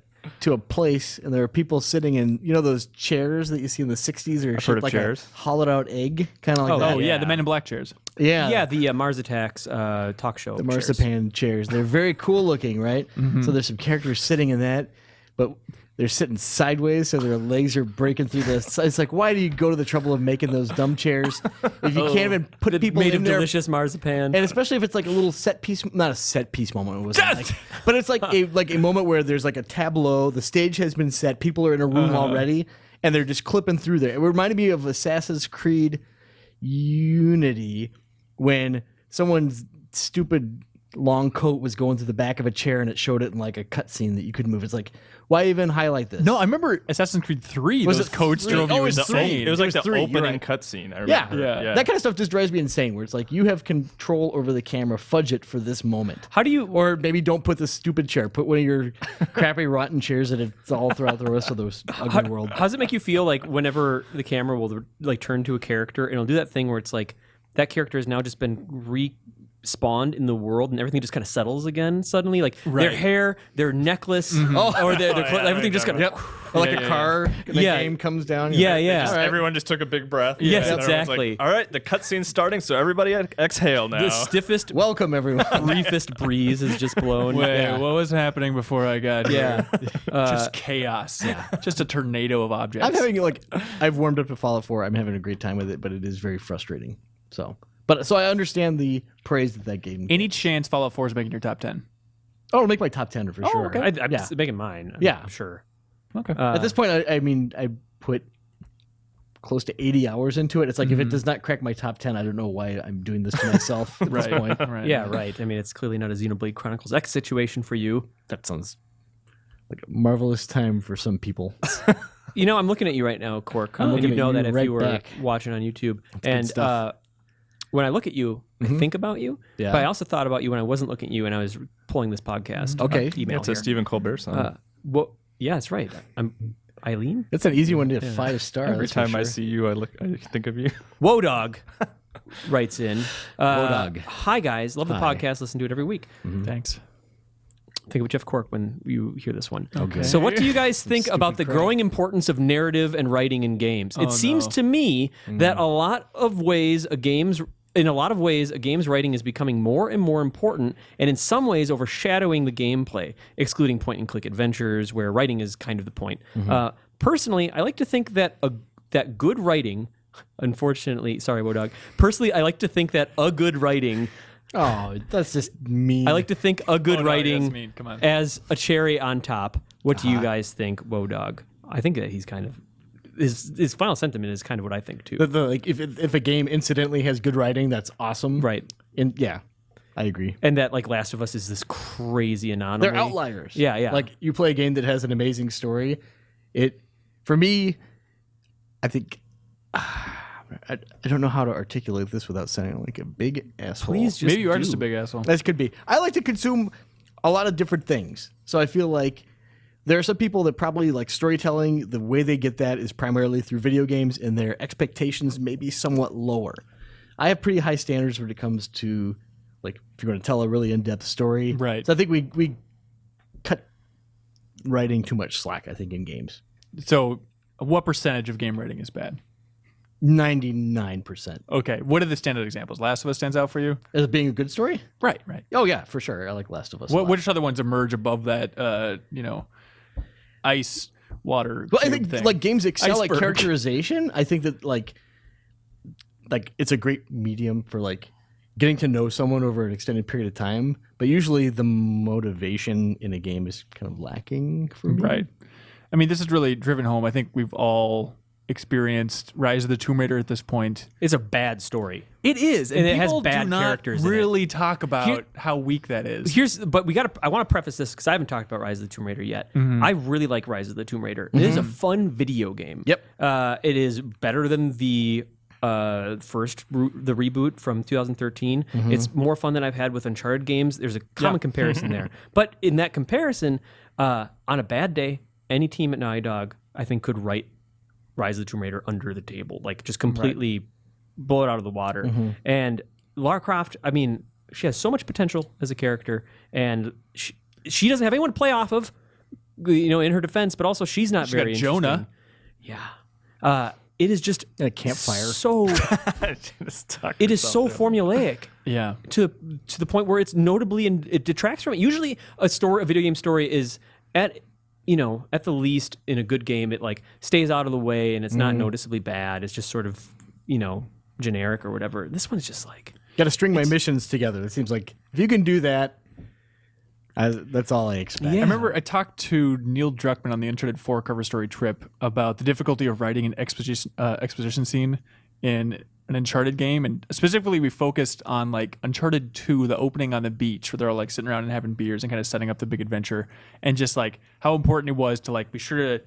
Speaker 4: a place, and there were people sitting in those chairs that you see in the 60s, or
Speaker 6: heard
Speaker 4: shaped
Speaker 6: of
Speaker 4: like
Speaker 6: chairs.
Speaker 4: a hollowed out egg, kind of like that.
Speaker 1: Oh yeah, the Men in Black chairs.
Speaker 4: Yeah,
Speaker 2: The Mars Attacks talk show.
Speaker 4: the
Speaker 2: chairs.
Speaker 4: marzipan chairs. They're very cool looking, right? So there's some characters sitting in that, but they're sitting sideways, so their legs are breaking through the. It's like, why do you go to the trouble of making those dumb chairs if you can't even put people
Speaker 2: Made
Speaker 4: in
Speaker 2: of
Speaker 4: there?
Speaker 2: delicious marzipan.
Speaker 4: And especially if it's like a little set piece, not a set piece moment, it wasn't like, but it's like a moment where there's like a tableau, the stage has been set, people are in a room already, and they're just clipping through there. It reminded me of Assassin's Creed Unity when someone's stupid long coat was going through the back of a chair and it showed it in like a cutscene that you could move. It's like, why even highlight this?
Speaker 1: No, I remember Assassin's Creed 3.
Speaker 4: Was
Speaker 1: those
Speaker 4: it
Speaker 1: coats
Speaker 4: 3?
Speaker 1: drove you
Speaker 4: Oh, it was
Speaker 1: insane.
Speaker 4: 3.
Speaker 6: It was like the
Speaker 4: three, you're
Speaker 6: opening
Speaker 4: right.
Speaker 6: cutscene. I
Speaker 4: Yeah.
Speaker 6: remember.
Speaker 1: Yeah.
Speaker 4: That kind of stuff just drives me insane, where it's like you have control over the camera, fudge it for this moment.
Speaker 2: How do you?
Speaker 4: Or maybe don't put this stupid chair. Put one of your crappy, rotten chairs that it's all throughout the rest of the ugly world.
Speaker 2: How does it make you feel like whenever the camera will like turn to a character and it'll do that thing where it's like that character has now just been respawned in the world and everything just kind of settles again suddenly, like their hair, their necklace, or their clothes, everything just kind of.
Speaker 4: Or like a car in the
Speaker 2: Yeah.
Speaker 4: game comes down.
Speaker 2: Yeah, yeah.
Speaker 6: Just, everyone just took a big breath.
Speaker 2: Yes,
Speaker 6: and everyone's
Speaker 2: exactly.
Speaker 6: Like, all right, the cutscene's starting, so everybody exhale now.
Speaker 2: The stiffest,
Speaker 4: Welcome, everyone.
Speaker 2: briefest breeze is just blown.
Speaker 1: Wait, what was happening before I got
Speaker 2: Yeah.
Speaker 1: here? Just chaos. Just a tornado of objects.
Speaker 4: I'm having I've warmed up to Fallout 4. I'm having a great time with it, but it is very frustrating. So I understand the praise that game.
Speaker 1: Any chance Fallout 4 is making your top 10?
Speaker 4: Oh, it'll make my top 10 for sure.
Speaker 1: okay.
Speaker 2: I'm
Speaker 4: Yeah.
Speaker 2: making mine.
Speaker 4: Yeah.
Speaker 2: Sure.
Speaker 1: Okay.
Speaker 4: At this point, I mean, I put close to 80 hours into it. It's like if it does not crack my top 10, I don't know why I'm doing this to myself at this point.
Speaker 1: right.
Speaker 2: Yeah, right. I mean, it's clearly not a Xenoblade Chronicles X situation for you.
Speaker 4: That sounds like a marvelous time for some people.
Speaker 2: I'm looking at you right now, Cork.
Speaker 4: I'm
Speaker 2: and
Speaker 4: looking
Speaker 2: you
Speaker 4: at
Speaker 2: know
Speaker 4: you
Speaker 2: that if
Speaker 4: right
Speaker 2: you were
Speaker 4: back.
Speaker 2: watching on YouTube.
Speaker 4: good stuff.
Speaker 2: When I look at you, I think about you.
Speaker 4: Yeah.
Speaker 2: But I also thought about you when I wasn't looking at you and I was pulling this podcast.
Speaker 4: Okay.
Speaker 2: Email
Speaker 6: It's a
Speaker 2: here.
Speaker 6: Stephen Colbert song.
Speaker 2: Well, yeah, that's right. Eileen?
Speaker 4: That's an easy one to 5-star.
Speaker 6: Every
Speaker 4: that's for
Speaker 6: time I
Speaker 4: sure.
Speaker 6: see you, I think of you.
Speaker 2: Wodog writes in.
Speaker 4: Wodog.
Speaker 2: Hi, guys. Love the
Speaker 4: Hi.
Speaker 2: podcast. Listen to it every week.
Speaker 1: Thanks.
Speaker 2: Think of Jeff Cork when you hear this one.
Speaker 4: Okay.
Speaker 2: So what do you guys think about the
Speaker 4: crap.
Speaker 2: growing importance of narrative and writing in games? It seems to me that in a lot of ways, a game's writing is becoming more and more important, and in some ways overshadowing the gameplay, excluding point-and-click adventures where writing is kind of the point. Personally, I like to think that that good writing, unfortunately, sorry, Wodog. Personally, I like to think that a good writing...
Speaker 4: Oh, that's just mean.
Speaker 2: I like to think a good
Speaker 1: Oh, no,
Speaker 2: writing
Speaker 1: that's mean. Come on.
Speaker 2: as a cherry on top. What do you guys think, Wodog? I think that he's kind of his final sentiment is kind of what I think too.
Speaker 4: like if a game incidentally has good writing, that's awesome.
Speaker 2: Right.
Speaker 4: And yeah, I agree.
Speaker 2: And that like Last of Us is this crazy anomaly.
Speaker 4: They're outliers.
Speaker 2: Yeah, yeah.
Speaker 4: Like you play a game that has an amazing story. For me, I think I don't know how to articulate this without sounding like a big asshole.
Speaker 2: Please just
Speaker 1: Maybe you are
Speaker 2: do.
Speaker 1: just a big asshole.
Speaker 4: That could be. I like to consume a lot of different things. So I feel like there are some people that probably like storytelling. The way they get that is primarily through video games, and their expectations may be somewhat lower. I have pretty high standards when it comes to like if you're going to tell a really in-depth story.
Speaker 1: Right.
Speaker 4: So I think we cut writing too much slack, I think, in games.
Speaker 1: So, what percentage of game writing is bad?
Speaker 4: 99%.
Speaker 1: Okay. What are the standout examples? Last of Us stands out for you?
Speaker 4: As it being a good story?
Speaker 1: Right.
Speaker 4: Oh yeah, for sure. I like Last of Us. a lot.
Speaker 1: Which other ones emerge above that? Ice, water.
Speaker 4: Well, I
Speaker 1: cube
Speaker 4: think
Speaker 1: thing?
Speaker 4: like games excel at
Speaker 1: Iceberg.
Speaker 4: characterization. I think that like it's a great medium for like getting to know someone over an extended period of time. But usually the motivation in a game is kind of lacking for me.
Speaker 1: Right. I mean, this is really driven home. I think we've all experienced Rise of the Tomb Raider at this point.
Speaker 2: It's a bad story.
Speaker 1: It is,
Speaker 2: And it has
Speaker 1: people
Speaker 2: bad
Speaker 1: do not
Speaker 2: characters in it.
Speaker 1: really talk about how weak that is.
Speaker 2: I want to preface this because I haven't talked about Rise of the Tomb Raider yet. I really like Rise of the Tomb Raider. It is a fun video game.
Speaker 4: Yep.
Speaker 2: It is better than the reboot from 2013. It's more fun than I've had with Uncharted games. There's a common comparison there. But in that comparison, on a bad day, any team at Naughty Dog, I think, could write Rise of the Tomb Raider under the table, like just completely blow it out of the water. And Lara Croft, I mean, she has so much potential as a character, and she doesn't have anyone to play off of, in her defense, but also she's not very
Speaker 1: got Jonah.
Speaker 2: Yeah. It is just
Speaker 4: And a campfire.
Speaker 2: so it is so formulaic
Speaker 1: Yeah.
Speaker 2: to the point where it's notably it detracts from it. Usually a video game story is at the least in a good game, it like stays out of the way and it's not noticeably bad. It's just sort of, generic or whatever. This one's just like,
Speaker 4: Got to string my missions together. It seems like if you can do that, that's all I expect.
Speaker 1: I remember I talked to Neil Druckmann on the Uncharted 4 cover story trip about the difficulty of writing an exposition scene in an Uncharted game, and specifically we focused on like Uncharted 2, the opening on the beach where they're all like sitting around and having beers and kind of setting up the big adventure, and just like how important it was to like be sure to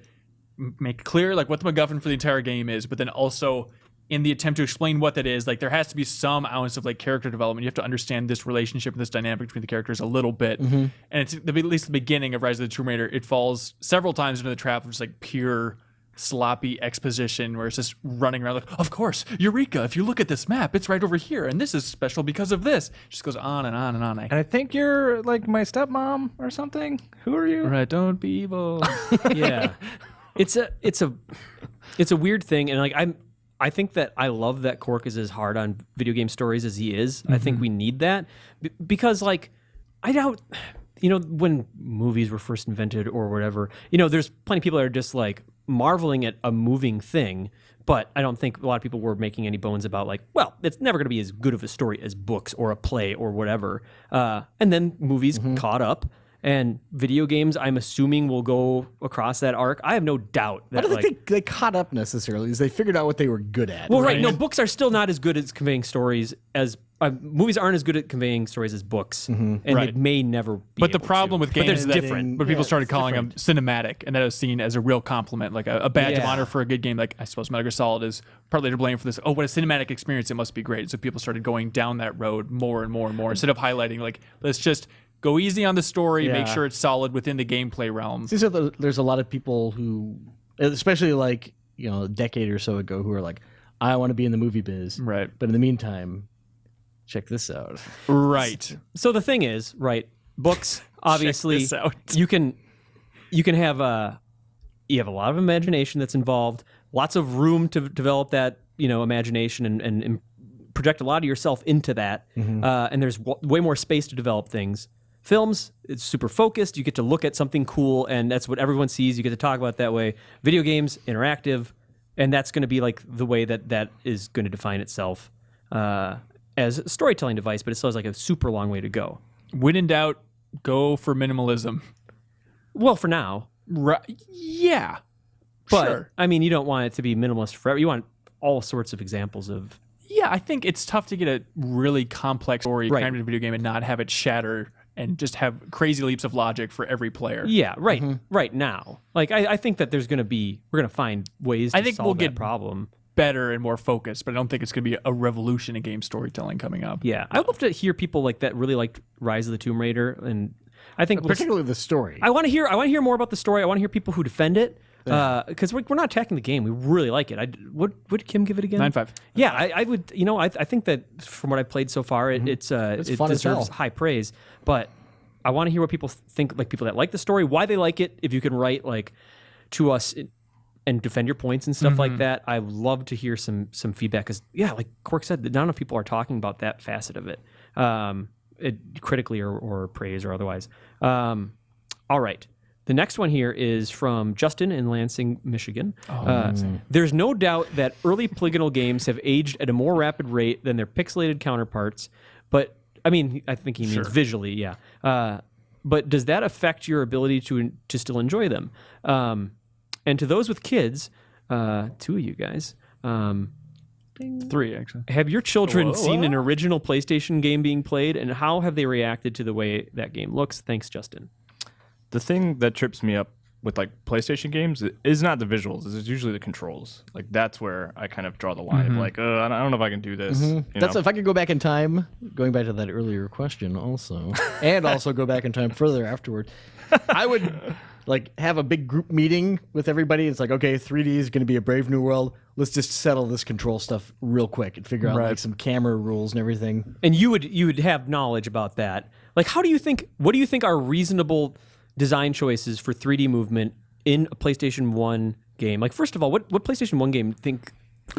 Speaker 1: make clear like what the MacGuffin for the entire game is, but then also in the attempt to explain what that is, like there has to be some ounce of like character development. You have to understand this relationship and this dynamic between the characters a little bit. And it's at least the beginning of Rise of the Tomb Raider, it falls several times into the trap of just like pure sloppy exposition where it's just running around like, of course, Eureka, if you look at this map, it's right over here, and this is special because of this. It just goes on and on and on.
Speaker 6: And I think you're like my stepmom or something. Who are you?
Speaker 1: Right, don't be evil.
Speaker 2: yeah, it's a weird thing, and like I think that I love that Cork is as hard on video game stories as he is. I think we need that because like I doubt, when movies were first invented or whatever, there's plenty of people that are just like marveling at a moving thing, but I don't think a lot of people were making any bones about like, well, it's never going to be as good of a story as books or a play or whatever. And then movies caught up. And video games, I'm assuming, will go across that arc. I have no doubt that.
Speaker 4: I don't think they caught up necessarily. Is they figured out what they were good at.
Speaker 2: Well, right. No, books are still not as good at conveying stories as movies aren't as good at conveying stories as books, and they
Speaker 1: Right.
Speaker 2: may never. Be
Speaker 1: But the
Speaker 2: able
Speaker 1: problem
Speaker 2: to.
Speaker 1: with games
Speaker 2: there's
Speaker 1: is that
Speaker 2: different.
Speaker 1: when people started calling them cinematic, and that was seen as a real compliment, like a badge of honor for a good game. Like I suppose Metal Gear Solid is partly to blame for this. Oh, what a cinematic experience! It must be great. So people started going down that road more and more and more instead of highlighting like, let's just go easy on the story, make sure it's solid within the gameplay realm.
Speaker 4: Seems like there's a lot of people who especially like a decade or so ago, who are like, I want to be in the movie biz,
Speaker 1: Right.
Speaker 4: But in the meantime, check this out.
Speaker 1: Right.
Speaker 2: So the thing is, right? Books, obviously,
Speaker 1: this out.
Speaker 2: you can have a lot of imagination that's involved, lots of room to develop that imagination and project a lot of yourself into that, and there's way more space to develop things. Films, it's super focused. You get to look at something cool, and that's what everyone sees. You get to talk about it that way. Video games, interactive, and that's going to be like the way that is going to define itself as a storytelling device, but it still has like a super long way to go.
Speaker 1: When in doubt, go for minimalism.
Speaker 2: Well, for now.
Speaker 1: Right. Yeah.
Speaker 2: But,
Speaker 1: sure.
Speaker 2: I mean, you don't want it to be minimalist forever. You want all sorts of examples of...
Speaker 1: Yeah, I think it's tough to get a really complex story
Speaker 2: Right.
Speaker 1: kind of video game and not have it shatter and just have crazy leaps of logic for every player.
Speaker 2: Yeah, right. Right now. Like, I think that we're going to find ways to solve that problem.
Speaker 1: Better and more focused, but I don't think it's going to be a revolution in game storytelling coming up.
Speaker 2: Yeah. I'd love to hear people like that really liked Rise of the Tomb Raider, and I think
Speaker 4: Particularly the story.
Speaker 2: I want to hear more about the story. I want to hear people who defend it. Because we're not attacking the game, we really like it. What did Kim give it again?
Speaker 1: 9.5.
Speaker 2: Yeah, I would. I think that from what I've played so far, it
Speaker 4: fun as
Speaker 2: deserves
Speaker 4: hell.
Speaker 2: high praise. But I want to hear what people think, like people that like the story, why they like it. If you can write like to us and defend your points and stuff like that, I would love to hear some feedback. Because like Cork said, not enough people are talking about that facet of it, critically or praise or otherwise. All right. The next one here is from Justin in Lansing, Michigan. There's no doubt that early polygonal games have aged at a more rapid rate than their pixelated counterparts, but I mean, I think he means visually, yeah. But does that affect your ability to still enjoy them? And to those with kids, two of you guys,
Speaker 1: 3 actually.
Speaker 2: have your children seen an original PlayStation game being played, and how have they reacted to the way that game looks? Thanks, Justin.
Speaker 6: The thing that trips me up with like PlayStation games is not the visuals. It's usually the controls. Like that's where I kind of draw the line of like, I don't know if I can do this. You
Speaker 4: That's
Speaker 6: know?
Speaker 4: if I could go back in time, going back to that earlier question also, and also go back in time further afterward, I would like have a big group meeting with everybody. It's like, okay, 3D is going to be a Brave New World. Let's just settle this control stuff real quick and figure out like some camera rules and everything.
Speaker 2: And you would have knowledge about that. Like, what do you think are reasonable design choices for 3D movement in a PlayStation 1 game? Like, first of all, what PlayStation 1 game think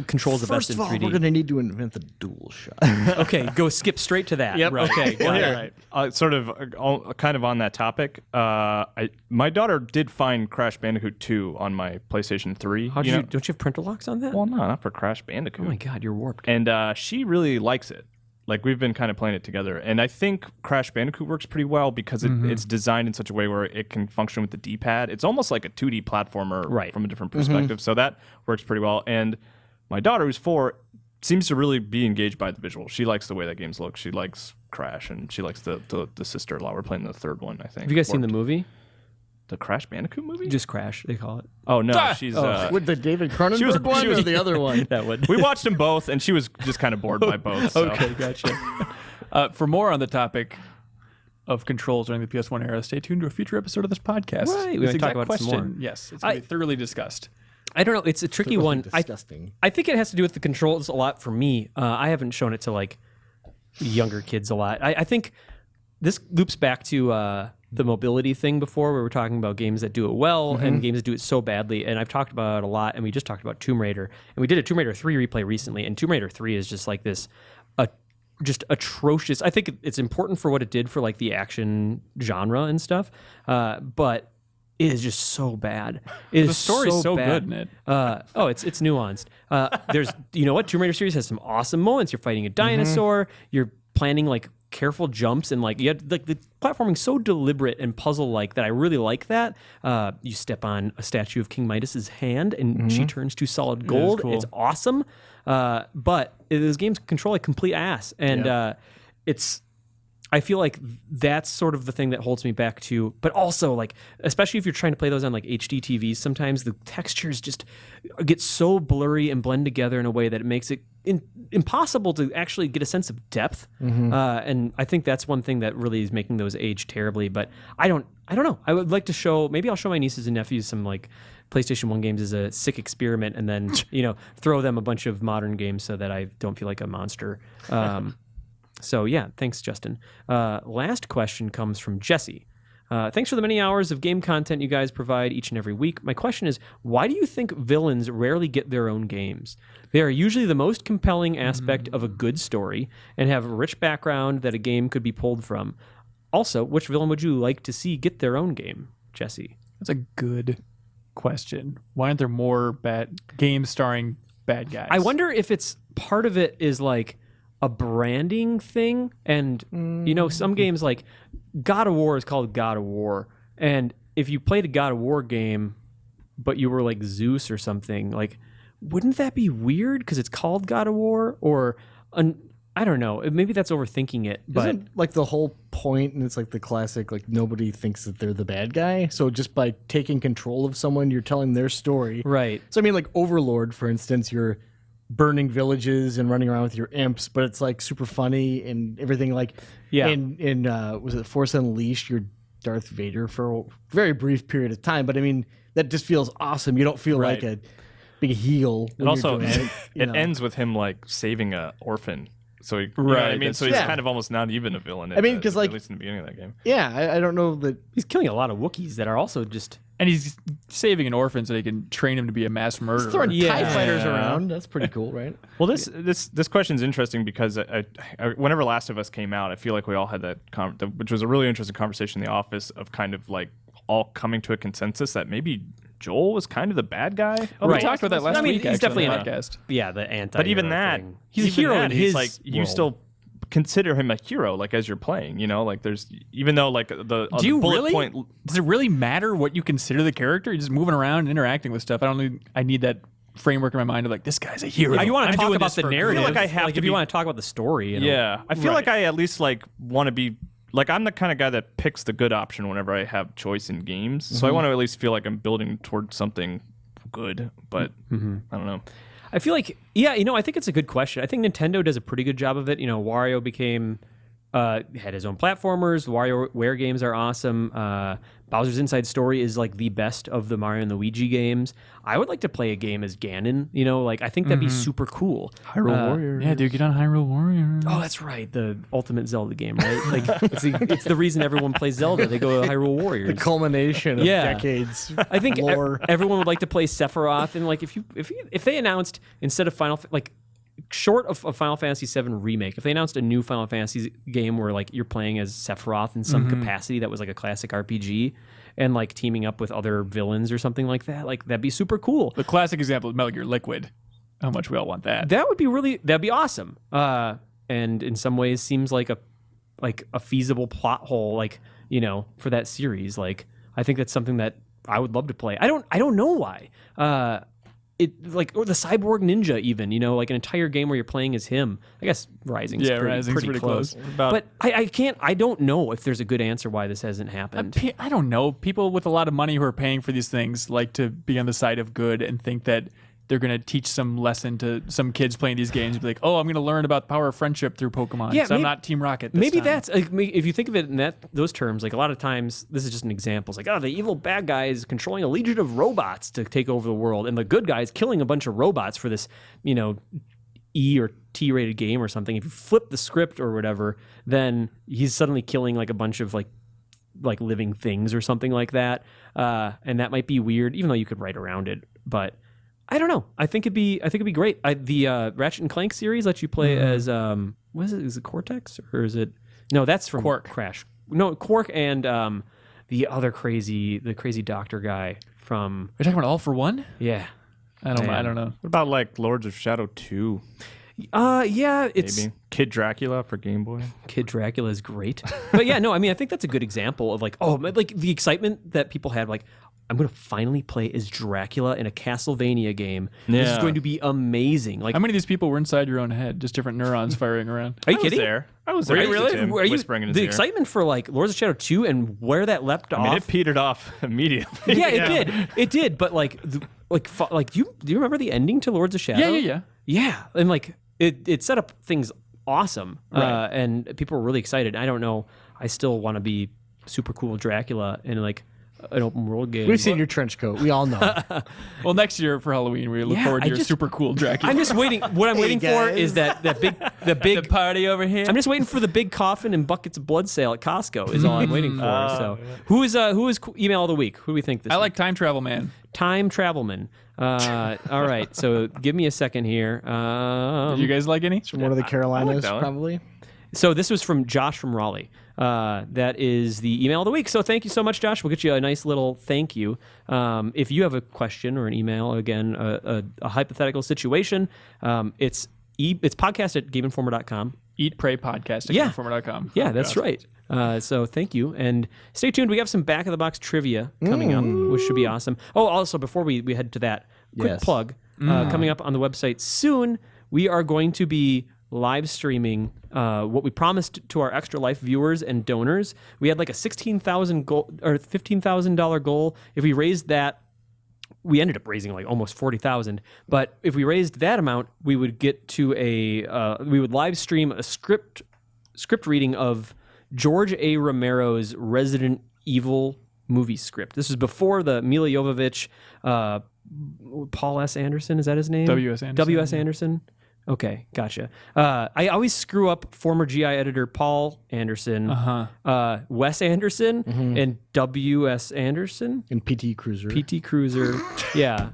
Speaker 2: controls the best in 3D?
Speaker 4: First of all, we're going to need to invent the DualShock.
Speaker 2: Okay, go skip straight to that.
Speaker 4: Yep.
Speaker 2: Okay,
Speaker 6: Well,
Speaker 2: got
Speaker 6: here,
Speaker 2: it.
Speaker 6: sort of kind of on that topic, my daughter did find Crash Bandicoot 2 on my PlayStation 3.
Speaker 2: Don't you have printer locks on that?
Speaker 6: Well, no, not for Crash Bandicoot.
Speaker 2: Oh my God, you're warped.
Speaker 6: And she really likes it. Like we've been kind of playing it together, and I think Crash Bandicoot works pretty well because it's designed in such a way where it can function with the D-pad. It's almost like a 2D platformer from a different perspective, so that works pretty well. And my daughter, who's 4, seems to really be engaged by the visual. She likes the way that games look. She likes Crash, and she likes the sister-in-law. We're playing the third one, I think.
Speaker 2: Have you guys seen the movie?
Speaker 6: The Crash Bandicoot movie?
Speaker 2: Just Crash, they call it.
Speaker 6: Oh no, she's.
Speaker 4: With the David Cronenberg one or the other one?
Speaker 2: That one.
Speaker 6: We watched them both, and she was just kind of bored by both. So.
Speaker 2: Okay, gotcha.
Speaker 1: For more on the topic of controls during the PS1 era, stay tuned to a future episode of this podcast.
Speaker 2: Right, we
Speaker 1: This
Speaker 2: might talk
Speaker 1: exact
Speaker 2: about it some
Speaker 1: question,
Speaker 2: more.
Speaker 1: yes, it's going to be thoroughly discussed.
Speaker 2: I don't know. It's a tricky one.
Speaker 4: Disgusting.
Speaker 2: I think it has to do with the controls a lot for me. I haven't shown it to like younger kids a lot. I think this loops back to the mobility thing before, where we're talking about games that do it well and games that do it so badly. And I've talked about it a lot, and we just talked about Tomb Raider. And we did a Tomb Raider 3 replay recently, and Tomb Raider 3 is just like this just atrocious. I think it's important for what it did for like the action genre and stuff, but it is just so bad.
Speaker 1: The story's so
Speaker 2: bad.
Speaker 1: good in it.
Speaker 2: It's nuanced. There's, you know what? Tomb Raider series has some awesome moments. You're fighting a dinosaur. You're planning like careful jumps, and like you had like the platforming so deliberate and puzzle like that. I really like that. You step on a statue of King Midas's hand, and she turns to solid gold.
Speaker 1: cool.
Speaker 2: It's awesome. But those games control like complete ass, and it's. I feel like that's sort of the thing that holds me back too. But also, like, especially if you're trying to play those on like HD TVs, sometimes the textures just get so blurry and blend together in a way that it makes it impossible to actually get a sense of depth. And I think that's one thing that really is making those age terribly. But I don't know. I would like to maybe I'll show my nieces and nephews some like PlayStation 1 games as a sick experiment, and then throw them a bunch of modern games so that I don't feel like a monster. So yeah, thanks, Justin. Last question comes from Jesse. Thanks for the many hours of game content you guys provide each and every week. My question is, why do you think villains rarely get their own games? They are usually the most compelling aspect of a good story and have a rich background that a game could be pulled from. Also, which villain would you like to see get their own game, Jesse?
Speaker 1: That's a good question. Why aren't there more bad games starring bad guys?
Speaker 2: I wonder if it's part of it is like a branding thing, and some games like God of War is called God of War, and if you played a God of War game but you were like Zeus or something, like wouldn't that be weird because it's called God of War? Or I don't know, maybe that's overthinking it, but
Speaker 4: isn't like the whole point, and it's like the classic, like nobody thinks that they're the bad guy, so just by taking control of someone you're telling their story,
Speaker 2: right?
Speaker 4: So I mean, like Overlord, for instance, you're burning villages and running around with your imps, but it's like super funny and everything. Like, in was it Force Unleashed? You're Darth Vader for a very brief period of time, but I mean that just feels awesome. You don't feel like a big heel.
Speaker 6: And also, it ends with him like saving a orphan. So you know what I mean? So he's kind of almost not even a villain.
Speaker 4: I mean, because like
Speaker 6: at least in the beginning of that game.
Speaker 4: Yeah, I don't know that
Speaker 2: he's killing a lot of Wookiees that are also just.
Speaker 1: And he's saving an orphan so they can train him to be a mass murderer.
Speaker 4: He's throwing TIE fighters around. That's pretty cool, right?
Speaker 6: Well, this question's interesting because I whenever Last of Us came out, I feel like we all had that, which was a really interesting conversation in the office of kind of like all coming to a consensus that maybe Joel was kind of the bad guy.
Speaker 1: We talked about that last week.
Speaker 2: He's definitely
Speaker 1: on the podcast.
Speaker 2: The anti.
Speaker 6: But even that,
Speaker 2: thing.
Speaker 6: He's a hero in his like you
Speaker 2: world.
Speaker 6: still consider him a hero, like as you're playing, like there's, even though like the
Speaker 1: do you
Speaker 6: bullet
Speaker 1: really
Speaker 6: point,
Speaker 1: does it really matter what you consider the character? You're just moving around and interacting with stuff. I need that framework in my mind of like, this guy's a hero.
Speaker 2: If you want to talk about the narrative,
Speaker 6: I feel like I have
Speaker 2: like
Speaker 6: to
Speaker 2: if you want to talk about the story,
Speaker 6: I feel like I at least like want to be like, I'm the kind of guy that picks the good option whenever I have choice in games. So I want to at least feel like I'm building towards something good, but I don't know.
Speaker 2: I feel like, I think it's a good question. I think Nintendo does a pretty good job of it. Wario became, had his own platformers. WarioWare games are awesome. Bowser's Inside Story is like the best of the Mario and Luigi games. I would like to play a game as Ganon. Like I think that'd be super cool.
Speaker 1: Hyrule Warriors. Yeah, dude, get on Hyrule Warriors.
Speaker 2: Oh, that's right, the ultimate Zelda game, right? Like it's the reason everyone plays Zelda. They go to Hyrule Warriors.
Speaker 4: The culmination of decades.
Speaker 2: I think
Speaker 4: lore.
Speaker 2: Everyone would like to play Sephiroth, and like if they announced instead of short of a Final Fantasy VII remake, if they announced a new Final Fantasy game where like you're playing as Sephiroth in some capacity that was like a classic RPG and like teaming up with other villains or something like that, like that'd be super cool.
Speaker 1: The classic example is Metal Gear Liquid. How much we all want that.
Speaker 2: That'd be awesome. And in some ways seems like a feasible plot hole, like, for that series. Like I think that's something that I would love to play. I don't know why. Or the Cyborg Ninja, even, like an entire game where you're playing as him. I guess Rising's pretty close. But I don't know if there's a good answer why this hasn't happened.
Speaker 1: I don't know. People with a lot of money who are paying for these things like to be on the side of good and think that they're going to teach some lesson to some kids playing these games. Be like, oh, I'm going to learn about the power of friendship through Pokemon. Yeah, I'm not Team Rocket this
Speaker 2: maybe
Speaker 1: time.
Speaker 2: That's, if you think of it in those terms, like a lot of times, this is just an example. It's like, the evil bad guy is controlling a legion of robots to take over the world, and the good guy is killing a bunch of robots for this, E or T rated game or something. If you flip the script or whatever, then he's suddenly killing like a bunch of like living things or something like that. And that might be weird, even though you could write around it. But I don't know. I think it'd be great. The Ratchet and Clank series lets you play as what is it? Is it Cortex or is it? No, that's from
Speaker 1: Quark.
Speaker 2: Crash. No, Quark and the crazy doctor guy from.
Speaker 1: You're talking about All for One?
Speaker 2: Yeah.
Speaker 1: I don't know.
Speaker 6: What about like Lords of Shadow 2?
Speaker 2: Yeah, it's
Speaker 6: maybe Kid Dracula for Game Boy.
Speaker 2: Kid Dracula is great, but yeah, no, I mean, I think that's a good example of like the excitement that people had, like, I'm going to finally play as Dracula in a Castlevania game. Yeah. This is going to be amazing. Like,
Speaker 1: how many of these people were inside your own head? Just different neurons firing around.
Speaker 2: Are you kidding?
Speaker 6: I was there.
Speaker 2: Really?
Speaker 6: Are you whispering in his
Speaker 2: ear.
Speaker 6: Excitement
Speaker 2: for like Lords of Shadow 2 and where that leapt off?
Speaker 6: I mean, it petered off immediately.
Speaker 2: Yeah, it did. But like, do you remember the ending to Lords of Shadow?
Speaker 1: Yeah.
Speaker 2: Yeah, and like, it set up things awesome, and people were really excited. I don't know. I still want to be super cool Dracula in like an open world game.
Speaker 4: We've seen your trench coat. We all know.
Speaker 1: Well, next year for Halloween, we look forward to your super cool Dracula.
Speaker 2: I'm just waiting. What I'm waiting for is the big
Speaker 1: party over here.
Speaker 2: I'm just waiting for the big coffin and buckets of blood sale at Costco. Is all I'm waiting for. So who is email of the week? Who do we think this?
Speaker 1: I
Speaker 2: week?
Speaker 1: like Time Travel Man.
Speaker 2: Time Travelman. All right. So give me a second here.
Speaker 1: Did you guys like any?
Speaker 4: From one of the Carolinas,
Speaker 6: that one.
Speaker 4: probably.
Speaker 2: So this was from Josh from Raleigh. That is the email of the week. So thank you so much, Josh. We'll get you a nice little thank you. If you have a question or an email, again, a hypothetical situation, it's podcast at GameInformer.com.
Speaker 1: Eat, Pray Podcast at GameInformer.com.
Speaker 2: Yeah, that's right. So thank you. And stay tuned. We have some back of the box trivia coming up, which should be awesome. Oh, also, before we head to that, quick plug. Coming up on the website soon, we are going to be live streaming what we promised to our Extra Life viewers and donors. We had like a $16,000 goal or $15,000 goal. If we raised that, we ended up raising like almost $40,000. But if we raised that amount, we would get to we would live stream a script reading of George A. Romero's Resident Evil movie script. This was before the Mila Jovovich, Paul S. Anderson. Is that his name?
Speaker 1: W.S. Anderson.
Speaker 2: W.S. Anderson. Okay, gotcha. I always screw up former GI editor Paul Anderson, Wes Anderson, and W.S. Anderson.
Speaker 4: And PT Cruiser.
Speaker 2: PT Cruiser, yeah.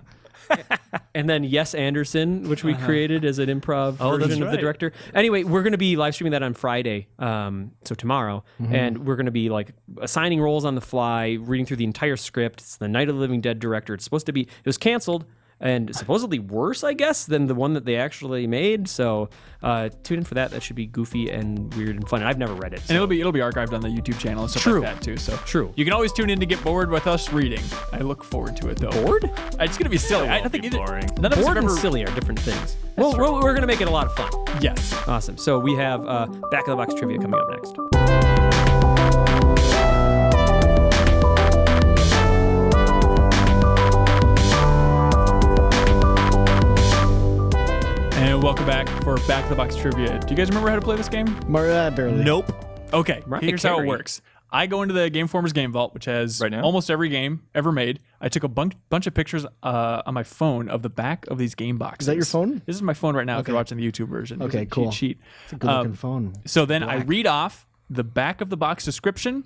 Speaker 2: And then Yes Anderson, which we created as an improv version of the director. Anyway, we're going to be live streaming that on Friday, so tomorrow, and we're going to be like assigning roles on the fly, reading through the entire script. It's the Night of the Living Dead director. It's supposed to be, it was canceled, and supposedly worse, I guess, than the one that they actually made. So tune in for that. That should be goofy and weird and fun. And I've never read it. So.
Speaker 1: And it'll be archived on the YouTube channel and stuff like that too. So you can always tune in to get bored with us reading. I look forward to it though.
Speaker 2: Bored?
Speaker 1: It's gonna be silly. I think
Speaker 6: boring.
Speaker 1: None of us
Speaker 2: Bored
Speaker 1: have
Speaker 2: and
Speaker 1: ever...
Speaker 2: silly are different things. Well, we're going to make it a lot of fun.
Speaker 1: Yes.
Speaker 2: Awesome. So we have Back of the Box trivia coming up next.
Speaker 1: And welcome back for Back of the Box trivia. Do you guys remember how to play this game?
Speaker 4: Barely.
Speaker 5: Nope.
Speaker 1: Okay,
Speaker 2: Mariah
Speaker 1: here's how it
Speaker 2: Carey.
Speaker 1: works. I go into the Game Informer's Game Vault, which has
Speaker 6: Right now?
Speaker 1: almost every game ever made. I took a bunch of pictures on my phone of the back of these game boxes.
Speaker 4: Is that your phone?
Speaker 1: This is my phone right now if you're watching the YouTube version.
Speaker 4: Okay,
Speaker 1: There's a
Speaker 4: cool.
Speaker 1: cheat sheet.
Speaker 4: It's a good looking phone.
Speaker 1: So then I read off the back of the box description,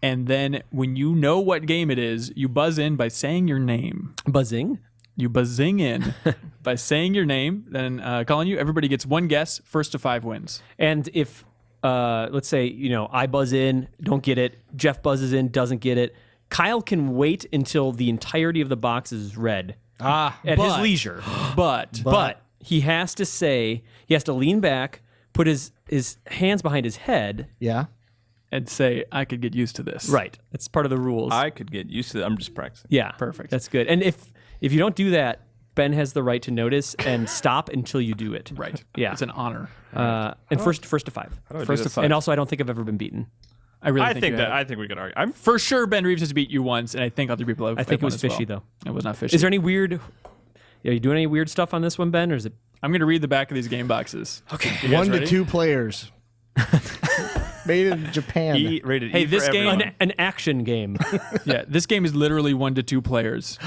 Speaker 1: and then when you know what game it is, you buzz in by saying your name.
Speaker 2: Buzzing.
Speaker 1: You buzzing in by saying your name, then calling you. Everybody gets one guess. First to 5 wins.
Speaker 2: And if, let's say, I buzz in, don't get it. Jeff buzzes in, doesn't get it. Kyle can wait until the entirety of the box is read at his leisure. But he has to lean back, put his hands behind his head.
Speaker 4: Yeah.
Speaker 1: And say, I could get used to this.
Speaker 2: Right. That's part of the rules.
Speaker 6: I could get used to that. I'm just practicing.
Speaker 2: Yeah.
Speaker 1: Perfect.
Speaker 2: That's good. And if you don't do that, Ben has the right to notice and stop until you do it.
Speaker 1: Right.
Speaker 2: Yeah.
Speaker 1: It's an honor.
Speaker 2: And first to 5.
Speaker 1: First to 5.
Speaker 2: And also, I don't think I've ever been beaten.
Speaker 1: I
Speaker 6: think we could argue. I'm
Speaker 1: For sure, Ben Reeves has beat you once, and I think other people have.
Speaker 2: I think it was
Speaker 1: won as
Speaker 2: fishy,
Speaker 1: well.
Speaker 2: though.
Speaker 1: It was not fishy.
Speaker 2: Is there any weird... Are you doing any weird stuff on this one, Ben, or is it...
Speaker 1: I'm going to read the back of these game boxes.
Speaker 2: Okay.
Speaker 1: You guys
Speaker 4: 1 to
Speaker 1: ready?
Speaker 4: 2 players. Made in Japan.
Speaker 6: rated
Speaker 1: Hey,
Speaker 6: E
Speaker 1: this
Speaker 6: for
Speaker 1: game-
Speaker 6: everyone.
Speaker 2: An action game.
Speaker 1: Yeah, this game is literally 1 to 2 players.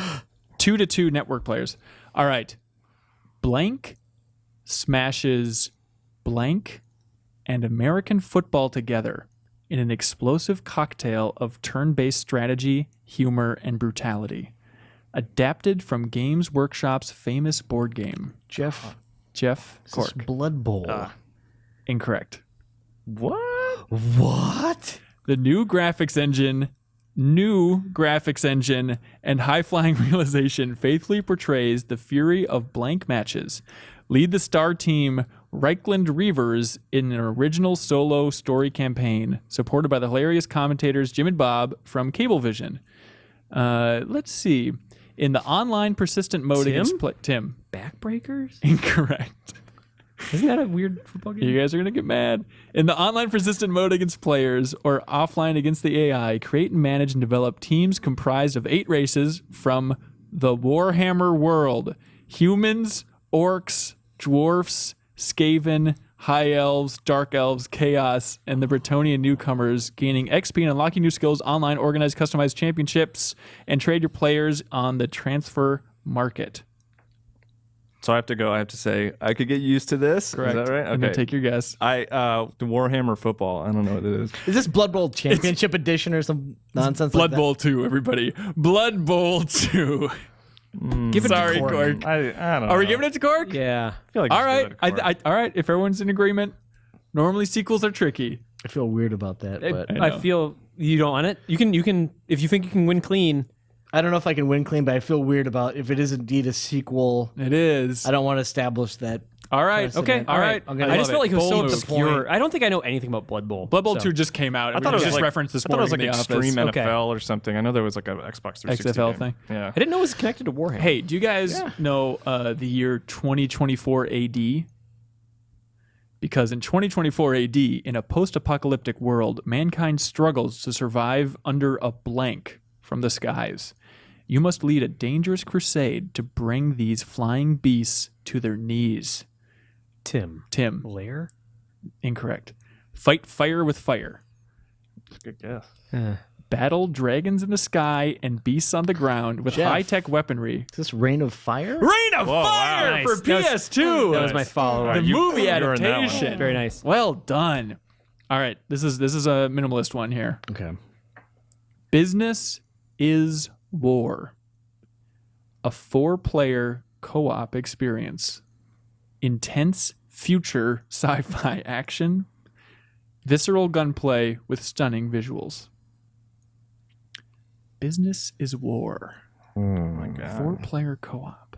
Speaker 1: 2 to 2 network players. All right. Blank smashes blank and American football together in an explosive cocktail of turn-based strategy, humor, and brutality. Adapted from Games Workshop's famous board game.
Speaker 4: Jeff
Speaker 1: Cork.
Speaker 4: Blood Bowl.
Speaker 1: Incorrect.
Speaker 6: What?
Speaker 4: What?
Speaker 1: The new graphics engine, and high-flying realization faithfully portrays the fury of blank matches. Lead the star team Reichland Reavers in an original solo story campaign, supported by the hilarious commentators Jim and Bob from Cablevision. Let's see. In the online persistent mode against Tim.
Speaker 2: Backbreakers?
Speaker 1: Incorrect.
Speaker 2: Isn't that a weird football game?
Speaker 1: You guys are going to get mad. In the online persistent mode against players or offline against the AI, create and manage and develop teams comprised of 8 races from the Warhammer world. Humans, orcs, dwarfs, Skaven, High Elves, Dark Elves, Chaos, and the Bretonnian newcomers, gaining XP and unlocking new skills, online, organized, customized championships, and trade your players on the transfer market.
Speaker 6: So I have to go. I have to say I could get used to this.
Speaker 1: Correct.
Speaker 6: Is that right? Okay.
Speaker 1: And then take your guess.
Speaker 6: The Warhammer football. I don't know what it is.
Speaker 4: Is this Blood Bowl Championship Edition or some nonsense
Speaker 1: Blood
Speaker 4: like
Speaker 1: Bowl 2, everybody. Blood Bowl 2.
Speaker 2: Give it
Speaker 1: Sorry,
Speaker 2: to Cork.
Speaker 1: Cork.
Speaker 6: I don't know.
Speaker 1: Are we giving it to Cork?
Speaker 2: Yeah.
Speaker 6: I feel like
Speaker 1: All
Speaker 6: just
Speaker 1: right.
Speaker 6: give it to Cork.
Speaker 1: All right. If everyone's in agreement, normally sequels are tricky.
Speaker 4: I feel weird about that, but
Speaker 1: I
Speaker 2: I
Speaker 1: know.
Speaker 2: feel you don't want it. You can if you think you can win clean.
Speaker 4: I don't know if I can win clean, but I feel weird about if it is indeed a sequel.
Speaker 1: It is.
Speaker 4: I don't want to establish that.
Speaker 1: All right.
Speaker 4: precedent.
Speaker 1: Okay. All right.
Speaker 4: I'm gonna
Speaker 2: I just
Speaker 4: love
Speaker 2: felt like it was so
Speaker 1: Bold move.
Speaker 2: obscure. I don't think I know anything about Blood Bowl.
Speaker 1: Blood Bowl
Speaker 2: so.
Speaker 1: 2 just came out.
Speaker 6: I thought it was
Speaker 1: just
Speaker 6: like,
Speaker 1: referenced this
Speaker 6: I thought it
Speaker 1: morning
Speaker 6: was like
Speaker 1: in the
Speaker 6: Extreme
Speaker 1: office.
Speaker 2: Okay.
Speaker 6: NFL or something. I know there was like an Xbox 360
Speaker 1: XFL
Speaker 6: game.
Speaker 1: thing.
Speaker 6: Yeah.
Speaker 2: I didn't know it was connected to Warhammer.
Speaker 1: Hey, do you guys know the year 2024 AD? Because in 2024 AD, in a post-apocalyptic world, mankind struggles to survive under a blank from the skies. You must lead a dangerous crusade to bring these flying beasts to their knees.
Speaker 2: Tim.
Speaker 1: Tim,
Speaker 2: Lair?
Speaker 1: incorrect. Fight fire with fire.
Speaker 6: That's a good guess.
Speaker 1: Battle dragons in the sky and beasts on the ground with
Speaker 4: Jeff.
Speaker 1: high-tech weaponry.
Speaker 4: Is this Reign of Fire?
Speaker 1: Rain of
Speaker 6: Whoa,
Speaker 1: Fire
Speaker 2: wow.
Speaker 1: for
Speaker 2: Nice. That was-
Speaker 1: PS2.
Speaker 2: That was my follow-up.
Speaker 1: the movie
Speaker 6: you were in that one.
Speaker 1: adaptation.
Speaker 2: Very nice.
Speaker 1: Well done. All right, this is a minimalist one here.
Speaker 4: Okay.
Speaker 1: Business is War. A 4-player co-op experience. Intense future sci-fi action. Visceral gunplay with stunning visuals. Business is War.
Speaker 6: Oh my god.
Speaker 1: 4-player co-op.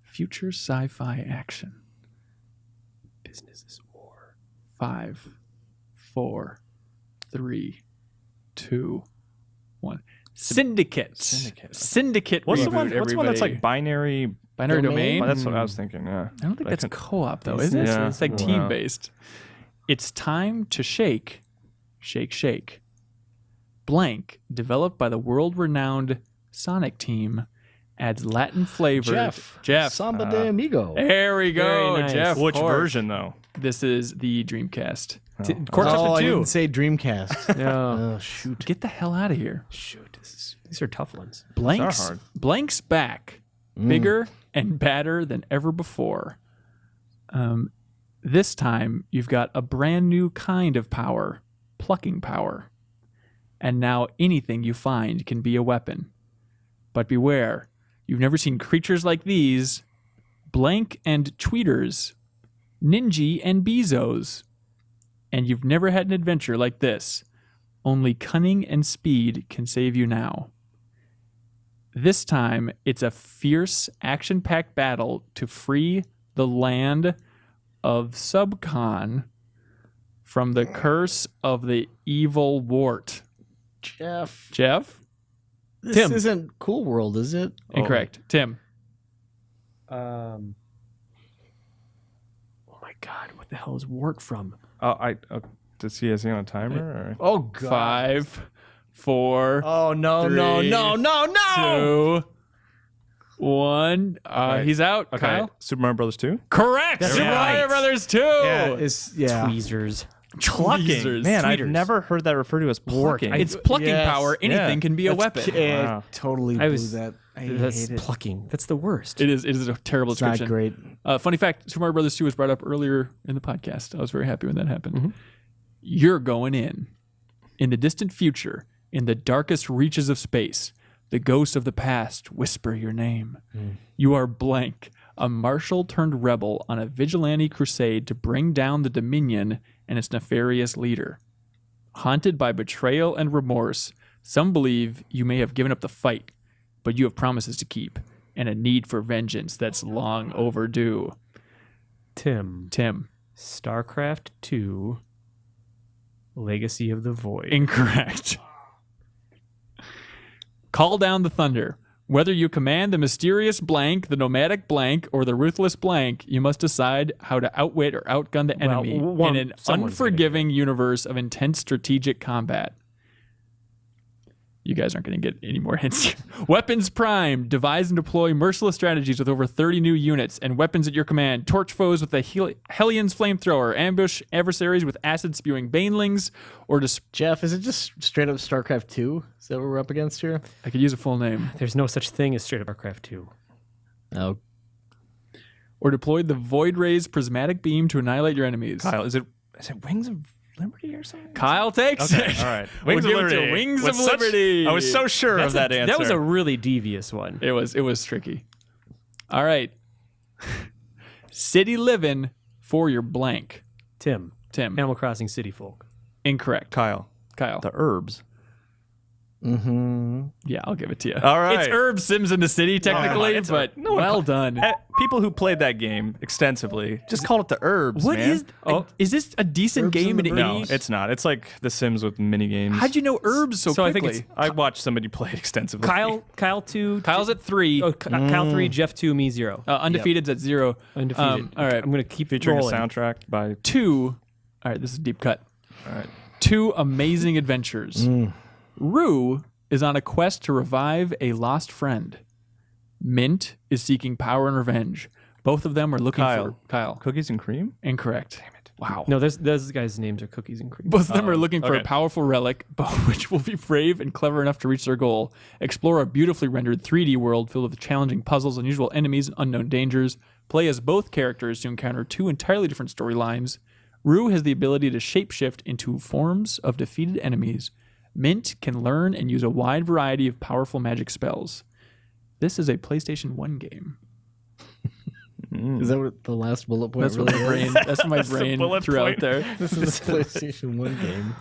Speaker 1: Future sci-fi action. Business is War. 5, 4, 3, 2, 1. Syndicate. Syndicate.
Speaker 6: What's the
Speaker 1: reboot,
Speaker 6: one? What's the one that's
Speaker 1: everybody.
Speaker 6: like binary?
Speaker 1: Binary Domain?
Speaker 6: That's what I was thinking. Yeah.
Speaker 1: I don't think
Speaker 6: But
Speaker 1: that's
Speaker 6: couldn't-
Speaker 1: co-op though, is it?
Speaker 6: Yeah.
Speaker 1: It's like
Speaker 6: Wow.
Speaker 1: team-based. It's time to shake, shake, shake. Blank, developed by the world-renowned Sonic team, adds Latin flavor. Jeff.
Speaker 4: Samba de Amigo.
Speaker 1: There we go,
Speaker 2: Very nice.
Speaker 1: Jeff.
Speaker 6: Which
Speaker 1: Cork.
Speaker 6: version though?
Speaker 1: This is the Dreamcast.
Speaker 2: Cork
Speaker 4: Oh,
Speaker 2: up
Speaker 4: I
Speaker 2: to 2.
Speaker 4: didn't say Dreamcast.
Speaker 2: No.
Speaker 4: Oh, shoot.
Speaker 1: Get the hell out of here.
Speaker 2: Shoot. These are tough ones.
Speaker 1: Blank's
Speaker 6: hard.
Speaker 1: Blank's back, bigger and badder than ever before. This time you've got a brand new kind of power, plucking power. And now anything you find can be a weapon. But beware, you've never seen creatures like these. Blank and tweeters, Ninja and Bezos. And you've never had an adventure like this. Only cunning and speed can save you now. This time, it's a fierce, action-packed battle to free the land of Subcon from the curse of the evil wart.
Speaker 4: Jeff.
Speaker 1: Jeff?
Speaker 4: This
Speaker 2: Tim.
Speaker 4: isn't Cool World, is it?
Speaker 1: Incorrect. Tim?
Speaker 2: Oh my God. What the hell is Wart from?
Speaker 6: Does he has he on a timer? Or?
Speaker 4: Oh, God.
Speaker 1: 5, 4,
Speaker 4: Oh, no, no,
Speaker 1: 3,
Speaker 4: no, no, no.
Speaker 1: 2, 1. He's out.
Speaker 6: Okay.
Speaker 1: Kyle?
Speaker 6: Super Mario Brothers 2.
Speaker 1: Correct.
Speaker 4: That's
Speaker 1: Super
Speaker 4: right.
Speaker 1: Mario Brothers 2.
Speaker 4: Yeah.
Speaker 2: Tweezers.
Speaker 1: Tweezers.
Speaker 6: Man, I've
Speaker 2: Tweeters.
Speaker 6: never heard that referred to as plucking.
Speaker 1: It's plucking
Speaker 4: Yes.
Speaker 1: power. Anything
Speaker 6: Yeah.
Speaker 1: can be a weapon.
Speaker 4: It
Speaker 6: Wow.
Speaker 4: totally
Speaker 2: I
Speaker 4: blew
Speaker 2: was-
Speaker 4: that. I
Speaker 2: That's
Speaker 4: hate it.
Speaker 2: plucking. That's the worst.
Speaker 1: It is a terrible
Speaker 4: It's not
Speaker 1: description.
Speaker 4: great.
Speaker 1: Funny fact, Super Mario Brothers 2 was brought up earlier in the podcast. I was very happy when that happened. You're going in. In the distant future, in the darkest reaches of space, the ghosts of the past whisper your name. You are Blank, a marshal turned rebel on a vigilante crusade to bring down the Dominion and its nefarious leader. Haunted by betrayal and remorse, some believe you may have given up the fight, but you have promises to keep and a need for vengeance that's long overdue.
Speaker 2: Tim.
Speaker 1: Tim.
Speaker 2: StarCraft 2. Legacy of the Void.
Speaker 1: Incorrect. Call down the thunder. Whether you command the mysterious Blank, the nomadic Blank, or the ruthless Blank, you must decide how to outwit or outgun the enemy in an
Speaker 2: someone's gonna
Speaker 1: unforgiving universe of intense strategic combat. You guys aren't going to get any more hints. Weapons Prime. Devise and deploy merciless strategies with over 30 new units and weapons at your command. Torch foes with a Hellions flamethrower. Ambush adversaries with acid-spewing banelings. Or just...
Speaker 4: Jeff, is it just straight up StarCraft 2? Is that what we're up against here?
Speaker 1: I could use a full name.
Speaker 2: There's no such thing as straight up StarCraft 2.
Speaker 4: Oh.
Speaker 1: Or deploy the Void Ray's prismatic beam to annihilate your enemies.
Speaker 6: Kyle, is it Wings of Liberty or something?
Speaker 1: Kyle takes
Speaker 6: Okay,
Speaker 1: it.
Speaker 6: all right.
Speaker 1: Wings of Liberty. Wings of Liberty.
Speaker 6: I was so sure of that answer.
Speaker 2: That was a really devious one.
Speaker 1: It was tricky. All right. City living for your blank.
Speaker 2: Tim.
Speaker 1: Tim.
Speaker 2: Animal Crossing City Folk.
Speaker 1: Incorrect.
Speaker 6: Kyle.
Speaker 1: The
Speaker 6: Herbs.
Speaker 4: Mm-hmm.
Speaker 1: Yeah, I'll give it to you.
Speaker 6: All right.
Speaker 1: It's Herb Sims in the City, technically,
Speaker 6: it's
Speaker 1: but well done.
Speaker 6: People who played that game extensively just called it the Herbs.
Speaker 1: What
Speaker 6: man.
Speaker 1: is? Is this a decent
Speaker 4: Herbs
Speaker 1: game
Speaker 4: in
Speaker 1: in
Speaker 4: the
Speaker 6: No,
Speaker 1: 80s?
Speaker 6: it's not. It's like The Sims with mini games.
Speaker 1: How'd you know herbs so
Speaker 2: I think
Speaker 1: quickly?
Speaker 6: I watched somebody play it extensively.
Speaker 2: Kyle 2.
Speaker 1: Kyle's at 3.
Speaker 2: Kyle 3, Jeff 2, me 0.
Speaker 1: Undefeated's at 0.
Speaker 2: Undefeated.
Speaker 1: All right.
Speaker 2: I'm going to keep
Speaker 6: featuring
Speaker 2: rolling.
Speaker 6: a soundtrack by
Speaker 1: 2. All right, this is a deep cut.
Speaker 6: All right.
Speaker 1: 2 amazing adventures. Rue is on a quest to revive a lost friend. Mint is seeking power and revenge. Both of them are looking for Kyle.
Speaker 6: Cookies and Cream?
Speaker 1: Incorrect. Damn it. Wow.
Speaker 2: No, those guys' names are Cookies and Cream.
Speaker 1: Both of them are looking for a
Speaker 6: okay.
Speaker 1: powerful relic, which will be brave and clever enough to reach their goal. Explore a beautifully rendered 3D world filled with challenging puzzles, unusual enemies, and unknown dangers. Play as both characters to encounter 2 entirely different storylines. Rue has the ability to shapeshift into forms of defeated enemies. Mint can learn and use a wide variety of powerful magic spells. This is a PlayStation 1 game.
Speaker 4: Is that what the last bullet point
Speaker 1: That's what
Speaker 4: really
Speaker 1: my brain. That's what my brain
Speaker 6: bullet
Speaker 1: threw out
Speaker 6: point.
Speaker 1: there.
Speaker 4: This is a PlayStation 1 game.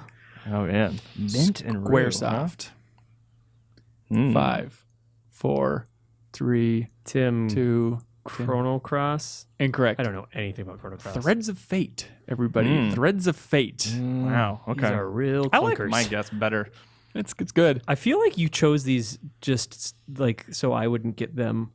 Speaker 6: Oh, man. Mint and Rue,
Speaker 1: Squaresoft. 5, 4, 3,
Speaker 2: Tim.
Speaker 1: 2.
Speaker 2: Chrono Cross.
Speaker 1: Incorrect.
Speaker 2: I don't know anything about Chrono Cross.
Speaker 1: Threads of Fate, everybody. Threads of Fate.
Speaker 6: Wow. Okay.
Speaker 2: These are real
Speaker 6: I like
Speaker 2: clunkers.
Speaker 6: my guess better.
Speaker 1: It's good.
Speaker 2: I feel like you chose these just like so I wouldn't get them.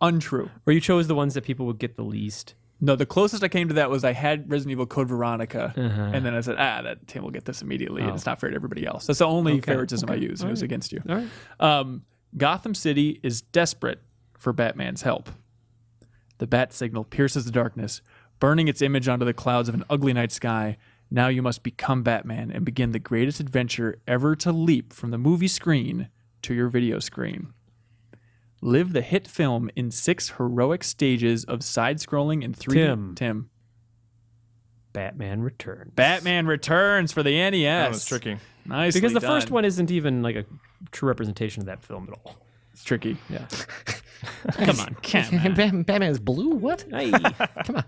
Speaker 1: Untrue.
Speaker 2: Or you chose the ones that people would get the least.
Speaker 1: No, the closest I came to that was I had Resident Evil Code Veronica, and then I said, that Tim will get this immediately, and it's not fair to everybody else. That's the only favoritism I use, and it was against you.
Speaker 2: All right.
Speaker 1: Gotham City is desperate for Batman's help. The bat signal pierces the darkness, burning its image onto the clouds of an ugly night sky. Now you must become Batman and begin the greatest adventure ever to leap from the movie screen to your video screen. Live the hit film in 6 heroic stages of side-scrolling in 3D. Tim.
Speaker 2: Batman Returns.
Speaker 1: Batman Returns for the NES.
Speaker 6: That was tricky.
Speaker 1: Nicely
Speaker 2: Because the
Speaker 1: done.
Speaker 2: first one isn't even like a true representation of that film at all.
Speaker 1: It's tricky.
Speaker 2: Yeah.
Speaker 1: Come on.
Speaker 4: Batman's blue? What?
Speaker 2: Hey.
Speaker 4: Come on.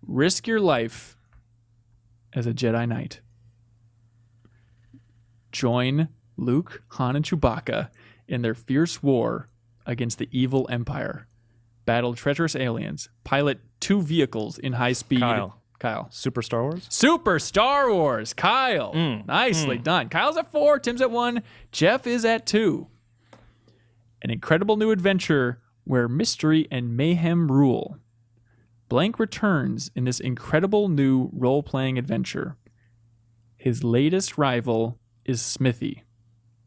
Speaker 1: Risk your life as a Jedi Knight. Join Luke, Han, and Chewbacca in their fierce war against the evil Empire. Battle treacherous aliens. Pilot 2 vehicles in high speed. Kyle.
Speaker 6: Super Star Wars?
Speaker 1: Super Star Wars. Kyle. Nicely done. Kyle's at 4. Tim's at 1. Jeff is at 2. An incredible new adventure where mystery and mayhem rule. Blank returns in this incredible new role-playing adventure. His latest rival is Smithy,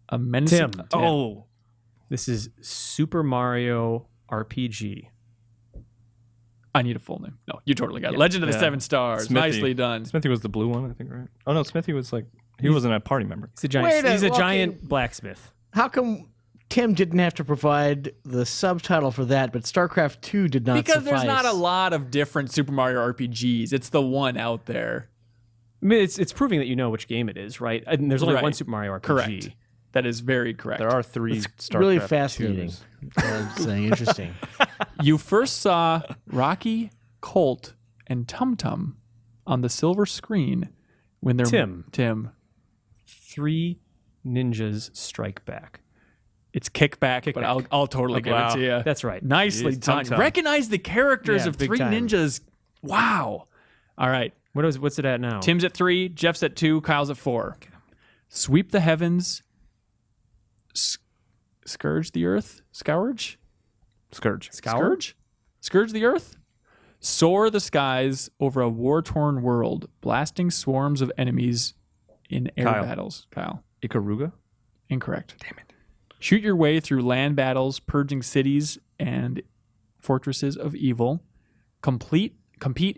Speaker 1: a menacing...
Speaker 2: Tim.
Speaker 6: Oh.
Speaker 2: This is Super Mario RPG.
Speaker 1: I need a full name. No, you totally got it. Legend of the 7 Stars.
Speaker 6: Smithy.
Speaker 1: Nicely done.
Speaker 6: Smithy was the blue one, I think, right? Oh, no, Smithy was like, he wasn't a party member.
Speaker 2: He's a giant,
Speaker 4: Wait a-
Speaker 2: he's a
Speaker 4: okay.
Speaker 2: giant blacksmith.
Speaker 4: How come Tim didn't have to provide the subtitle for that, but StarCraft 2 did not
Speaker 1: Because there's
Speaker 4: suffice?
Speaker 1: not a lot of different Super Mario RPGs. It's the one out there.
Speaker 2: I mean, it's proving that you know which game it is, right? And there's only
Speaker 1: Right.
Speaker 2: one Super Mario RPG.
Speaker 1: Correct. That is very correct.
Speaker 6: There are 3 StarCraft
Speaker 4: really fascinating.
Speaker 6: 2s.
Speaker 4: I'm saying interesting.
Speaker 1: You first saw Rocky, Colt, and Tum Tum on the silver screen when they're... Tim.
Speaker 2: 3 ninjas strike back.
Speaker 1: It's Kickback, but I'll totally give it to you.
Speaker 2: That's right.
Speaker 1: Nicely
Speaker 6: Jeez,
Speaker 1: done.
Speaker 6: Tum Tum.
Speaker 1: Recognize the characters
Speaker 2: Yeah,
Speaker 1: of
Speaker 2: big
Speaker 1: 3
Speaker 2: time.
Speaker 1: ninjas. Wow. All right.
Speaker 2: What's it at now?
Speaker 1: Tim's at 3, Jeff's at 2, Kyle's at 4. Sweep the heavens. Scourge the earth? Scourge?
Speaker 6: Scourge.
Speaker 1: Scourge? Scourge the earth? Soar the skies over a war-torn world, blasting swarms of enemies in air
Speaker 6: Kyle.
Speaker 1: battles. Kyle.
Speaker 6: Ikaruga?
Speaker 1: Incorrect. Damn it. Shoot your way through land battles, purging cities and fortresses of evil. Compete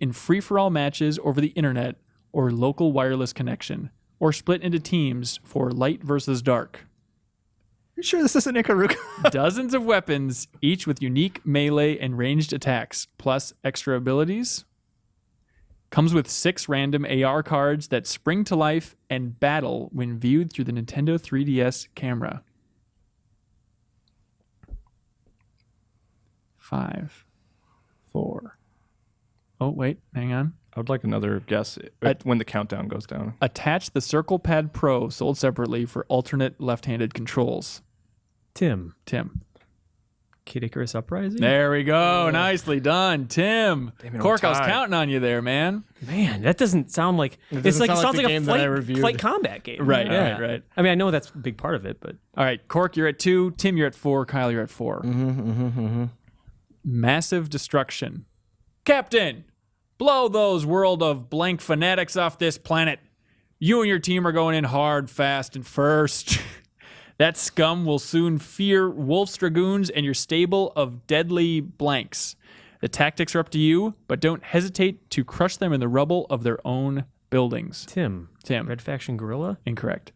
Speaker 1: in free-for-all matches over the internet or local wireless connection. Or split into teams for light versus dark.
Speaker 6: You sure this isn't Ikaruga?
Speaker 1: Dozens of weapons, each with unique melee and ranged attacks, plus extra abilities. Comes with 6 random AR cards that spring to life and battle when viewed through the Nintendo 3DS camera. 5, 4. Oh, wait, hang on.
Speaker 6: I would like another guess when the countdown goes down.
Speaker 1: Attach the Circle Pad Pro, sold separately, for alternate left-handed controls.
Speaker 2: Tim. Kid Icarus Uprising?
Speaker 1: There we go. Nicely done, Tim. Cork, I was counting on you there, man.
Speaker 2: Man, that doesn't sound like... It sounds like a flight combat game.
Speaker 1: Right.
Speaker 2: I mean, I know that's a big part of it, but...
Speaker 1: All right, Cork, you're at 2. Tim, you're at 4. Kyle, you're at 4. Massive destruction. Captain, blow those world of blank fanatics off this planet. You and your team are going in hard, fast, and first. That scum will soon fear Wolf's Dragoons and your stable of deadly blanks. The tactics are up to you, but don't hesitate to crush them in the rubble of their own buildings.
Speaker 2: Tim. Red Faction Guerrilla?
Speaker 1: Incorrect.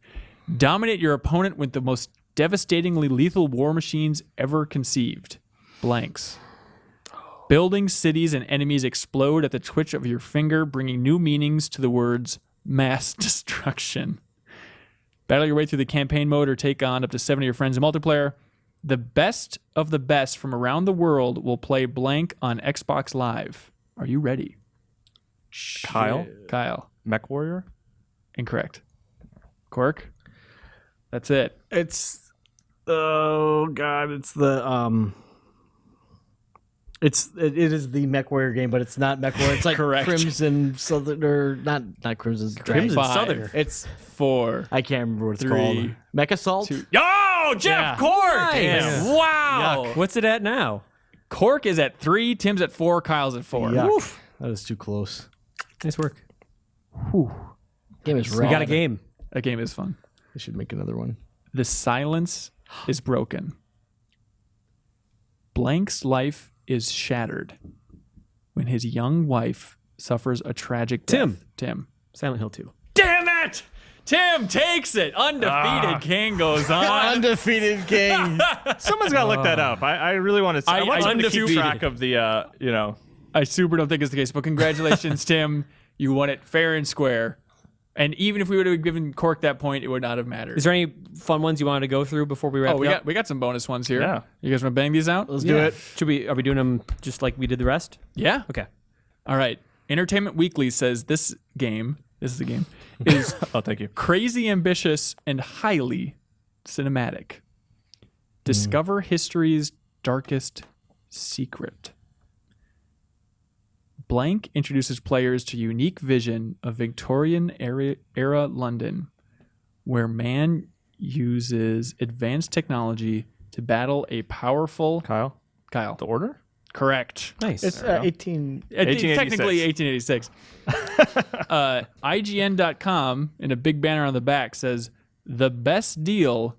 Speaker 1: Dominate your opponent with the most devastatingly lethal war machines ever conceived. Blanks. Buildings, cities, and enemies explode at the twitch of your finger, bringing new meanings to the words mass destruction. Battle your way through the campaign mode or take on up to 7 of your friends in multiplayer. The best of the best from around the world will play blank on Xbox Live. Are you ready?
Speaker 6: Kyle?
Speaker 3: Mech Warrior?
Speaker 1: Incorrect. Cork? That's it.
Speaker 4: It's the it is the MechWarrior game, but it's not MechWarrior. It's like
Speaker 1: Correct.
Speaker 4: Crimson Southern, or not Crimson
Speaker 1: Southern.
Speaker 4: It's
Speaker 1: 4.
Speaker 4: I can't remember what it's
Speaker 1: 3,
Speaker 4: called. Mech Assault.
Speaker 1: Yo, Jeff Cork!
Speaker 2: Nice.
Speaker 1: Wow.
Speaker 2: What's it at now?
Speaker 1: Cork is at 3, Tim's at 4, Kyle's at 4.
Speaker 4: Yuck.
Speaker 1: Woof.
Speaker 4: That was too close.
Speaker 2: Nice work.
Speaker 4: Game is
Speaker 2: We got a game.
Speaker 1: That game is fun.
Speaker 4: I should make another one.
Speaker 1: The silence is broken. Blank's life is shattered when his young wife suffers a tragic death. Tim.
Speaker 2: Silent Hill 2.
Speaker 1: Damn it! Tim takes it. Undefeated king goes on.
Speaker 4: Undefeated king.
Speaker 6: Someone's got to look that up. I really want to. I want someone to keep track of the.
Speaker 1: I super don't think it's the case, but congratulations, Tim. You won it fair and square. And even if we would have given Cork that point, it would not have mattered.
Speaker 2: Is there any fun ones you wanted to go through before we wrap up?
Speaker 1: We got some bonus ones here.
Speaker 6: Yeah.
Speaker 1: You guys want to bang these out?
Speaker 4: Let's do it.
Speaker 2: Are we doing them just like we did the rest?
Speaker 1: Yeah.
Speaker 2: Okay.
Speaker 1: All right. Entertainment Weekly says this is a game, is
Speaker 6: Oh, thank you.
Speaker 1: crazy ambitious and highly cinematic. Discover history's darkest secret. Blank introduces players to a unique vision of Victorian era London, where man uses advanced technology to battle a powerful...
Speaker 6: Kyle?
Speaker 1: Kyle.
Speaker 6: The Order?
Speaker 1: Correct.
Speaker 2: Nice.
Speaker 4: It's 18.
Speaker 1: Technically 1886. IGN.com, in a big banner on the back, says, the best deal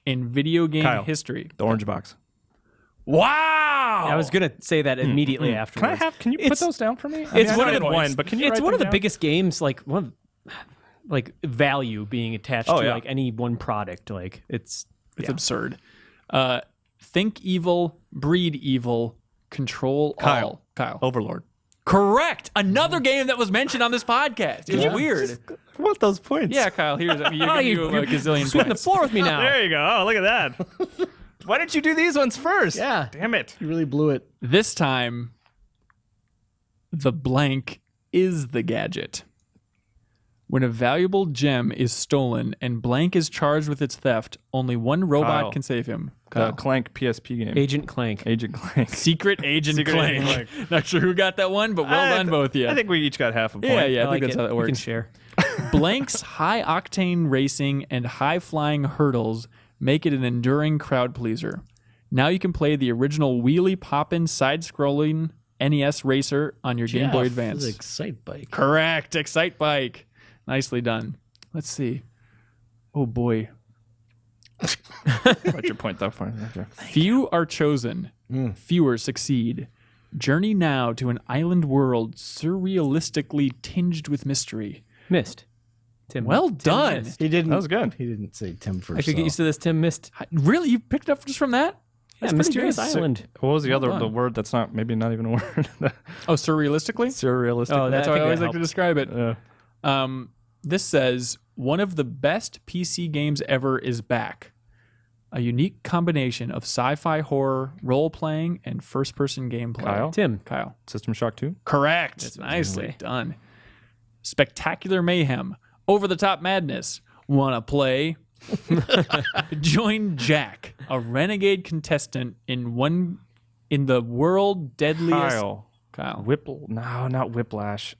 Speaker 1: in video game
Speaker 6: Kyle.
Speaker 1: history.
Speaker 6: The Orange Box.
Speaker 1: Wow!
Speaker 2: I was gonna say that immediately afterwards.
Speaker 6: Can you put those down for me?
Speaker 2: It's one of the
Speaker 6: one, but can you?
Speaker 2: It's
Speaker 6: write
Speaker 2: one
Speaker 6: them
Speaker 2: of the
Speaker 6: down?
Speaker 2: biggest games. Like value being attached to
Speaker 6: yeah.
Speaker 2: like any one product. Like it's
Speaker 1: absurd. Think evil, breed evil, control all. Kyle.
Speaker 6: Overlord.
Speaker 1: Correct. Another game that was mentioned on this podcast. It was weird.
Speaker 6: I want those points.
Speaker 1: Yeah, Kyle. Here's you a gazillion
Speaker 2: sweeping the
Speaker 1: points.
Speaker 2: floor with me now.
Speaker 6: There you go. Oh, look at that. Why didn't you do these ones first?
Speaker 4: Yeah.
Speaker 6: Damn it.
Speaker 4: You really blew it.
Speaker 1: This time, the blank is the gadget. When a valuable gem is stolen and blank is charged with its theft, only one robot
Speaker 6: Kyle.
Speaker 1: can save him.
Speaker 6: The
Speaker 1: Kyle.
Speaker 6: Clank PSP game.
Speaker 2: Agent Clank.
Speaker 6: Agent Clank.
Speaker 1: Secret Agent
Speaker 6: Secret
Speaker 1: Clank.
Speaker 6: Agent Clank.
Speaker 1: Not sure who got that one, but well done, both of you.
Speaker 6: I think we each got half a point.
Speaker 1: Yeah, I think that's how that
Speaker 2: We can
Speaker 1: works.
Speaker 2: share.
Speaker 1: Blank's high-octane racing and high-flying hurdles make it an enduring crowd pleaser. Now you can play the original wheelie-poppin' side-scrolling NES racer on your Game Boy Advance.
Speaker 4: This is Excite Bike.
Speaker 1: Correct. Excite Bike. Nicely done. Let's see. Oh, boy.
Speaker 6: What's your point, though? Okay.
Speaker 1: Few are chosen, fewer succeed. Journey now to an island world surrealistically tinged with mystery.
Speaker 2: Missed. Tim.
Speaker 1: Well
Speaker 2: Tim
Speaker 1: done.
Speaker 2: missed.
Speaker 4: He didn't.
Speaker 6: That was good.
Speaker 4: He didn't say Tim first.
Speaker 2: I should get used to this. Tim missed.
Speaker 1: Really? You picked it up just from that?
Speaker 2: Yeah,
Speaker 1: That's pretty
Speaker 2: Mysterious
Speaker 1: good.
Speaker 2: Island.
Speaker 6: What was the other
Speaker 1: done.
Speaker 6: the word that's not maybe not even a word?
Speaker 1: Oh, surrealistically?
Speaker 6: Surrealistic.
Speaker 2: Oh,
Speaker 1: That's
Speaker 2: I
Speaker 1: how I
Speaker 2: think
Speaker 1: always
Speaker 2: that
Speaker 1: like to
Speaker 2: helped.
Speaker 1: describe it.
Speaker 6: Yeah.
Speaker 1: This says, one of the best PC games ever is back. A unique combination of sci-fi horror, role-playing, and first-person gameplay.
Speaker 6: Kyle?
Speaker 1: Kyle.
Speaker 6: System Shock 2.
Speaker 1: Correct. Nicely done. Spectacular mayhem. Over-the-top madness. Wanna play? Join Jack, a renegade contestant in the world deadliest. Kyle.
Speaker 6: No, not Whiplash.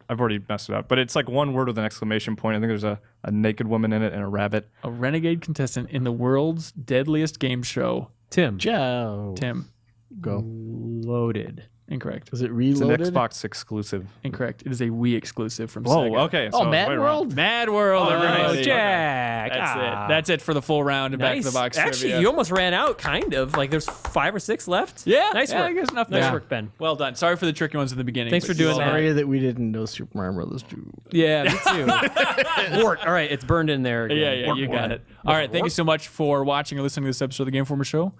Speaker 6: I've already messed it up, but it's like one word with an exclamation point. I think there's a naked woman in it and a rabbit.
Speaker 1: A renegade contestant in the world's deadliest game show.
Speaker 2: Tim.
Speaker 4: Joe.
Speaker 1: Tim.
Speaker 4: Go.
Speaker 2: Loaded.
Speaker 1: Incorrect.
Speaker 4: Was it
Speaker 6: It's an
Speaker 4: reloaded?
Speaker 6: Xbox exclusive.
Speaker 1: Incorrect. It is a Wii exclusive from
Speaker 6: Whoa,
Speaker 1: Sega.
Speaker 6: okay.
Speaker 4: Oh,
Speaker 6: so
Speaker 4: Mad
Speaker 6: right
Speaker 4: World?
Speaker 6: around.
Speaker 1: Mad World.
Speaker 2: Oh,
Speaker 1: everybody.
Speaker 2: Jack.
Speaker 1: That's
Speaker 2: Ah.
Speaker 1: it. That's it for the full round and back to the box
Speaker 2: Actually,
Speaker 1: trivia.
Speaker 2: you almost ran out, kind of. Like there's 5 or 6 left.
Speaker 1: Yeah.
Speaker 2: Nice
Speaker 1: yeah,
Speaker 2: work.
Speaker 1: I guess enough
Speaker 2: Nice
Speaker 1: there.
Speaker 2: work, Ben.
Speaker 1: Well done. Sorry for the tricky ones in the beginning.
Speaker 2: Thanks
Speaker 1: but
Speaker 2: for doing
Speaker 1: you all-
Speaker 2: that.
Speaker 4: Sorry that we didn't know Super Mario Brothers 2.
Speaker 2: Yeah, me too. Wart. All right, it's burned in there again.
Speaker 1: Yeah, you got it. All right, thank you so much for watching or listening to this episode of the Game Informer Show.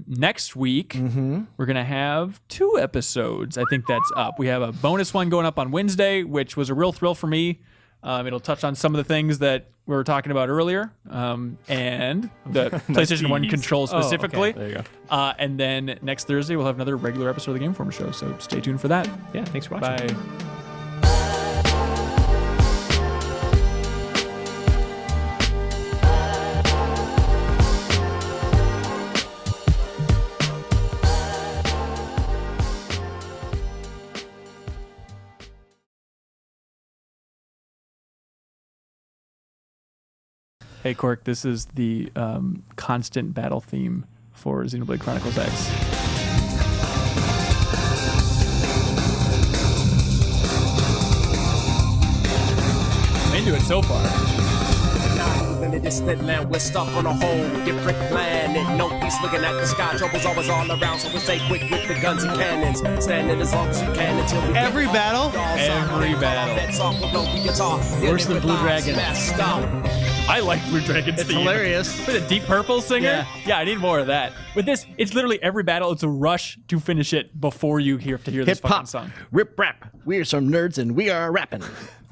Speaker 1: Next week, we're going to have 2 episodes. I think that's up. We have a bonus one going up on Wednesday, which was a real thrill for me. It'll touch on some of the things that we were talking about earlier, and the PlayStation 1 controls specifically.
Speaker 6: There you go.
Speaker 1: And then next Thursday, we'll have another regular episode of the Game Informer Show, so stay tuned for that.
Speaker 2: Yeah, thanks for watching.
Speaker 1: Bye. Hey, Cork, this is the constant battle theme for Xenoblade Chronicles X. I'm into it so far.
Speaker 7: In a distant land, we're stuck on a whole different planet. No peace looking at the sky. Trouble's always all around, so we stay quick with the guns and cannons. Standing as long as we can until we
Speaker 4: Every
Speaker 7: get
Speaker 4: battle?
Speaker 1: Every battle.
Speaker 4: Worse than Blue Dragon.
Speaker 1: I like Blue Dragon's
Speaker 4: It's
Speaker 1: theme.
Speaker 4: hilarious.
Speaker 1: With a Deep Purple singer? Yeah, I need more of that. With this, it's literally every battle. It's a rush to finish it before you have to hear this
Speaker 4: Hip
Speaker 1: fucking
Speaker 4: hop.
Speaker 1: song.
Speaker 4: Rip rap. We are some nerds and we are rapping.